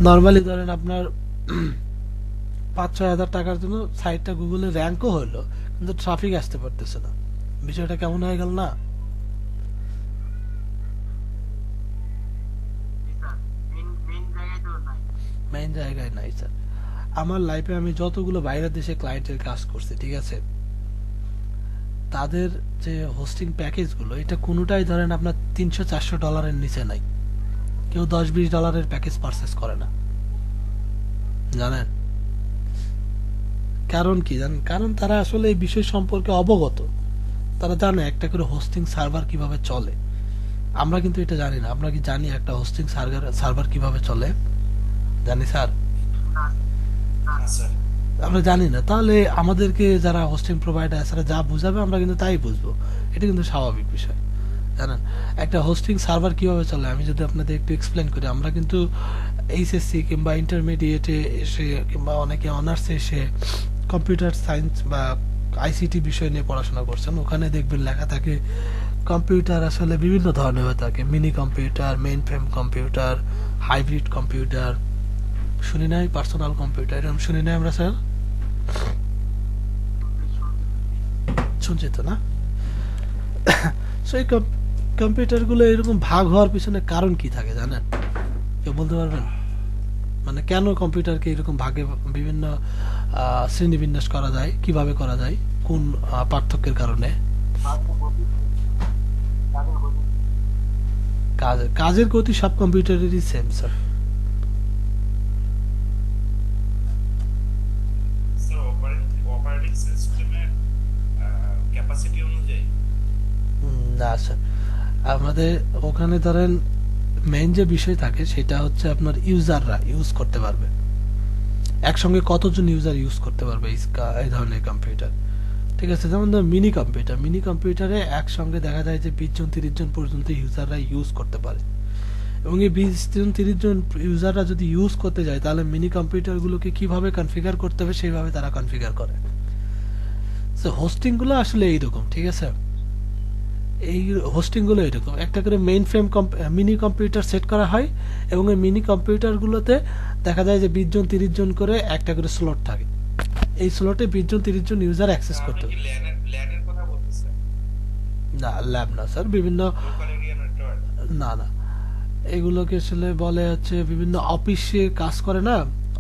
নর্মালি ধরেন আপনার 5-6 হাজার টাকার জন্য সাইটটা গুগলে র্যাঙ্কও হলো, কিন্তু ট্রাফিক আসতে পারতেছে না। বিষয়টা কেমন হয়ে গেল না? জি স্যার, মেইন জায়গায় তো নাই। মেইন জায়গায় নাই স্যার। আমার লাইফে আমি যতগুলো বাইরের দেশে ক্লায়েন্টের কাজ করছি, ঠিক আছে, তাদের যে হোস্টিং প্যাকেজগুলো, এটা কোনোটাই ধরেন আপনার $300-400 নিচে নাই। কেউ $10-20 প্যাকেজ পারচেস করে না, জানেন কারণ কি জানেন? কারণ তারা আসলে এই বিষয় সম্পর্কে অবগত, তারা জানে একটা করে হোস্টিং সার্ভার কিভাবে চলে। আমরা কিন্তু এটা জানি না। আমরা কি জানি একটা হোস্টিং সার্ভার কিভাবে চলে? জানি স্যার? না না হ্যাঁ স্যার। আমরা জানি না। তাহলে আমাদেরকে যারা হোস্টিং প্রোভাইডার আছে যারা যা বুঝাবে আমরা কিন্তু তাই বুঝবো, এটা কিন্তু স্বাভাবিক বিষয়। জানেন একটা হোস্টিং সার্ভার কিভাবে চলে, আমি যদি আপনাদের একটু এক্সপ্লেন করি। আমরা কিন্তু এইচএসসি কিংবা ইন্টারমিডিয়েটে এসে কিংবা অনেকে অনার্সে এসে কম্পিউটার সায়েন্স বা আইসিটি বিষয় নিয়ে পড়াশোনা করছেন, ওখানে দেখবেন লেখা থাকে কম্পিউটার আসলে বিভিন্ন ধরনের হয়ে থাকে। Mini computer, main frame computer, hybrid computer, শুনি নাই পার্সোনাল কম্পিউটার, এরকম শুনি নাই আমরা স্যার? শুনছি তো না? সো এই কম্পিউটারগুলো এরকম ভাগ হওয়ার পিছনে কারণ কি থাকে জানেন? কেউ বলতে পারবেন? মানে কেন কম্পিউটারকে এরকম ভাগে বিভিন্ন শ্রেণীবিন্যাস করা যায়, কিভাবে করা যায়, কোন পার্থক্যের কারণে? কাজের গতি সব কম্পিউটারেরই সেম স্যার। স্যার অপারেটিং সিস্টেমের ক্যাপাসিটি অনুযায়ী না স্যার, আমাদের ওখানে ধরেন মেইন যে বিষয় থাকে সেটা হচ্ছে আপনার ইউজাররা ইউজ করতে পারবে, একসঙ্গে কতজন ইউজার ইউজ করতে পারবে এই ধরনের কম্পিউটার, ঠিক আছে। যেমন ধর মিনি কম্পিউটারে একসঙ্গে দেখা যায় যে 20 জন 30 জন পর্যন্ত ইউজাররা ইউজ করতে পারে, এবং এই 20 জন 30 জন ইউজাররা যদি ইউজ করতে যায় তাহলে মিনি কম্পিউটারগুলোকে কিভাবে কনফিগার করতে হবে সেইভাবে তারা কনফিগার করে। সো হোস্টিংগুলো আসলে এইরকম, ঠিক আছে। এই হোস্টিংগুলো এরকম একটা করে main frame mini computer set করা হয়, এবং এই মিনি কম্পিউটারগুলোতে দেখা যায় যে 20 জন 30 জন করে একটা করে স্লট থাকে। এই স্লটে 20 জন 30 জন ইউজার অ্যাক্সেস করতে আপনি কি পারে। ল্যানের কথা বলতেছেন? না ল্যাব না স্যার, বিভিন্ন লোকাল এরিয়া নেটওয়ার্ক। না এগুলোকে আসলে বলে হচ্ছে বিভিন্ন অফিসে কাজ করে না,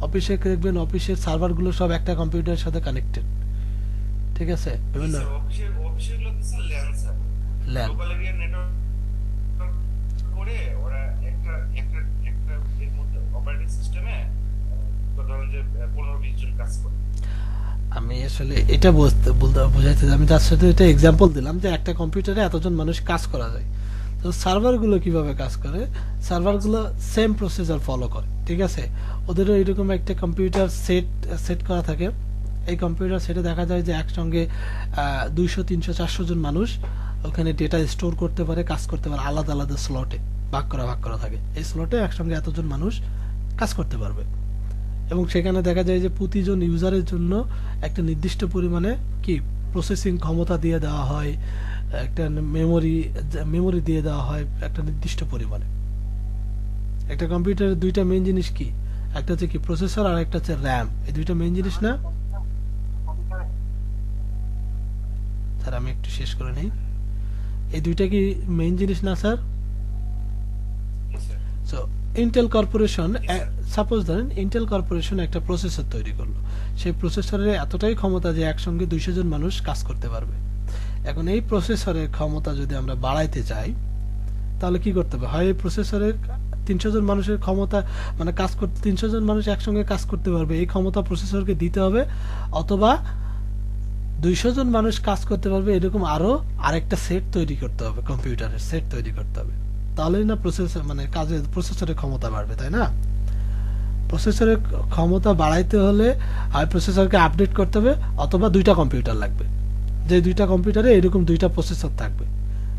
অফিসে দেখবেন অফিসের সার্ভারগুলো সব একটা কম্পিউটারের সাথে কানেক্টেড, ঠিক আছে, বিভিন্ন অফিসের গুলো তো sir LAN sir. LAN. Local area network করে ওরা একটা একটা একটা এর মধ্যে অপারেটিং সিস্টেমে ধরুন যে 15-20 জন কাজ করে। আমি আসলে এটা বোঝাইতে আমি তার সাথে এটা এক্সাম্পল দিলাম যে একটা কম্পিউটারে এতজন মানুষ কাজ করা যায়। তো সার্ভারগুলো কিভাবে কাজ করে, সার্ভারগুলো সেম প্রসিজার ফলো করে, ঠিক আছে। ওদেরও এরকম একটা কম্পিউটার সেট করা থাকে। এই কম্পিউটার সেটে দেখা যায় যে একসঙ্গে 200 300 400 জন মানুষ ওখানে ডেটা স্টোর করতে পারে, কাজ করতে পারে, আলাদা আলাদা স্লটে ভাগ করা থাকে। এই স্লটে একসঙ্গে এতজন মানুষ কাজ করতে পারবে, এবং সেখানে দেখা যায় যে প্রতিজন ইউজারের জন্য একটা নির্দিষ্ট পরিমাণে কি প্রসেসিং ক্ষমতা দিয়ে দেওয়া হয়, একটা মেমোরি দিয়ে দেওয়া হয় একটা নির্দিষ্ট পরিমাণে। একটা কম্পিউটারের দুইটা মেইন জিনিস কি, একটা হচ্ছে কি প্রসেসর আর একটা হচ্ছে র্যাম। এই দুইটা মেইন জিনিস না স্যার? আমি একটু শেষ করে নিই। এই দুইটা কি মেইন জিনিস না sir? So Intel corporation, suppose ধরেন ইন্টেল কর্পোরেশন একটা প্রসেসর তৈরি করলো, সেই প্রসেসরের এতটাই ক্ষমতা যে একসঙ্গে 200 জন মানুষ কাজ করতে পারবে। এখন এই প্রসেসরের ক্ষমতা যদি আমরা বাড়াইতে চাই তাহলে কি করতে হবে? হয় প্রসেসরের 300 জন মানুষের ক্ষমতা, মানে কাজ করতে 300 জন মানুষ একসঙ্গে কাজ করতে পারবে এই ক্ষমতা প্রসেসরকে দিতে হবে, অথবা 200 জন মানুষ কাজ করতে পারবে এরকম আরো আরেকটা সেট তৈরি করতে হবে, কম্পিউটারের সেট তৈরি করতে হবে। তাহলেই না প্রসেসর মানে কাজের প্রসেসরের ক্ষমতা বাড়বে, তাই না? প্রসেসরের ক্ষমতা বাড়াইতে হলে হয় প্রসেসরকে আপডেট করতে হবে, অথবা 2টা কম্পিউটার লাগবে, যে 2টা কম্পিউটারে এরকম 2টা প্রসেসর থাকবে।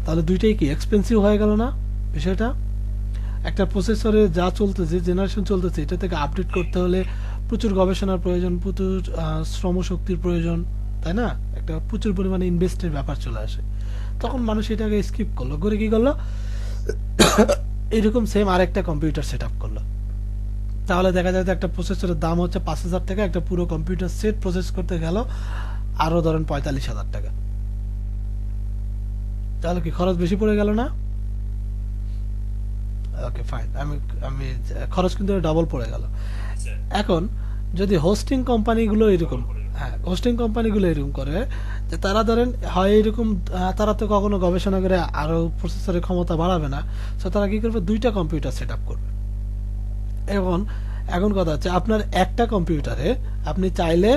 তাহলে দুইটাই কি এক্সপেন্সিভ হয়ে গেল না বিষয়টা? একটা প্রসেসরে যা চলতেছে, জেনারেশন চলতেছে, এটা থেকে আপডেট করতে হলে প্রচুর গবেষণার প্রয়োজন, প্রচুর শ্রমশক্তির প্রয়োজন, তাই না? একটা প্রচুর পরিমাণে ইনভেস্টের ব্যাপার চলে আসে। তখন মানুষ এটাকে স্কিপ করলো, করে কি করলো, এরকম সেম আরেকটা কম্পিউটার সেট আপ করলো। তাহলে দেখা যায় যে একটা প্রসেসরের দাম হচ্ছে 5,000 টাকা, একটা পুরো কম্পিউটার সেট প্রসেস করতে গেল আরো ধরেন 45,000 টাকা। তাহলে কি খরচ বেশি পড়ে গেল না? ওকে ফাইন, আমি খরচ কিন্তু ডাবল পড়ে গেল। আচ্ছা, এখন যদি হোস্টিং কোম্পানিগুলো এরকম, হ্যাঁ হোস্টিং কোম্পানিগুলো এরকম করে যে তারা ধরেন হয় এরকম, তারা তো কখনো গবেষণা করে আরো প্রসেসরের ক্ষমতা বাড়াবে না, তো তারা কি করবে, 2টা কম্পিউটার সেট আপ করবে। এখন কথা হচ্ছে আপনার একটা কম্পিউটারে আপনি চাইলে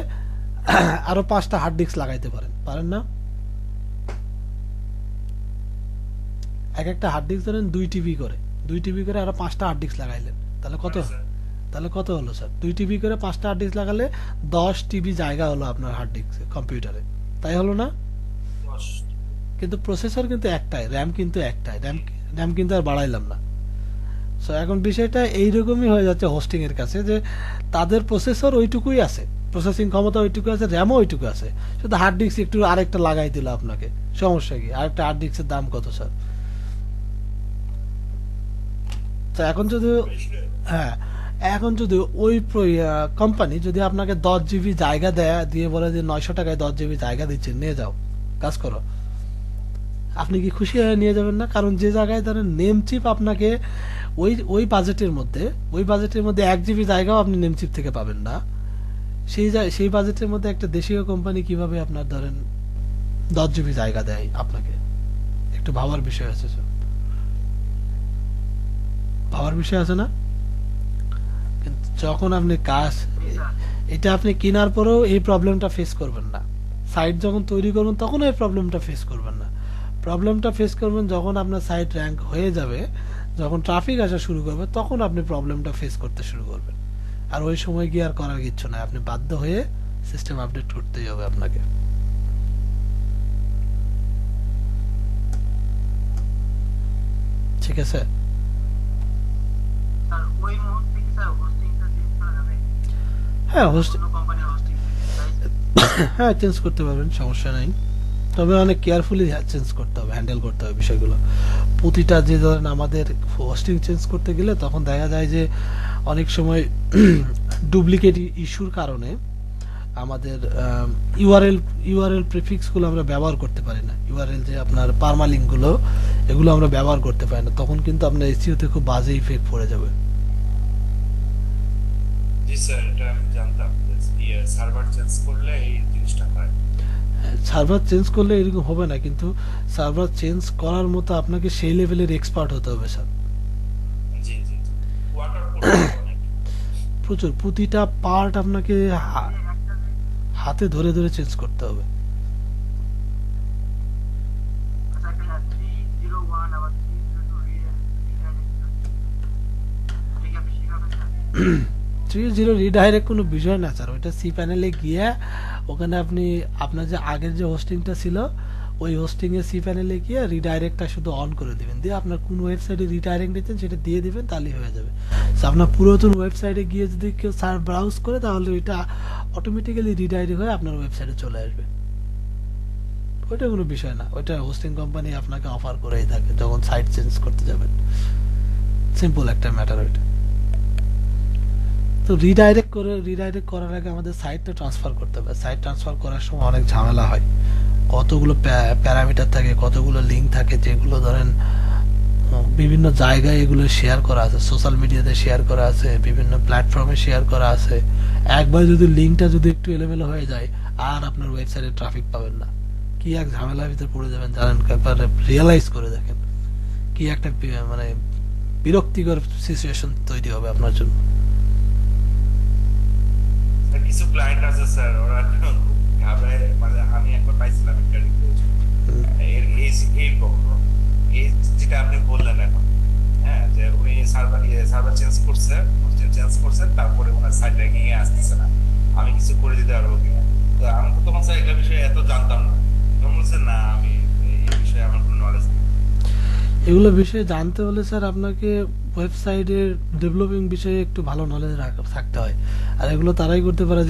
আরো 5টা হার্ড ডিস্ক লাগাইতে পারেন না? এক একটা হার্ড ডিস্ক ধরেন 2 টিবি করে, 2 টিবি করে আরো 5টা হার্ড ডিস্ক লাগাইলেন, তাহলে কত? স্যার। তাহলে কত হলো স্যার? 2 টিবি করে 5টা হার্ড ডিস্ক লাগালে 10 টিবি জায়গা হলো আপনার হার্ড ডিস্ক কম্পিউটারে, তাই হলো না? 10 কিন্তু প্রসেসর কিন্তু একটাই, র্যাম কিন্তু একটাই, র্যাম কিন্তু আর বাড়াইলাম না। সো এখন বিষয়টা এইরকমই হয়ে যাচ্ছে হোস্টিং এর কাছে, যে তাদের প্রসেসর ওইটুকুই আছে, প্রসেসিং ক্ষমতা ওইটুকু আছে, র্যামও ওইটুকু আছে, শুধু হার্ড ডিস্ক একটু আরেকটা লাগাই দিল আপনাকে, সমস্যা কি? আরেকটা হার্ড ডিস্কের দাম কত স্যার? তো এখন যদি, হ্যাঁ এখন যদি ওই কোম্পানি যদি আপনাকে 10 জিবি জায়গা দেয়, দিয়ে বলে যে 900 টাকায় 10 জিবি জায়গা দিচ্ছে, নিয়ে যাও কাজ করো, আপনি কি খুশি হয়ে নিয়ে যাবেন না? কারণ যে জায়গায় ধরেন নেম চিপ আপনাকে ওই বাজেটের মধ্যে 1 জিবি জায়গাও আপনি নেম চিপ থেকে পাবেন না, সেই বাজেটের মধ্যে একটা দেশীয় কোম্পানি কিভাবে আপনার ধরেন 10 জিবি জায়গা দেয় আপনাকে? একটু ভাবার বিষয় আছে স্যার, ভাবার বিষয় আছে না? কিন্তু যখন আপনি কাজ, এটা আপনি কেনার পরেও এই প্রবলেমটা ফেস করবেন না, সাইট যখন তৈরি করবেন তখন এই প্রবলেমটা ফেস করবেন না। প্রবলেমটা ফেস করবেন যখন আপনার সাইট র্যাঙ্ক হয়ে যাবে, যখন ট্রাফিক আসা শুরু করবে, তখন আপনি প্রবলেমটা ফেস করতে শুরু করবেন। আর ওই সময় গিয়ে আর করার কিচ্ছু নাই, আপনি বাধ্য হয়ে সিস্টেম আপডেট করতেই হবে আপনাকে। ঠিক আছে? স্যার ওই মুহূর্তে কি স্যার হোস্টিংটা চেঞ্জ করা যাবে? হ্যাঁ হোস্ট, অন্য কোম্পানির হোস্টিং হ্যাঁ চেঞ্জ করতে পারবেন, সমস্যা নাই, তবে অনেক কেয়ারফুলি চেঞ্জ করতে হবে, হ্যান্ডেল করতে হবে বিষয়গুলো। প্রতিটা যে ধরেন আমাদের হোস্টিং চেঞ্জ করতে গেলে তখন দেখা যায় যে অনেক সময় ডুপ্লিকেট ইস্যুর কারণে আমাদের ইউআরএল প্রিফিক্সগুলো আমরা ব্যবহার করতে পারি না, ইউআরএল যে আপনার পারমালিঙ্কগুলো, এগুলো আমরা ব্যবহার করতে পারি না, তখন কিন্তু আপনার এসইওতে খুব বাজে ইফেক্ট পড়ে যাবে। জি স্যার, এটা আমি জানতাম, সার্ভার চেঞ্জ করলে এই জিনিসটা হয়। সার্ভার চেঞ্জ করলে এরকম হবে না, কিন্তু সার্ভার চেঞ্জ করার মতো আপনাকে সেই লেভেলের এক্সপার্ট হতে হবে স্যার, জি জি জি, ওয়াটার করতে অনেক। প্রচুর, প্রতিটা পার্ট আপনাকে হাতে ধরে ধরে চেঞ্জ করতে হবে। আচ্ছা একটা 301 আবার 302 ঠিক আছে শিখাবেন স্যার? 3.0 রিডাইরেক্ট কোনো বিষয় না স্যার, ওইটা সি প্যানেলে গিয়ে ওখানে আপনি আপনার যে আগের যে হোস্টিংটা ছিল ওই হোস্টিং এ সি প্যানেলে গিয়ে রিডাইরেক্টটা শুধু অন করে দিবেন, দিয়ে আপনার কোন ওয়েবসাইটে রিডাইরেক্ট দিচ্ছেন সেটা দিয়ে দিবেন, তাহলেই হয়ে যাবে। So, আপনার পুরাতন ওয়েবসাইটে গিয়ে যদি কেউ সার্চ ব্রাউজ করে তাহলে ওইটা অটোমেটিক্যালি রিডাইরেক্ট হয়ে আপনার ওয়েবসাইটে চলে আসবে, ওইটা কোনো বিষয় না, ওইটা হোস্টিং কোম্পানি আপনাকে অফার করেই থাকে যখন সাইট চেঞ্জ করতে যাবেন, সিম্পল একটা ম্যাটার ওইটা। তো রিডাইরেক্ট করার আগে আমাদের সাইটটা ট্রান্সফার করতে হবে, সাইট ট্রান্সফার করার সময় অনেক ঝামেলা হয়, কতগুলো প্যারামিটার থাকে, কতগুলো লিঙ্ক থাকে, যেগুলো ধরেন বিভিন্ন জায়গায় এগুলো শেয়ার করা আছে, সোশ্যাল মিডিয়াতে শেয়ার করা আছে, বিভিন্ন প্ল্যাটফর্মে শেয়ার করা আছে, একবার যদি লিঙ্কটা যদি একটু এলোমেলো হয়ে যায় আর আপনার ওয়েবসাইটে ট্রাফিক পাবেন না, কি এক ঝামেলার ভিতরে পড়ে যাবেন জানেন, একবার রিয়েলাইজ করে দেখেন কি একটা মানে বিরক্তিকর সিচুয়েশন তৈরি হবে আপনার জন্য। স্যার কিছু ক্লায়েন্ট আছে স্যার, ওরা খুব ঘাবড়ায়, মানে আমি একবার পাইছিলাম একটা রিকোয়েস্ট এর এই পক্ষ, এই যেটা আপনি বললেন এখন, হ্যাঁ, যে উনি সার্ভার চেঞ্জ করছেন, তারপরে ওনার সাইট র্যাঙ্কিং এ আসতেছে না, আমি কিছু করে দিতে পারবো কিনা। তো আমি তো তখন স্যার এগুলো বিষয়ে এত জানতাম না, তখন বলছেন না আমি এই বিষয়ে আমার কোনো নলেজ নেই। এগুলো বিষয়ে জানতে হলে স্যার আপনাকে ওয়েবসাইটের ডেভেলপিং বিষয়ে একটু ভালো নলেজ থাকতে হয়। আর এগুলো তারাই করতে পারে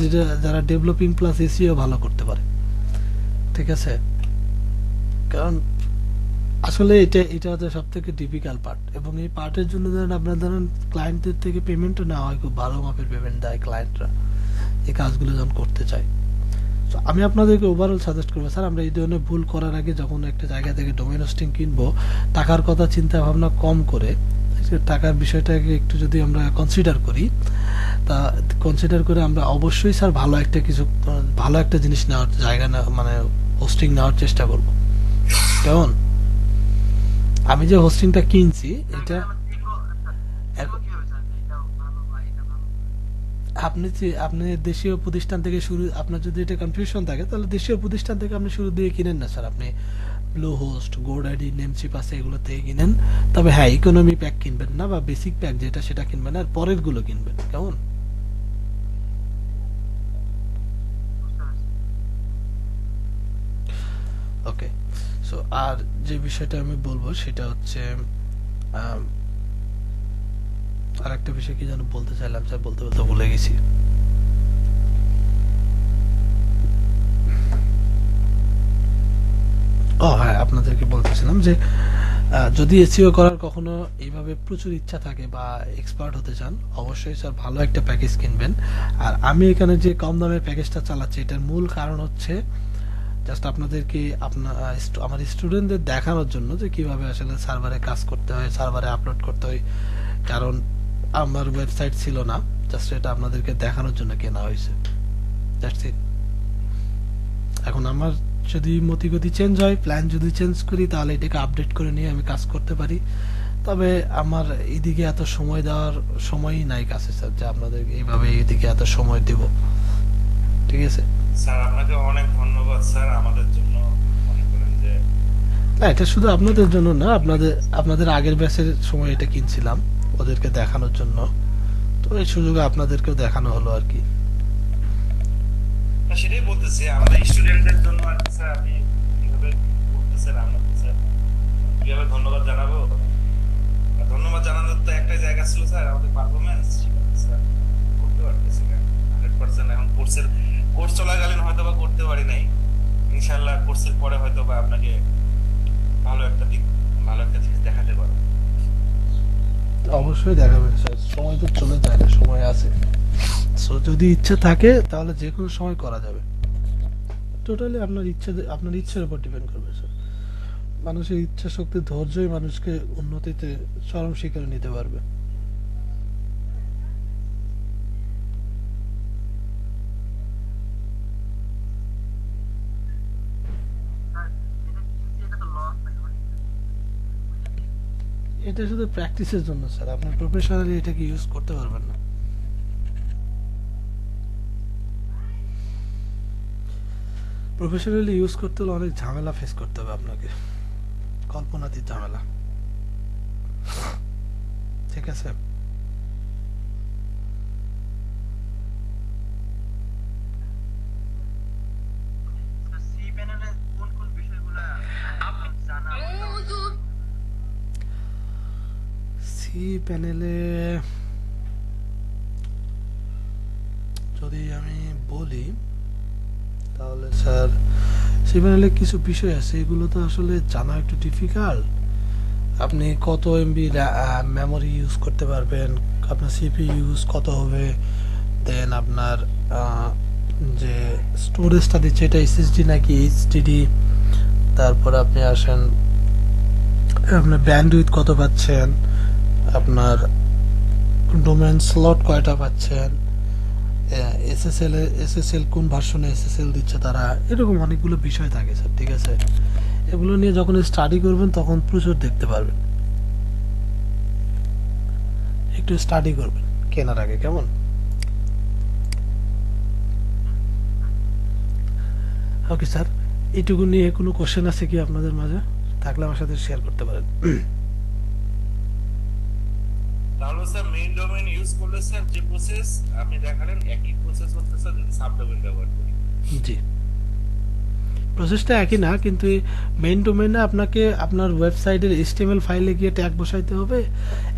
যারা ডেভেলপিং প্লাস এসইও ভালো করতে পারে, ঠিক আছে? কারণ আসলে এটা হচ্ছে সব থেকে ডিফিকাল্ট পার্ট, এবং এই পার্টের জন্য ধরেন ক্লায়েন্টদের থেকে পেমেন্টও নেওয়া হয়, খুব ভালো মাপের পেমেন্ট দেয় ক্লায়েন্টরা এই কাজগুলো যখন করতে চায়। তো আমি আপনাদেরকে ওভারঅল সাজেস্ট করবো স্যার, আমরা এই ধরনের ভুল করার আগে যখন একটা জায়গা থেকে ডোমেইন হোস্টিং কিনবো, টাকার কথা চিন্তা ভাবনা কম করে টাকার বিষয়টাকে একটু যদি আমরা কনসিডার করি, তা কনসিডার করে আমরা অবশ্যই স্যার ভালো একটা জিনিস নেওয়ার জায়গা মানে হোস্টিং নেওয়ার চেষ্টা করব। কেমন? আমি যে হোস্টিংটা কিনছি এটা আপনি দেশীয় প্রতিষ্ঠান থেকে শুরু, আপনার যদি এটা কনফিউশন থাকে তাহলে দেশীয় প্রতিষ্ঠান থেকে আপনি শুরু দিয়ে কিনেন না স্যার, আপনি ব্লু হোস্ট, গোডাডি, নেমচিপ আছে এগুলো থেকে কিনেন। তবে হ্যাঁ, ইকোনমি প্যাক কিনবেন না, বা বেসিক প্যাক যেটা সেটা কিনবেন, আর পরের গুলো কিনবেন। কেমন? ওকে, সো আর যে বিষয়টা আমি বলবো সেটা হচ্ছে আর একটা বিষয় কি যেন বলতে চাইলাম স্যার, বলতে বলতে ভুলে গেছি। ও হ্যাঁ, আপনাদেরকে বলতেছিলাম যে যদি এসইও করার কখনো এইভাবে প্রচুর ইচ্ছা থাকে বা এক্সপার্ট হতে চান, অবশ্যই স্যার ভালো একটা প্যাকেজ কিনবেন। আর আমি এখানে যে কম দামের প্যাকেজটা চালাচ্ছি, এটার মূল কারণ হচ্ছে জাস্ট আপনাদেরকে আমার স্টুডেন্টদের দেখানোর জন্য যে কিভাবে আসলে সার্ভারে কাজ করতে হয়, সার্ভারে আপলোড করতে হয়। কারণ আমার ওয়েবসাইট ছিল না, জাস্ট এটা আপনাদেরকে দেখানোর জন্য কেনা হয়েছে। That's it. এখন আমার যদি মতিগতি চেঞ্জ হয়, প্ল্যান যদি চেঞ্জ করি, তাহলে এটাকে আপডেট করে নিয়ে আমি কাজ করতে পারি। তবে আমার এইদিকে এত সময় দেওয়ার সময়ই নাই কাছে স্যার, যে আপনাদের এইভাবে এইদিকে এত সময় দেব। ঠিক আছে স্যার, আপনাকে অনেক ধন্যবাদ স্যার, আমাদের জন্য মনে করেন যে না, এটা শুধু আপনাদের জন্য না, আপনাদের আগের ব্যাচের সময় এটা কিনছিলাম ওদেরকে দেখানোর জন্য, তো এই সুযোগে আপনাদেরকেও দেখানো হলো আর কি। না, সেটাই বলতেছি আমাদের স্টুডেন্টদের জন্য আর কি স্যার, আপনি কিভাবে করতেছেন আমাকে স্যার কিভাবে ধন্যবাদ জানাবো। আর ধন্যবাদ জানানোর তো একটা জায়গা ছিল স্যার, আমাদের পারফরমেন্স স্যার করতে পারতেছি না 100%। এখন কোর্স চলাকালীন হয়তো বা করতে পারি নাই, ইনশাআল্লাহ কোর্সের পরে হয়তো বা আপনাকে ভালো একটা জিনিস দেখাতে পারবো। অবশ্যই দেখাবেন স্যার, সময় তো চলে যায় না, সময় আছে। সো যদি ইচ্ছা থাকে তাহলে যে কোনো সময় করা যাবে। টোটালি আপনার ইচ্ছার উপর ডিপেন্ড করবে স্যার। মানুষের ইচ্ছা শক্তি, ধৈর্যই মানুষকে উন্নতিতে চরম শিখরে নিতে পারবে। এটা শুধু প্র্যাকটিসের জন্য স্যার, আপনি প্রফেশনালি এটাকে ইউজ করতে পারবেন না। প্রফেশনালি ইউজ করতে হলে অনেক ঝামেলা ফেস করতে হবে আপনাকে, কল্পনাতীত ঝামেলা। ঠিক আছে? সি প্যানেলে কোন কোন বিষয়গুলো জানা সি প্যানেলে যদি আমি বলি তাহলে স্যার, সি প্যানেলে কিছু বিষয় আছে, এগুলো তো আসলে জানা একটু ডিফিকাল্ট। আপনি কত এমবি মেমোরি ইউজ করতে পারবেন, আপনার সিপি ইউজ কত হবে, দেন আপনার যে স্টোরেজটা দিচ্ছে এটা এসএসডি নাকি এইচডিডি, তারপর আপনি আসেন আপনার ব্যান্ডউইথ কত পাচ্ছেন, আপনার ডোমেন স্লট কয়টা পাচ্ছেন, এসএসএল কোন ভার্সনে এসএসএল দিচ্ছে তারা, এরকম অনেকগুলো বিষয় থাকে স্যার। ঠিক আছে, এগুলো নিয়ে যখন স্টাডি করবেন তখন প্রচুর দেখতে পারবেন। একটু স্টাডি করবেন কেনার আগে, কেমন? ওকে স্যার, এইটুকু নিয়ে কোনো কোশ্চেন আছে কি আপনাদের মাঝে? থাকলে আমার সাথে শেয়ার করতে পারেন। তাহলে স্যার মেইন ডোমেইন ইউজ করলে স্যার যে প্রসেস আপনি দেখালেন একই প্রসেস হচ্ছে স্যার যদি সাবডোমেইন ব্যবহার করি। জি, প্রসেসটা একই না, কিন্তু মেইন ডোমেইনে আপনাকে আপনার ওয়েবসাইটের HTML ফাইলে গিয়ে ট্যাগ বসাইতে হবে,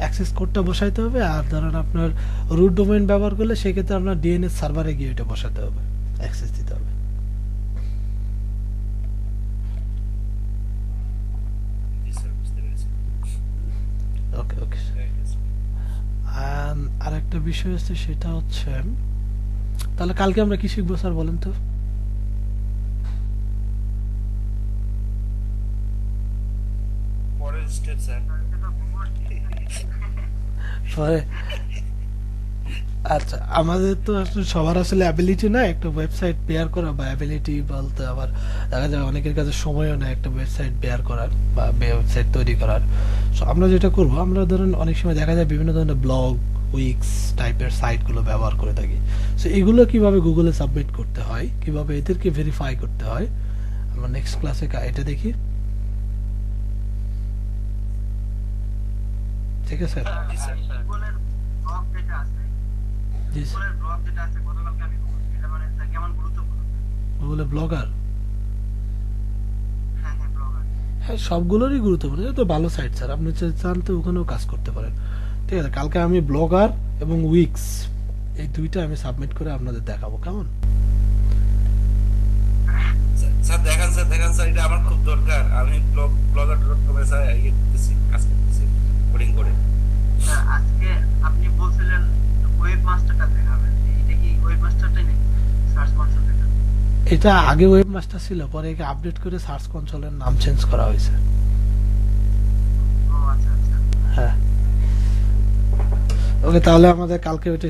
অ্যাক্সেস কোডটা বসাইতে হবে, আর ধরেন আপনার রুট ডোমেইন ব্যবহার করলে সেক্ষেত্রে আপনার DNS সার্ভারে গিয়ে এটা বসাতে হবে, অ্যাক্সেস দিতে হবে। জি স্যার, বুঝতে পেরেছি। ওকে ওকে। Thank you, sir. আর একটা বিষয় আছে, সেটা হচ্ছে তাহলে কালকে আমরা কি শিখবো স্যার বলেন তো? পরের স্টেপ স্যার, এটা তো গুগল পরে আচ্ছা, আমাদের তো আসলে সবার আসলে অ্যাবিলিটি না একটা ওয়েবসাইট বেয়ার করা, বা অ্যাবিলিটি বলতে আবার দেখা যায় অনেকের কাছে সময়ও না একটা ওয়েবসাইট বেয়ার করার বা ওয়েবসাইট তৈরি করার। সো আমরা যেটা করব, আমরা ধরুন অনেক সময় দেখা যায় বিভিন্ন ধরনের ব্লগ, উইক্স টাইপের সাইটগুলো ব্যবহার করে থাকি। সো এগুলো কিভাবে গুগলে সাবমিট করতে হয়, কিভাবে এদেরকে ভেরিফাই করতে হয়, আমরা নেক্সট ক্লাসে এটা দেখি। ঠিক আছে স্যার? গুগলের ব্লগ যেটা আছে, জি স্যার। গুগলের ব্লগ যেটা আছে গতকালকে আমি পড়ছি, এটা মানে স্যার কেমন গুরুত্বপূর্ণ? গুগলে ব্লগার, হ্যাঁ হ্যাঁ ব্লগার। হ্যাঁ সবগুলোরই গুরুত্বপূর্ণ, এটা তো ভালো সাইট স্যার, আপনি চান তো ওখানেও কাজ করতে পারেন। ঠিক আছে, কালকে আমি ব্লগার এবং উইক্স এই দুইটা আমি সাবমিট করে আপনাদের দেখাবো, কেমন? স্যার দেখান স্যার, দেখান স্যার, এটা আমার খুব দরকার। আমি blogger.com এ স্যার ইয়ে করতেছি, কাজ করতেছি কোডিং করে। স্যার আজকে আপনি বলছিলেন ওয়েব মাস্টারটা দেখাবেন, এটা কি ওয়েব মাস্টারটাই নাকি সার্চ কনসোল যেটা? এটা আগে ওয়েব মাস্টার ছিল, পরে একে আপডেট করে সার্চ কনসোলের নাম চেঞ্জ করা হয়েছে। ও আচ্ছা আচ্ছা। হ্যাঁ, ওকে, তাহলে আমাদের কালকে ওইটা